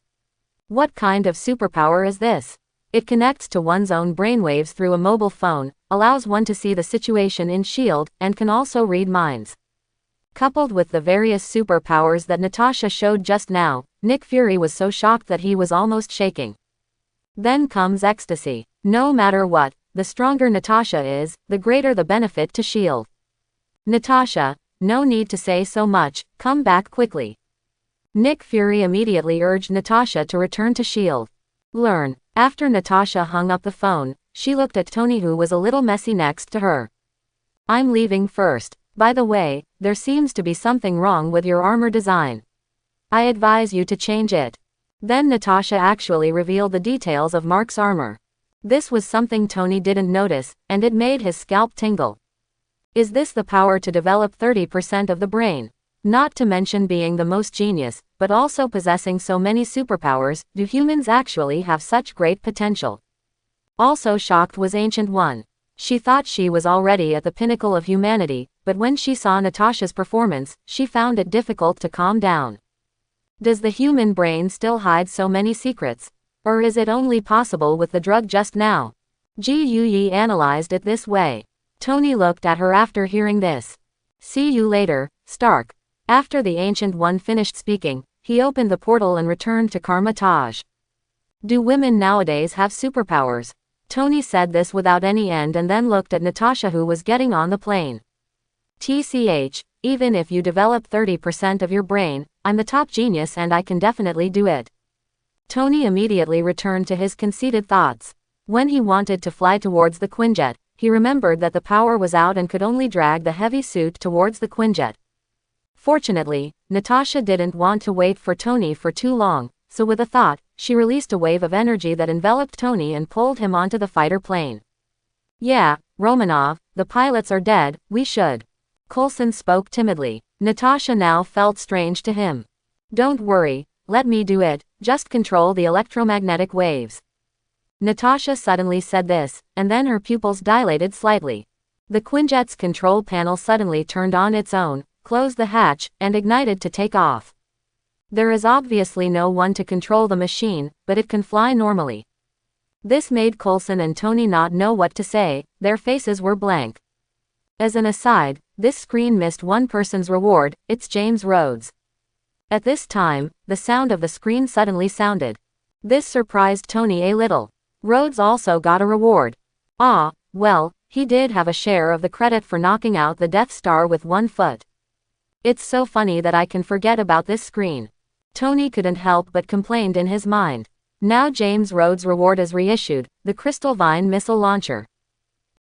Speaker 1: What kind of superpower is this? It connects to one's own brainwaves through a mobile phone, allows one to see the situation in S.H.I.E.L.D., and can also read minds. Coupled with the various superpowers that Natasha showed just now, Nick Fury was so shocked that he was almost shaking. Then comes ecstasy. No matter what, the stronger Natasha is, the greater the benefit to S.H.I.E.L.D. Natasha, no need to say so much, come back quickly. Nick Fury immediately urged Natasha to return to S.H.I.E.L.D. Learn. After Natasha hung up the phone, she looked at Tony, who was a little messy next to her. I'm leaving first. By the way, there seems to be something wrong with your armor design. I advise you to change it. Then Natasha actually revealed the details of Mark's armor. This was something Tony didn't notice, and it made his scalp tingle. Is this the power to develop 30% of the brain? Not to mention being the most genius, but also possessing so many superpowers, do humans actually have such great potential? Also shocked was Ancient One. She thought she was already at the pinnacle of humanity, but when she saw Natasha's performance, she found it difficult to calm down. Does the human brain still hide so many secrets? Or is it only possible with the drug just now? Ji Yuyi analyzed it this way. Tony looked at her after hearing this. See you later, Stark. After the Ancient One finished speaking, he opened the portal and returned to Karmatage. Do women nowadays have superpowers? Tony said this without any end and then looked at Natasha, who was getting on the plane. TCH, even if you develop 30% of your brain, I'm the top genius and I can definitely do it. Tony immediately returned to his conceited thoughts. When he wanted to fly towards the Quinjet, he remembered that the power was out and could only drag the heavy suit towards the Quinjet. Fortunately, Natasha didn't want to wait for Tony for too long, so with a thought, she released a wave of energy that enveloped Tony and pulled him onto the fighter plane. Yeah, Romanov, the pilots are dead, we should. Coulson spoke timidly. Natasha now felt strange to him. Don't worry, let me do it, just control the electromagnetic waves. Natasha suddenly said this, and then her pupils dilated slightly. The Quinjet's control panel suddenly turned on its own, closed the hatch, and ignited to take off. There is obviously no one to control the machine, but it can fly normally. This made Coulson and Tony not know what to say, their faces were blank. As an aside, this screen missed one person's reward, it's James Rhodes. At this time, the sound of the screen suddenly sounded. This surprised Tony a little. Rhodes also got a reward. Ah, well, he did have a share of the credit for knocking out the Death Star with 1 foot. It's so funny that I can forget about this screen. Tony couldn't help but complained in his mind. Now James Rhodes' reward is reissued, the Crystal Vine missile launcher.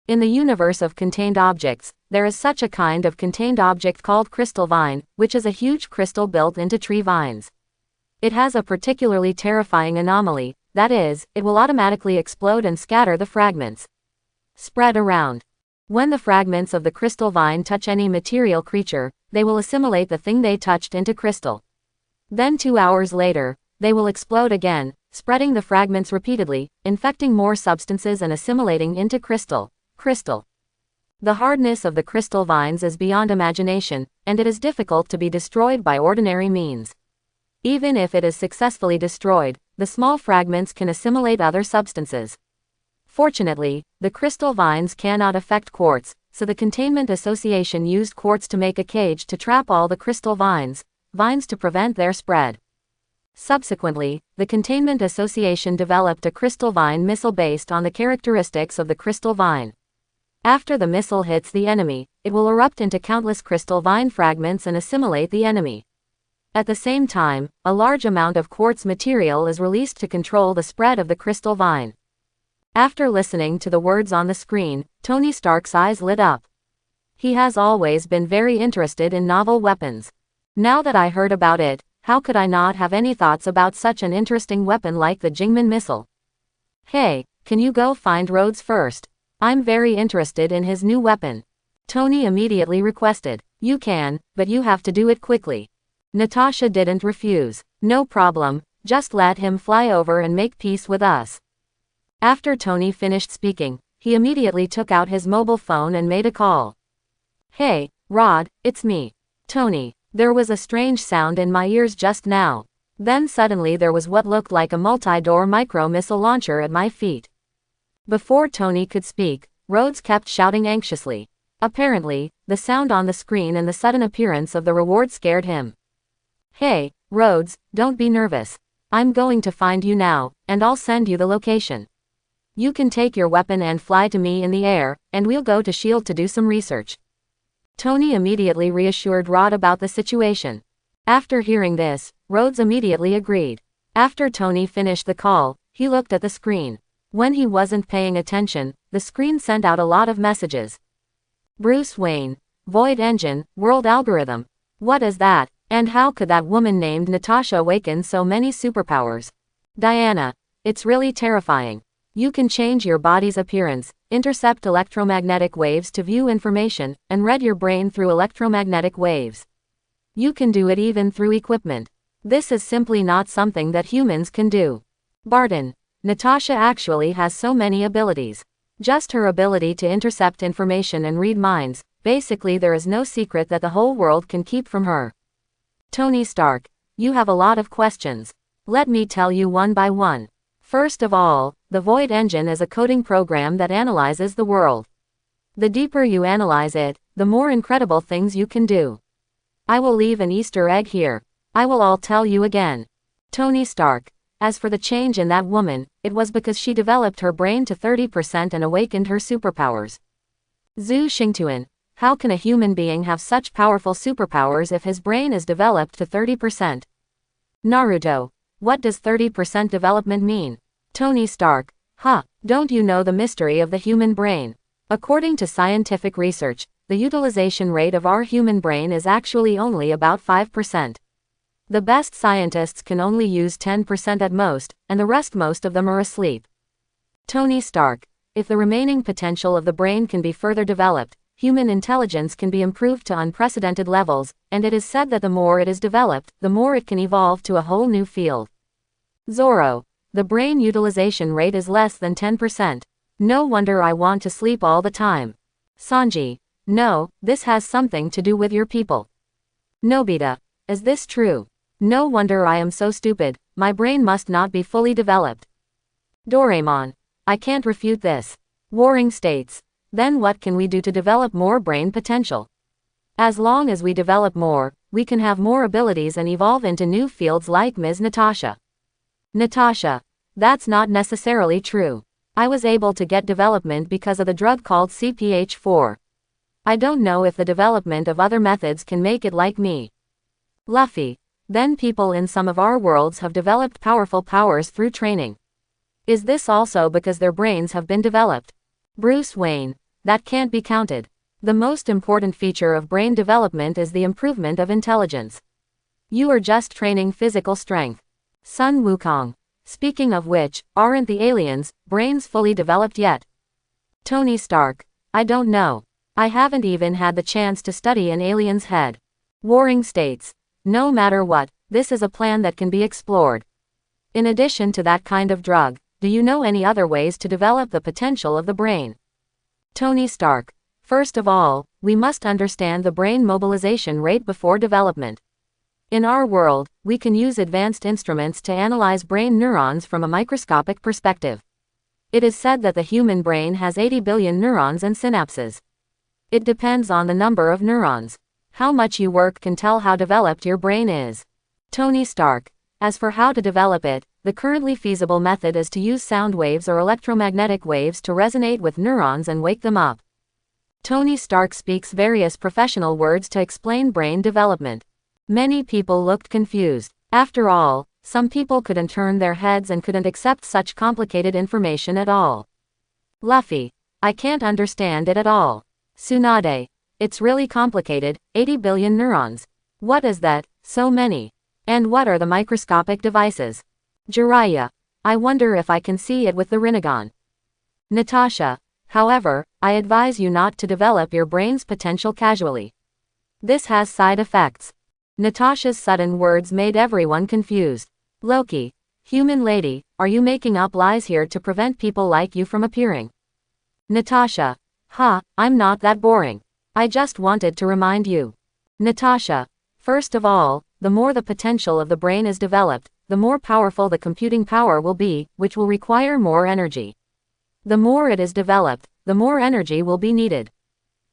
Speaker 1: In the universe of contained objects, there is such a kind of contained object called crystal vine, which is a huge crystal built into tree vines. It has a particularly terrifying anomaly, that is, it will automatically explode and scatter the fragments. Spread around. When the fragments of the crystal vine touch any material creature, they will assimilate the thing they touched into crystal. Then 2 hours later, they will explode again, spreading the fragments repeatedly, infecting more substances and assimilating into crystal. The hardness of the crystal vines is beyond imagination, and it is difficult to be destroyed by ordinary means. Even if it is successfully destroyed, the small fragments can assimilate other substances. Fortunately, the crystal vines cannot affect quartz, so the Containment Association used quartz to make a cage to trap all the crystal vines to prevent their spread. Subsequently, the Containment Association developed a crystal vine missile based on the characteristics of the crystal vine. After the missile hits the enemy, it will erupt into countless crystal vine fragments and assimilate the enemy. At the same time, a large amount of quartz material is released to control the spread of the crystal vine. After listening to the words on the screen, Tony Stark's eyes lit up. He has always been very interested in novel weapons. Now that I heard about it, how could I not have any thoughts about such an interesting weapon like the Jingman missile? Hey, can you go find Rhodes first? I'm very interested in his new weapon. Tony immediately requested. You can, but you have to do it quickly. Natasha didn't refuse. No problem, just let him fly over and make peace with us. After Tony finished speaking, he immediately took out his mobile phone and made a call. Hey, Rod, it's me. Tony. There was a strange sound in my ears just now. Then suddenly there was what looked like a multi-door micro-missile launcher at my feet. Before Tony could speak, Rhodes kept shouting anxiously. Apparently, the sound on the screen and the sudden appearance of the reward scared him. Hey, Rhodes, don't be nervous. I'm going to find you now, and I'll send you the location. You can take your weapon and fly to me in the air, and we'll go to S.H.I.E.L.D. to do some research. Tony immediately reassured Rod about the situation. After hearing this, Rhodes immediately agreed. After Tony finished the call, he looked at the screen. When he wasn't paying attention, the screen sent out a lot of messages. Bruce Wayne, Void Engine, World Algorithm. What is that, and how could that woman named Natasha awaken so many superpowers? Diana. It's really terrifying. You can change your body's appearance, intercept electromagnetic waves to view information, and read your brain through electromagnetic waves. You can do it even through equipment. This is simply not something that humans can do. Barton. Natasha actually has so many abilities. Just her ability to intercept information and read minds, basically there is no secret that the whole world can keep from her. Tony Stark. You have a lot of questions. Let me tell you one by one. First of all, the Void Engine is a coding program that analyzes the world. The deeper you analyze it, the more incredible things you can do. I will leave an Easter egg here. I will all tell you again. Tony Stark. As for the change in that woman, it was because she developed her brain to 30% and awakened her superpowers. Zhu Xingtuan. How can a human being have such powerful superpowers if his brain is developed to 30%? Naruto. What does 30% development mean? Tony Stark. Don't you know the mystery of the human brain? According to scientific research, the utilization rate of our human brain is actually only about 5%. The best scientists can only use 10% at most, and the rest most of them are asleep. Tony Stark. If the remaining potential of the brain can be further developed, human intelligence can be improved to unprecedented levels, and it is said that the more it is developed, the more it can evolve to a whole new field. Zoro. The brain utilization rate is less than 10%. No wonder I want to sleep all the time. Sanji. No, this has something to do with your people. Nobita. Is this true? No wonder I am so stupid, my brain must not be fully developed. Doraemon. I can't refute this. Warring states. Then what can we do to develop more brain potential? As long as we develop more, we can have more abilities and evolve into new fields like Ms. Natasha. Natasha. That's not necessarily true. I was able to get development because of the drug called CPH4. I don't know if the development of other methods can make it like me. Luffy. Then people in some of our worlds have developed powerful powers through training. Is this also because their brains have been developed? Bruce Wayne. That can't be counted. The most important feature of brain development is the improvement of intelligence. You are just training physical strength. Sun Wukong. Speaking of which, aren't the aliens' brains fully developed yet? Tony Stark. I don't know. I haven't even had the chance to study an alien's head. Warring states. No matter what, this is a plan that can be explored. In addition to that kind of drug, do you know any other ways to develop the potential of the brain? Tony Stark. First of all, we must understand the brain mobilization rate before development. In our world, we can use advanced instruments to analyze brain neurons from a microscopic perspective. It is said that the human brain has 80 billion neurons and synapses. It depends on the number of neurons. How much you work can tell how developed your brain is. Tony Stark. As for how to develop it, the currently feasible method is to use sound waves or electromagnetic waves to resonate with neurons and wake them up. Tony Stark speaks various professional words to explain brain development. Many people looked confused. After all, some people couldn't turn their heads and couldn't accept such complicated information at all. Luffy. I can't understand it at all. Tsunade. It's really complicated, 80 billion neurons. What is that, so many? And what are the microscopic devices? Jiraiya. I wonder if I can see it with the Rinnegan. Natasha. However, I advise you not to develop your brain's potential casually. This has side effects. Natasha's sudden words made everyone confused. Loki. Human lady, are you making up lies here to prevent people like you from appearing? Natasha. I'm not that boring. I just wanted to remind you. Natasha. First of all, the more the potential of the brain is developed, the more powerful the computing power will be, which will require more energy. The more it is developed, the more energy will be needed.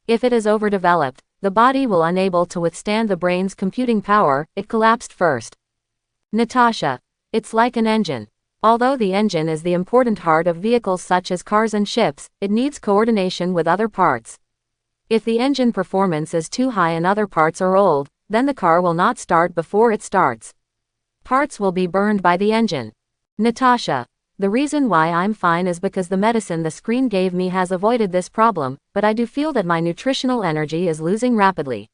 Speaker 1: If it is overdeveloped, the body will unable to withstand the brain's computing power, it collapsed first. Natasha. It's like an engine. Although the engine is the important heart of vehicles such as cars and ships, it needs coordination with other parts. If the engine performance is too high and other parts are old, then the car will not start before it starts. Parts will be burned by the engine. Natasha. The reason why I'm fine is because the medicine the screen gave me has avoided this problem, but I do feel that my nutritional energy is losing rapidly.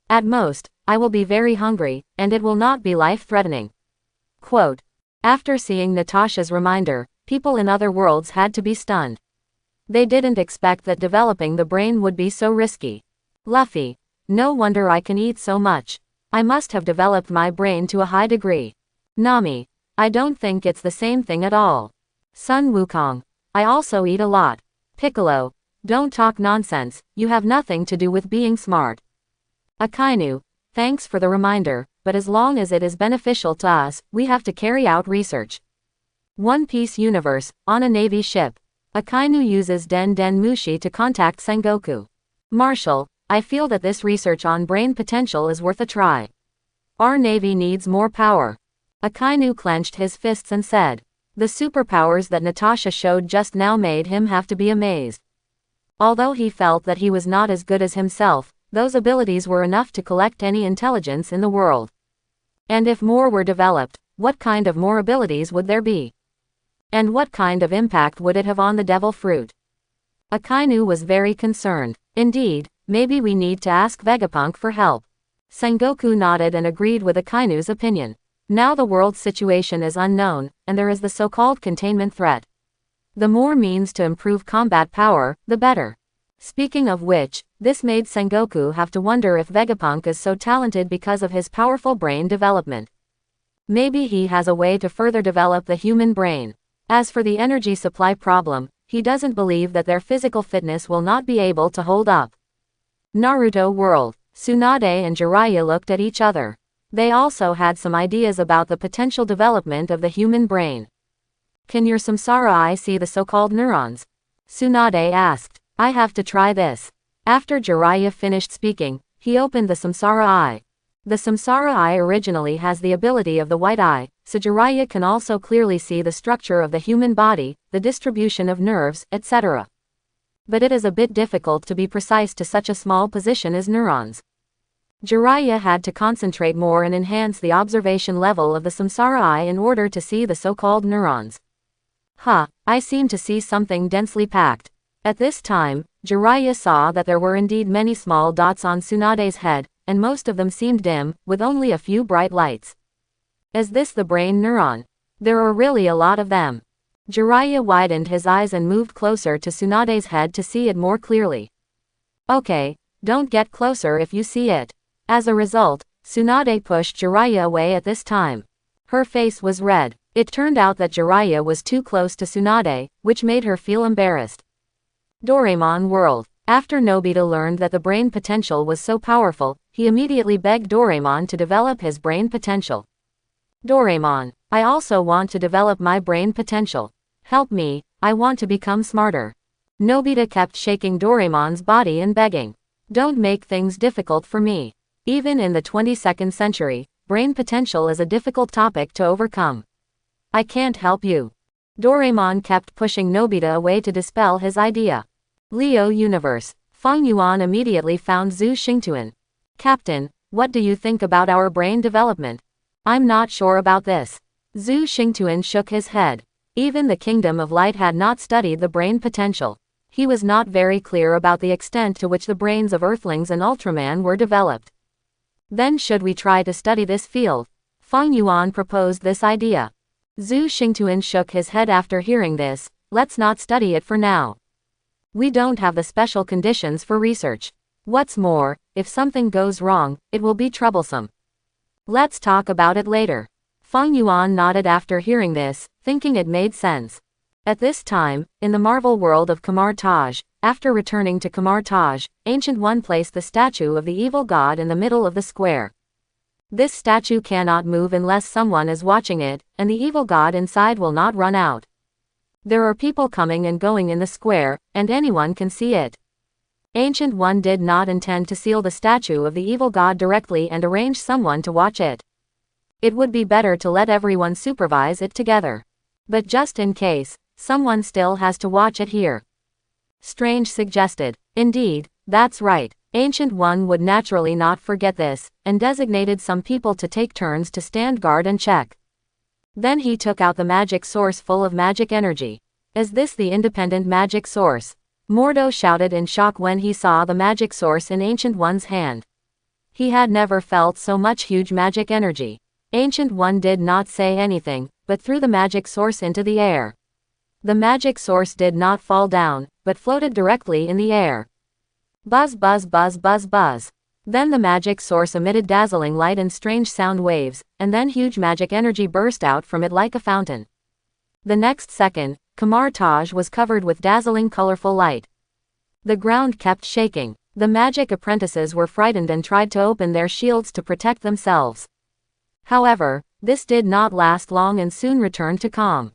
Speaker 1: At most, I will be very hungry, and it will not be life-threatening. Quote. After seeing Natasha's reminder, People in other worlds had to be stunned. They didn't expect that developing the brain would be so risky. Luffy. No wonder I can eat so much. I must have developed my brain to a high degree. Nami. I don't think it's the same thing at all. Sun Wukong. I also eat a lot. Piccolo. Don't talk nonsense, you have nothing to do with being smart. Akainu. Thanks for the reminder, but as long as it is beneficial to us, we have to carry out research. One Piece universe, on a Navy ship. Akainu uses Den Den Mushi to contact Sengoku. Marshal, I feel that this research on brain potential is worth a try. Our Navy needs more power. Akainu clenched his fists and said. The superpowers that Natasha showed just now made him have to be amazed. Although he felt that he was not as good as himself, those abilities were enough to collect any intelligence in the world. And if more were developed, what kind of more abilities would there be? And what kind of impact would it have on the devil fruit? Akainu was very concerned. Indeed, maybe we need to ask Vegapunk for help. Sengoku nodded and agreed with Akainu's opinion. Now the world's situation is unknown, and there is the so-called containment threat. The more means to improve combat power, the better. Speaking of which, this made Sengoku have to wonder if Vegapunk is so talented because of his powerful brain development. Maybe he has a way to further develop the human brain. As for the energy supply problem, he doesn't believe that their physical fitness will not be able to hold up. Naruto World. Tsunade and Jiraiya looked at each other. They also had some ideas about the potential development of the human brain. Can your Samsara eye see the so-called neurons? Tsunade asked. I have to try this. After Jiraiya finished speaking, he opened the Samsara eye. The Samsara eye originally has the ability of the white eye, so Jiraiya can also clearly see the structure of the human body, the distribution of nerves, etc. But it is a bit difficult to be precise to such a small position as neurons. Jiraiya had to concentrate more and enhance the observation level of the Samsara eye in order to see the so-called neurons. I seem to see something densely packed. At this time, Jiraiya saw that there were indeed many small dots on Tsunade's head, and most of them seemed dim, with only a few bright lights. Is this the brain neuron? There are really a lot of them. Jiraiya widened his eyes and moved closer to Tsunade's head to see it more clearly. Okay, don't get closer if you see it. As a result, Tsunade pushed Jiraiya away at this time. Her face was red. It turned out that Jiraiya was too close to Tsunade, which made her feel embarrassed. Doraemon World. After Nobita learned that the brain potential was so powerful, he immediately begged Doraemon to develop his brain potential. Doraemon, I also want to develop my brain potential. Help me, I want to become smarter. Nobita kept shaking Doraemon's body and begging. Don't make things difficult for me. Even in the 22nd century, brain potential is a difficult topic to overcome. I can't help you. Doraemon kept pushing Nobita away to dispel his idea. Leo Universe. Feng Yuan immediately found Zhu Xingtuan. Captain, what do you think about our brain development? I'm not sure about this. Zhu Xingtuan shook his head. Even the Kingdom of Light had not studied the brain potential. He was not very clear about the extent to which the brains of Earthlings and Ultraman were developed. Then should we try to study this field? Feng Yuan proposed this idea. Zhu Xingtuan shook his head after hearing this. Let's not study it for now. We don't have the special conditions for research. What's more, if something goes wrong, it will be troublesome. Let's talk about it later. Feng Yuan nodded after hearing this, thinking it made sense. At this time, in the Marvel world of Kamar Taj, after returning to Kamar Taj, Ancient One placed the statue of the evil god in the middle of the square. This statue cannot move unless someone is watching it, and the evil god inside will not run out. There are people coming and going in the square, and anyone can see it. Ancient One did not intend to seal the statue of the evil god directly and arrange someone to watch it. It would be better to let everyone supervise it together. But just in case, someone still has to watch it here. Strange suggested. Indeed, that's right. Ancient One would naturally not forget this, and designated some people to take turns to stand guard and check. Then he took out the magic source full of magic energy. Is this the independent magic source? Mordo shouted in shock when he saw the magic source in Ancient One's hand. He had never felt so much huge magic energy. Ancient One did not say anything, but threw the magic source into the air. The magic source did not fall down, but floated directly in the air. Buzz buzz buzz buzz buzz. Then the magic source emitted dazzling light and strange sound waves, and then huge magic energy burst out from it like a fountain. The next second, Kamar Taj was covered with dazzling colorful light. The ground kept shaking. The magic apprentices were frightened and tried to open their shields to protect themselves. However, this did not last long and soon returned to calm.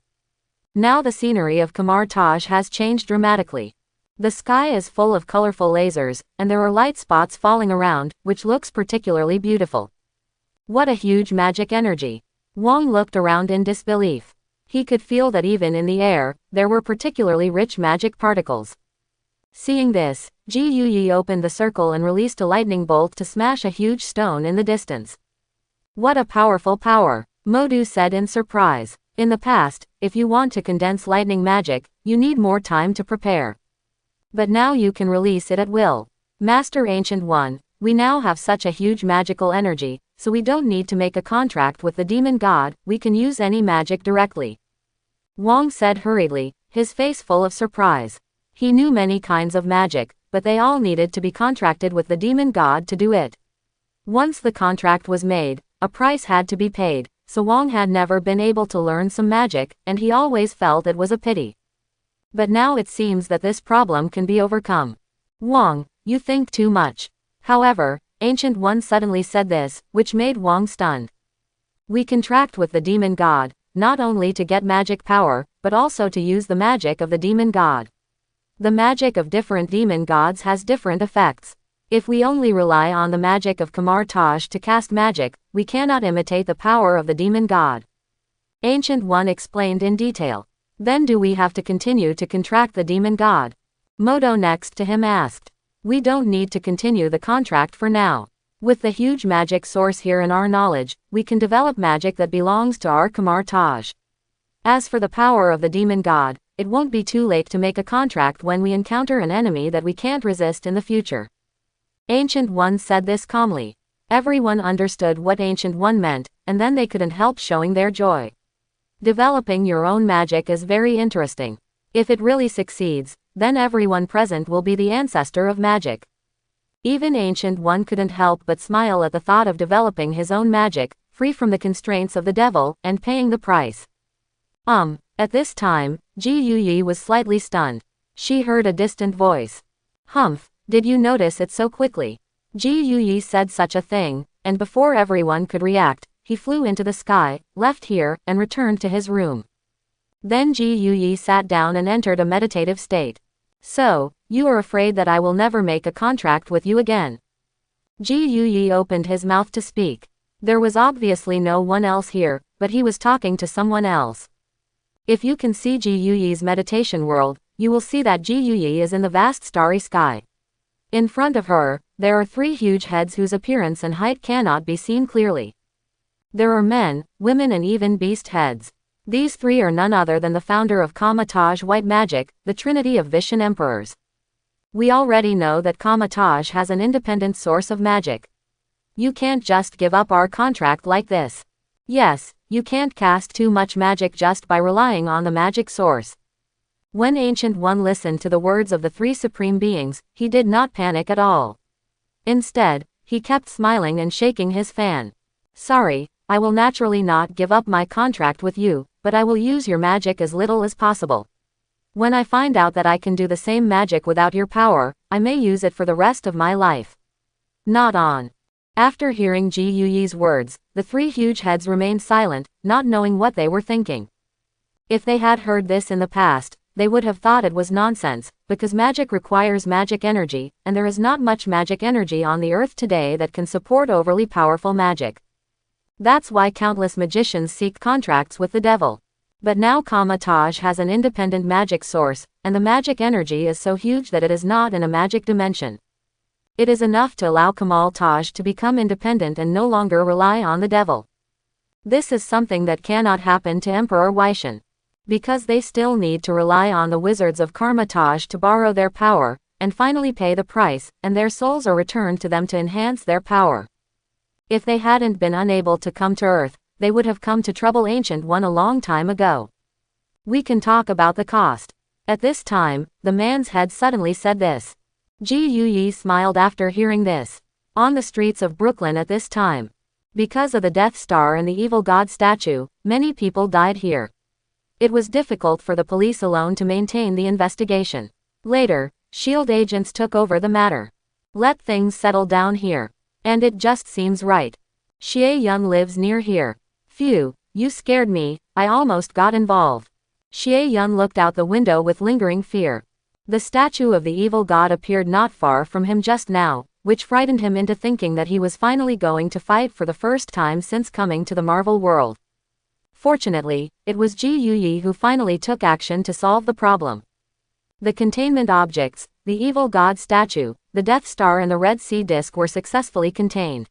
Speaker 1: Now the scenery of Kamar Taj has changed dramatically. The sky is full of colorful lasers, and there are light spots falling around, which looks particularly beautiful. What a huge magic energy! Wang looked around in disbelief. He could feel that even in the air, there were particularly rich magic particles. Seeing this, Ji Yuyi opened the circle and released a lightning bolt to smash a huge stone in the distance. What a powerful power! Modu said in surprise. In the past, if you want to condense lightning magic, you need more time to prepare. But now you can release it at will. Master Ancient One, we now have such a huge magical energy, so we don't need to make a contract with the demon god, we can use any magic directly. Wang said hurriedly, his face full of surprise. He knew many kinds of magic, but they all needed to be contracted with the demon god to do it. Once the contract was made, a price had to be paid, so Wang had never been able to learn some magic, and he always felt it was a pity. But now it seems that this problem can be overcome. Wang, you think too much. However, Ancient One suddenly said this, which made Wang stunned. We contract with the demon god, not only to get magic power, but also to use the magic of the demon god. The magic of different demon gods has different effects. If we only rely on the magic of Kamar Taj to cast magic, we cannot imitate the power of the demon god. Ancient One explained in detail. Then do we have to continue to contract the demon god? Modo next to him asked. We don't need to continue the contract for now. With the huge magic source here in our knowledge, we can develop magic that belongs to our Kamar Taj. As for the power of the demon god, it won't be too late to make a contract when we encounter an enemy that we can't resist in the future. Ancient One said this calmly. Everyone understood what Ancient One meant, and then they couldn't help showing their joy. Developing your own magic is very interesting. If it really succeeds, then everyone present will be the ancestor of magic. Even Ancient One couldn't help but smile at the thought of developing his own magic, free from the constraints of the devil, and paying the price. At this time, Ji Yuyi was slightly stunned. She heard a distant voice. Humph, did you notice it so quickly? Ji Yuyi said such a thing, and before everyone could react, he flew into the sky, left here, and returned to his room. Then Ji Yuyi sat down and entered a meditative state. So, you are afraid that I will never make a contract with you again? Ji Yuyi opened his mouth to speak. There was obviously no one else here, but he was talking to someone else. If you can see Ji Yuyi's meditation world, you will see that Ji Yuyi is in the vast starry sky. In front of her, there are three huge heads whose appearance and height cannot be seen clearly. There are men, women and even beast heads. These three are none other than the founder of Kamar Taj White Magic, the Trinity of Vishan Emperors. We already know that Kamar Taj has an independent source of magic. You can't just give up our contract like this. Yes, you can't cast too much magic just by relying on the magic source. When Ancient One listened to the words of the three supreme beings, he did not panic at all. Instead, he kept smiling and shaking his fan. Sorry, I will naturally not give up my contract with you, but I will use your magic as little as possible. When I find out that I can do the same magic without your power, I may use it for the rest of my life. Not on. After hearing Ji Yuyi's words, the three huge heads remained silent, not knowing what they were thinking. If they had heard this in the past, they would have thought it was nonsense, because magic requires magic energy, and there is not much magic energy on the earth today that can support overly powerful magic. That's why countless magicians seek contracts with the devil. But now Kamar Taj has an independent magic source, and the magic energy is so huge that it is not in a magic dimension. It is enough to allow Kamar Taj to become independent and no longer rely on the devil. This is something that cannot happen to Emperor Weishan. Because they still need to rely on the wizards of Kamar Taj to borrow their power, and finally pay the price, and their souls are returned to them to enhance their power. If they hadn't been unable to come to Earth, they would have come to trouble Ancient One a long time ago. We can talk about the cost. At this time, the man's head suddenly said this. Ji Yuyi smiled after hearing this. On the streets of Brooklyn at this time, because of the Death Star and the evil god statue, many people died here. It was difficult for the police alone to maintain the investigation. Later, SHIELD agents took over the matter. Let things settle down here. And it just seems right. Xie Yun lives near here. Phew, you scared me, I almost got involved. Xie Yun looked out the window with lingering fear. The statue of the evil god appeared not far from him just now, which frightened him into thinking that he was finally going to fight for the first time since coming to the Marvel world. Fortunately, it was Ji Yuyi who finally took action to solve the problem. The containment objects, the evil god statue, the Death Star and the Red Sea disk were successfully contained.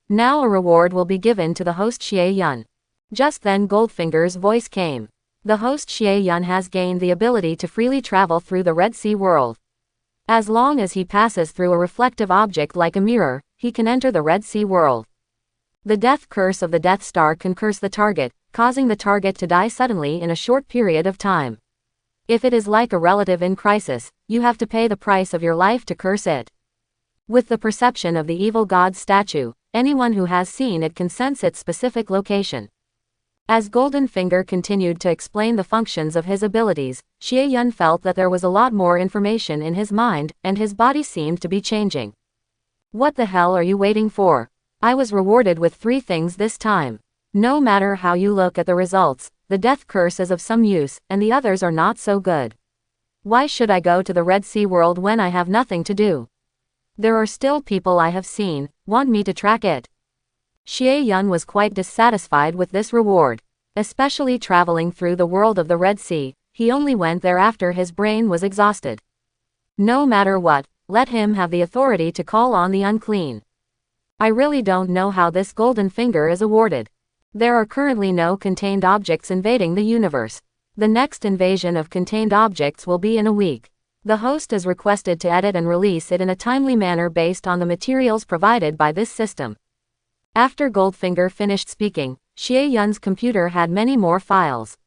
Speaker 1: Now a reward will be given to the host Xie Yun. Just then Goldfinger's voice came. The host Xie Yun has gained the ability to freely travel through the Red Sea world. As long as he passes through a reflective object like a mirror, he can enter the Red Sea world. The death curse of the Death Star can curse the target, causing the target to die suddenly in a short period of time. If it is like a relative in crisis, you have to pay the price of your life to curse it. With the perception of the evil god statue, anyone who has seen it can sense its specific location. As Goldenfinger continued to explain the functions of his abilities, Xie Yun felt that there was a lot more information in his mind, and his body seemed to be changing. What the hell are you waiting for? I was rewarded with 3 things this time. No matter how you look at the results, the death curse is of some use, and the others are not so good. Why should I go to the Red Sea world when I have nothing to do? There are still people I have seen, want me to track it. Xie Yun was quite dissatisfied with this reward. Especially traveling through the world of the Red Sea, he only went there after his brain was exhausted. No matter what, let him have the authority to call on the unclean. I really don't know how this golden finger is awarded. There are currently no contained objects invading the universe. The next invasion of contained objects will be in a week. The host is requested to edit and release it in a timely manner based on the materials provided by this system. After Goldfinger finished speaking, Xie Yun's computer had many more files.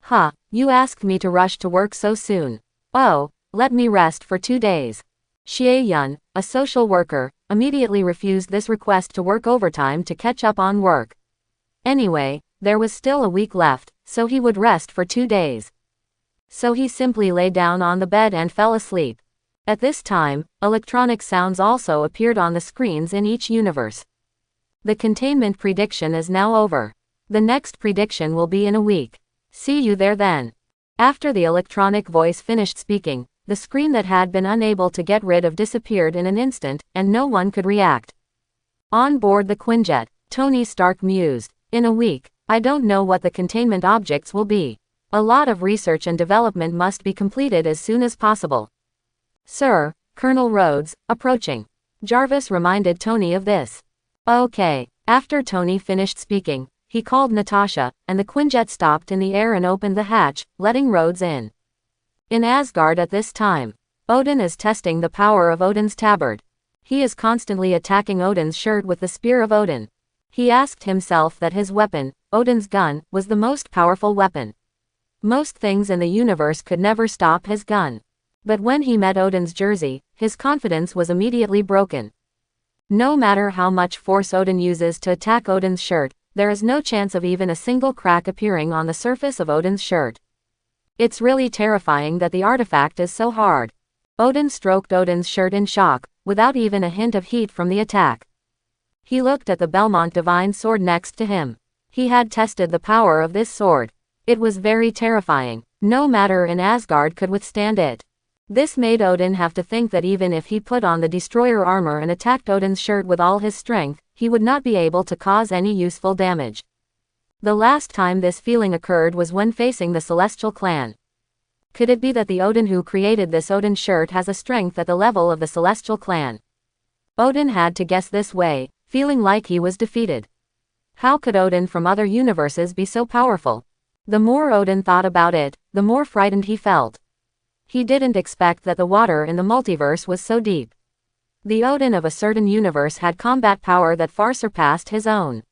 Speaker 1: Huh, you asked me to rush to work so soon. Oh, let me rest for 2 days. Xie Yun, a social worker, immediately refused this request to work overtime to catch up on work. Anyway, there was still a week left, so he would rest for 2 days. So he simply lay down on the bed and fell asleep. At this time, electronic sounds also appeared on the screens in each universe. The containment prediction is now over. The next prediction will be in a week. See you there then. After the electronic voice finished speaking, the screen that had been unable to get rid of disappeared in an instant, and no one could react. On board the Quinjet, Tony Stark mused. In a week, I don't know what the containment objects will be. A lot of research and development must be completed as soon as possible. Sir, Colonel Rhodes, approaching. Jarvis reminded Tony of this. Okay. After Tony finished speaking, he called Natasha, and the Quinjet stopped in the air and opened the hatch, letting Rhodes in. In Asgard at this time, Odin is testing the power of Odin's tabard. He is constantly attacking Odin's shirt with the spear of Odin. He asked himself that his weapon, Odin's gun, was the most powerful weapon. Most things in the universe could never stop his gun. But when he met Odin's jersey, his confidence was immediately broken. No matter how much force Odin uses to attack Odin's shirt, there is no chance of even a single crack appearing on the surface of Odin's shirt. It's really terrifying that the artifact is so hard. Odin stroked Odin's shirt in shock, without even a hint of heat from the attack. He looked at the Belmont Divine Sword next to him. He had tested the power of this sword. It was very terrifying. No matter in Asgard could withstand it. This made Odin have to think that even if he put on the destroyer armor and attacked Odin's shirt with all his strength, he would not be able to cause any useful damage. The last time this feeling occurred was when facing the Celestial Clan. Could it be that the Odin who created this Odin shirt has a strength at the level of the Celestial Clan? Odin had to guess this way, feeling like he was defeated. How could Odin from other universes be so powerful? The more Odin thought about it, the more frightened he felt. He didn't expect that the water in the multiverse was so deep. The Odin of a certain universe had combat power that far surpassed his own.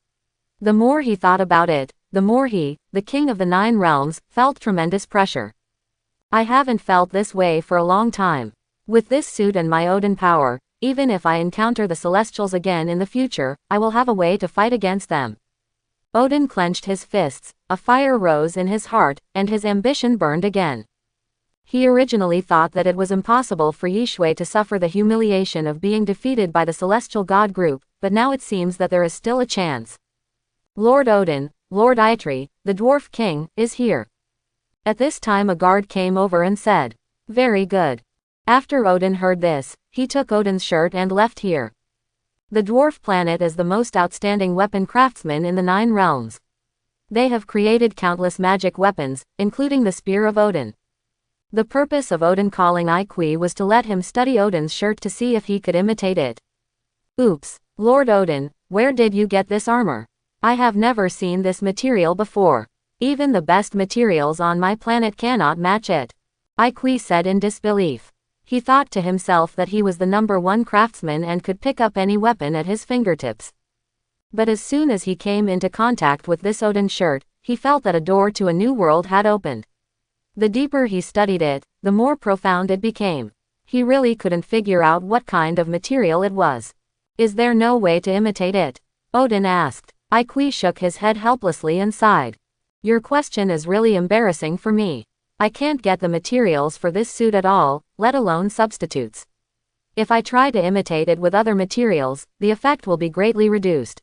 Speaker 1: The more he thought about it, the more he, the king of the 9 realms, felt tremendous pressure. I haven't felt this way for a long time. With this suit and my Odin power, even if I encounter the Celestials again in the future, I will have a way to fight against them. Odin clenched his fists, a fire rose in his heart, and his ambition burned again. He originally thought that it was impossible for Yishui to suffer the humiliation of being defeated by the celestial god group, but now it seems that there is still a chance. Lord Odin, Lord Eitri, the dwarf king, is here. At this time a guard came over and said, "Very good." After Odin heard this, he took Odin's shirt and left here. The dwarf planet is the most outstanding weapon craftsman in the 9 realms. They have created countless magic weapons, including the Spear of Odin. The purpose of Odin calling Ikui was to let him study Odin's shirt to see if he could imitate it. Oops, Lord Odin, where did you get this armor? I have never seen this material before. Even the best materials on my planet cannot match it. Ikui said in disbelief. He thought to himself that he was the #1 craftsman and could pick up any weapon at his fingertips. But as soon as he came into contact with this Odin shirt, he felt that a door to a new world had opened. The deeper he studied it, the more profound it became. He really couldn't figure out what kind of material it was. Is there no way to imitate it? Odin asked. Ikui shook his head helplessly and sighed. Your question is really embarrassing for me. I can't get the materials for this suit at all, let alone substitutes. If I try to imitate it with other materials, the effect will be greatly reduced.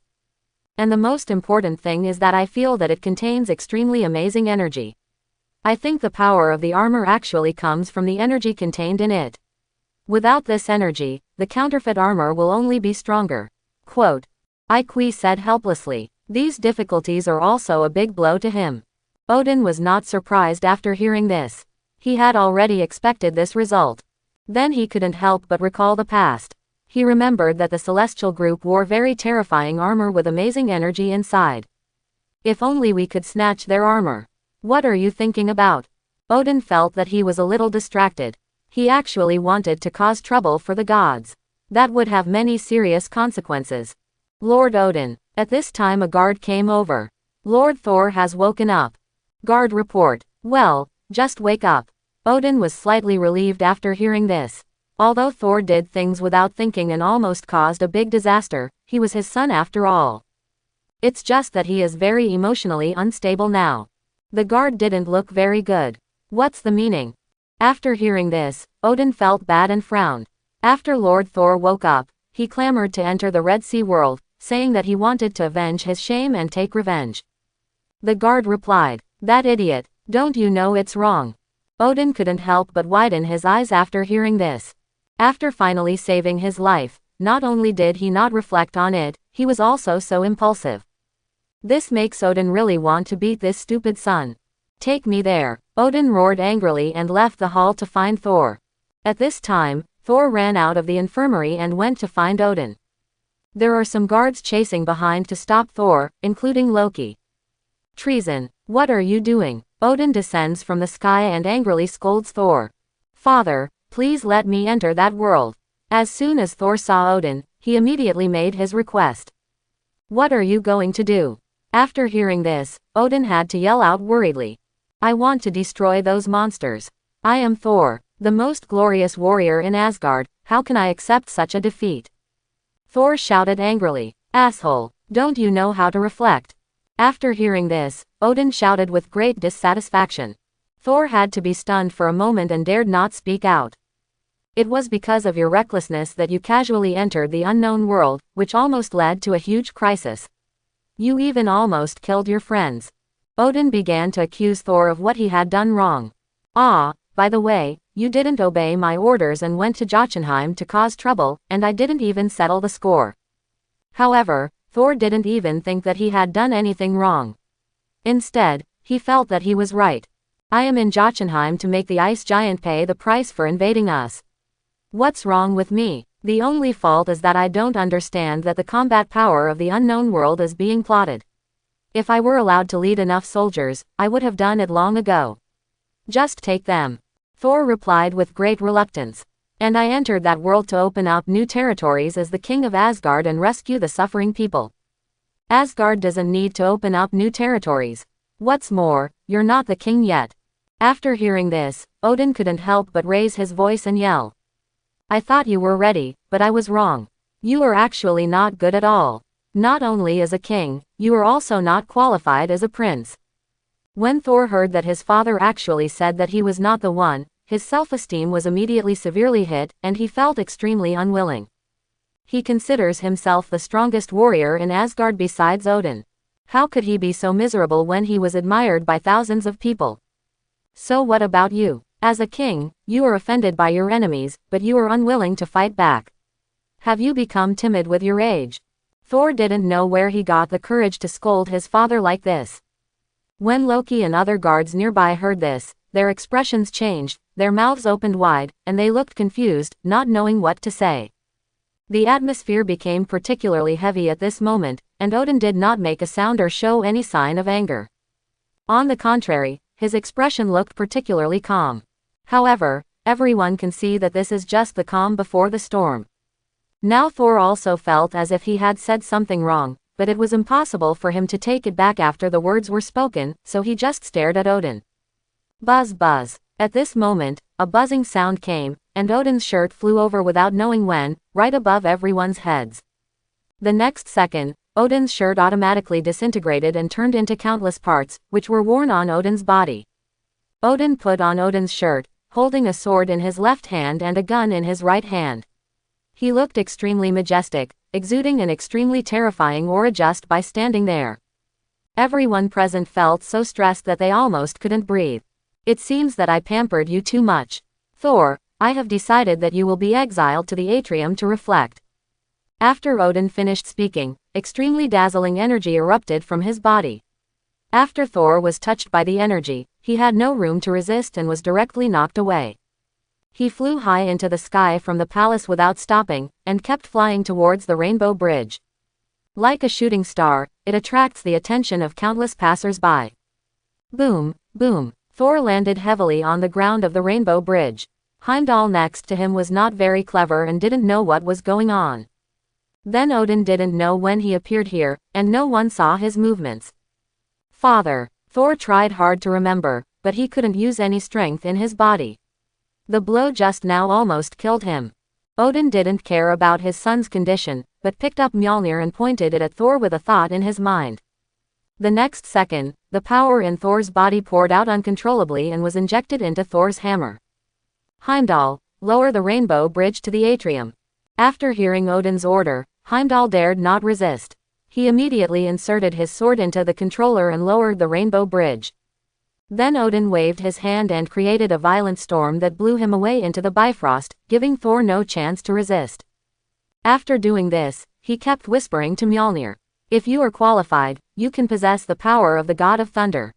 Speaker 1: And the most important thing is that I feel that it contains extremely amazing energy. I think the power of the armor actually comes from the energy contained in it. Without this energy, the counterfeit armor will only be stronger. Quote. Ikui said helplessly. These difficulties are also a big blow to him. Odin was not surprised after hearing this. He had already expected this result. Then he couldn't help but recall the past. He remembered that the celestial group wore very terrifying armor with amazing energy inside. If only we could snatch their armor. What are you thinking about? Odin felt that he was a little distracted. He actually wanted to cause trouble for the gods. That would have many serious consequences. Lord Odin. At this time a guard came over. Lord Thor has woken up. Guard report. Well, just wake up. Odin was slightly relieved after hearing this. Although Thor did things without thinking and almost caused a big disaster, he was his son after all. It's just that he is very emotionally unstable now. The guard didn't look very good. What's the meaning? After hearing this, Odin felt bad and frowned. After Lord Thor woke up, he clamored to enter the Red Sea world, saying that he wanted to avenge his shame and take revenge. The guard replied, "That idiot, don't you know it's wrong?" Odin couldn't help but widen his eyes after hearing this. After finally saving his life, not only did he not reflect on it, he was also so impulsive. This makes Odin really want to beat this stupid son. Take me there. Odin roared angrily and left the hall to find Thor. At this time, Thor ran out of the infirmary and went to find Odin. There are some guards chasing behind to stop Thor, including Loki. Treason. What are you doing? Odin descends from the sky and angrily scolds Thor. Father, please let me enter that world. As soon as Thor saw Odin, he immediately made his request. What are you going to do? After hearing this, Odin had to yell out worriedly. I want to destroy those monsters. I am Thor, the most glorious warrior in Asgard, how can I accept such a defeat? Thor shouted angrily. Asshole, don't you know how to reflect? After hearing this, Odin shouted with great dissatisfaction. Thor had to be stunned for a moment and dared not speak out. It was because of your recklessness that you casually entered the unknown world, which almost led to a huge crisis. You even almost killed your friends. Odin began to accuse Thor of what he had done wrong. Ah, by the way, you didn't obey my orders and went to Jotunheim to cause trouble, and I didn't even settle the score. However, Thor didn't even think that he had done anything wrong. Instead, he felt that he was right. I am in Jotunheim to make the ice giant pay the price for invading us. What's wrong with me? The only fault is that I don't understand that the combat power of the unknown world is being plotted. If I were allowed to lead enough soldiers, I would have done it long ago. Just take them. Thor replied with great reluctance. And I entered that world to open up new territories as the king of Asgard and rescue the suffering people. Asgard doesn't need to open up new territories. What's more, you're not the king yet. After hearing this, Odin couldn't help but raise his voice and yell. I thought you were ready, but I was wrong. You are actually not good at all. Not only as a king, you are also not qualified as a prince. When Thor heard that his father actually said that he was not the one, his self-esteem was immediately severely hit, and he felt extremely unwilling. He considers himself the strongest warrior in Asgard besides Odin. How could he be so miserable when he was admired by thousands of people? So what about you? As a king, you are offended by your enemies, but you are unwilling to fight back. Have you become timid with your age? Thor didn't know where he got the courage to scold his father like this. When Loki and other guards nearby heard this, their expressions changed, their mouths opened wide, and they looked confused, not knowing what to say. The atmosphere became particularly heavy at this moment, and Odin did not make a sound or show any sign of anger. On the contrary, his expression looked particularly calm. However, everyone can see that this is just the calm before the storm. Now Thor also felt as if he had said something wrong, but it was impossible for him to take it back after the words were spoken, so he just stared at Odin. Buzz buzz. At this moment, a buzzing sound came, and Odin's shirt flew over without knowing when, right above everyone's heads. The next second, Odin's shirt automatically disintegrated and turned into countless parts, which were worn on Odin's body. Odin put on Odin's shirt, holding a sword in his left hand and a gun in his right hand. He looked extremely majestic, exuding an extremely terrifying aura just by standing there. Everyone present felt so stressed that they almost couldn't breathe. It seems that I pampered you too much. Thor, I have decided that you will be exiled to the atrium to reflect. After Odin finished speaking, extremely dazzling energy erupted from his body. After Thor was touched by the energy, he had no room to resist and was directly knocked away. He flew high into the sky from the palace without stopping, and kept flying towards the Rainbow Bridge. Like a shooting star, it attracts the attention of countless passers-by. Boom, boom. Thor landed heavily on the ground of the Rainbow Bridge. Heimdall next to him was not very clever and didn't know what was going on. Then Odin didn't know when he appeared here, and no one saw his movements. Father. Thor tried hard to remember, but he couldn't use any strength in his body. The blow just now almost killed him. Odin didn't care about his son's condition, but picked up Mjolnir and pointed it at Thor with a thought in his mind. The next second, the power in Thor's body poured out uncontrollably and was injected into Thor's hammer. Heimdall, lower the Rainbow Bridge to the atrium. After hearing Odin's order, Heimdall dared not resist. He immediately inserted his sword into the controller and lowered the Rainbow Bridge. Then Odin waved his hand and created a violent storm that blew him away into the Bifrost, giving Thor no chance to resist. After doing this, he kept whispering to Mjolnir, "If you are qualified, you can possess the power of the God of Thunder."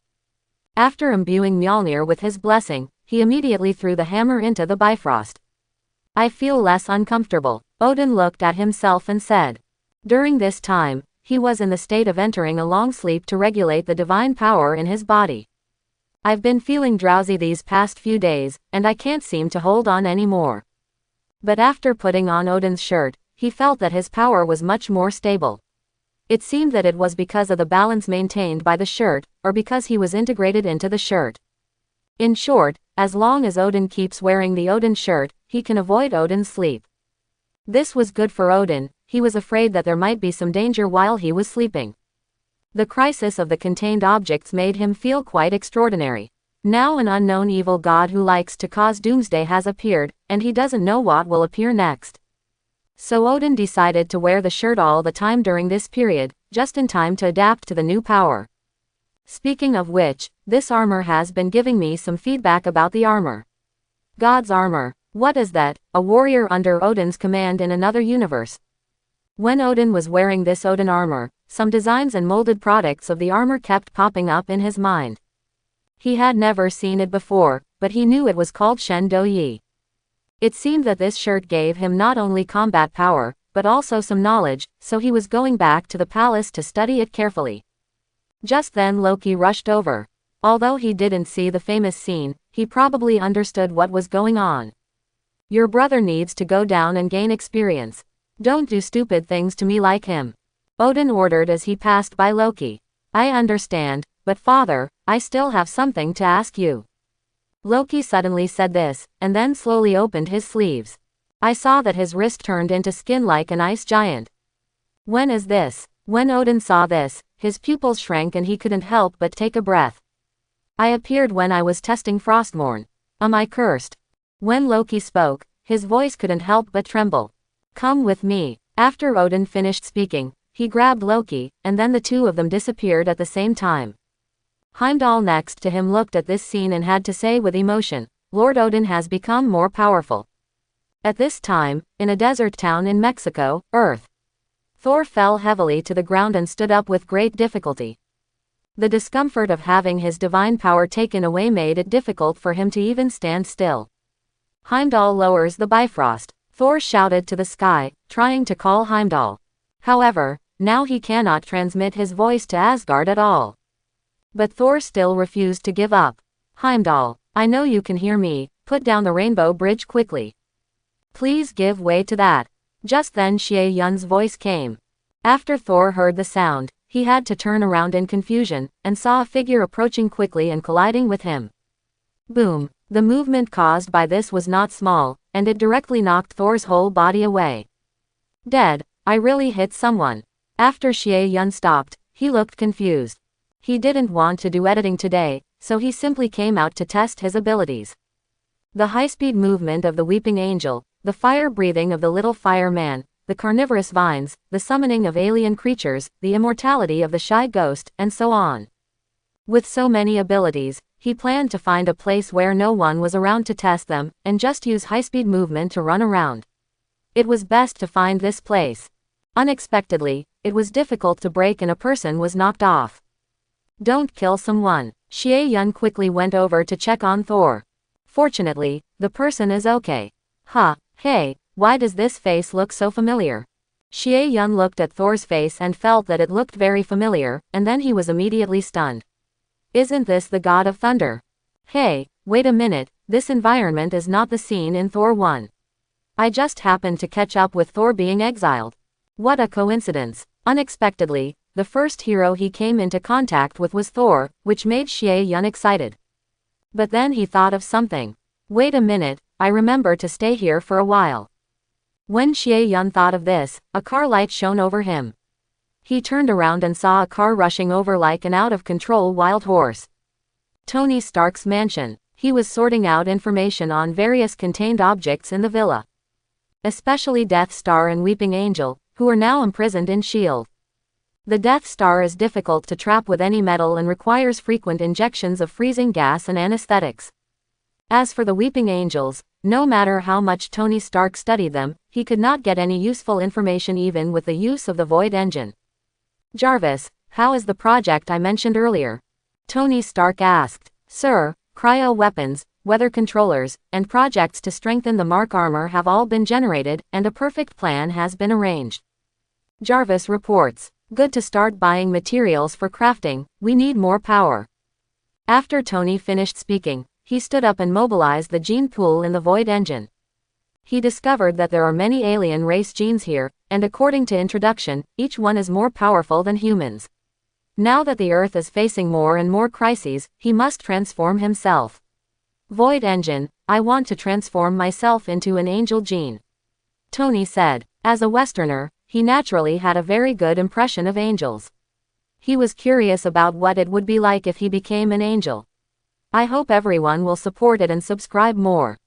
Speaker 1: After imbuing Mjolnir with his blessing, he immediately threw the hammer into the Bifrost. I feel less uncomfortable, Odin looked at himself and said. During this time, he was in the state of entering a long sleep to regulate the divine power in his body. I've been feeling drowsy these past few days, and I can't seem to hold on anymore. But after putting on Odin's shirt, he felt that his power was much more stable. It seemed that it was because of the balance maintained by the shirt, or because he was integrated into the shirt. In short, as long as Odin keeps wearing the Odin shirt, he can avoid Odin's sleep. This was good for Odin. He was afraid that there might be some danger while he was sleeping. The crisis of the contained objects made him feel quite extraordinary. Now an unknown evil god who likes to cause doomsday has appeared, and he doesn't know what will appear next. So Odin decided to wear the shirt all the time during this period, just in time to adapt to the new power. Speaking of which, this armor has been giving me some feedback about the armor. God's armor. What is that? A warrior under Odin's command in another universe. When Odin was wearing this Odin armor, some designs and molded products of the armor kept popping up in his mind. He had never seen it before, but he knew it was called Shen Do Yi. It seemed that this shirt gave him not only combat power, but also some knowledge, so he was going back to the palace to study it carefully. Just then Loki rushed over. Although he didn't see the famous scene, he probably understood what was going on. Your brother needs to go down and gain experience. Don't do stupid things to me like him. Odin ordered as he passed by Loki. I understand, but father, I still have something to ask you. Loki suddenly said this, and then slowly opened his sleeves. I saw that his wrist turned into skin like an ice giant. When is this? When Odin saw this, his pupils shrank and he couldn't help but take a breath. I appeared when I was testing Frostmourne. Am I cursed? When Loki spoke, his voice couldn't help but tremble. Come with me. After Odin finished speaking, he grabbed Loki, and then the two of them disappeared at the same time. Heimdall next to him looked at this scene and had to say with emotion, Lord Odin has become more powerful. At this time, in a desert town in Mexico, Earth, Thor fell heavily to the ground and stood up with great difficulty. The discomfort of having his divine power taken away made it difficult for him to even stand still. Heimdall lowers the Bifrost. Thor shouted to the sky, trying to call Heimdall. However, now he cannot transmit his voice to Asgard at all. But Thor still refused to give up. Heimdall, I know you can hear me, put down the rainbow bridge quickly. Please give way to that. Just then Xie Yun's voice came. After Thor heard the sound, he had to turn around in confusion, and saw a figure approaching quickly and colliding with him. Boom! The movement caused by this was not small, and it directly knocked Thor's whole body away. Dead, I really hit someone. After Xie Yun stopped, he looked confused. He didn't want to do editing today, so he simply came out to test his abilities. The high-speed movement of the Weeping Angel, the fire breathing of the little fireman, the carnivorous vines, the summoning of alien creatures, the immortality of the shy ghost, and so on. With so many abilities, he planned to find a place where no one was around to test them, and just use high-speed movement to run around. It was best to find this place. Unexpectedly, it was difficult to break and a person was knocked off. Don't kill someone. Xie Yun quickly went over to check on Thor. Fortunately, the person is okay. Hey, why does this face look so familiar? Xie Yun looked at Thor's face and felt that it looked very familiar, and then he was immediately stunned. Isn't this the god of thunder? Hey, wait a minute, this environment is not the scene in Thor 1. I just happened to catch up with Thor being exiled. What a coincidence. Unexpectedly, the first hero he came into contact with was Thor, which made Xie Yun excited. But then he thought of something. Wait a minute, I remember to stay here for a while. When Xie Yun thought of this, a car light shone over him. He turned around and saw a car rushing over like an out-of-control wild horse. Tony Stark's mansion. He was sorting out information on various contained objects in the villa. Especially Death Star and Weeping Angel, who are now imprisoned in S.H.I.E.L.D. The Death Star is difficult to trap with any metal and requires frequent injections of freezing gas and anesthetics. As for the Weeping Angels, no matter how much Tony Stark studied them, he could not get any useful information even with the use of the Void Engine. Jarvis, how is the project I mentioned earlier? Tony Stark asked. Sir, cryo weapons, weather controllers, and projects to strengthen the Mark armor have all been generated, and a perfect plan has been arranged. Jarvis reports. Good to start buying materials for crafting, we need more power. After Tony finished speaking, he stood up and mobilized the gene pool in the Void Engine. He discovered that there are many alien race genes here, and according to introduction, each one is more powerful than humans. Now that the Earth is facing more and more crises, he must transform himself. Void Engine, I want to transform myself into an angel gene. Tony said. As a Westerner, he naturally had a very good impression of angels. He was curious about what it would be like if he became an angel. I hope everyone will support it and subscribe more.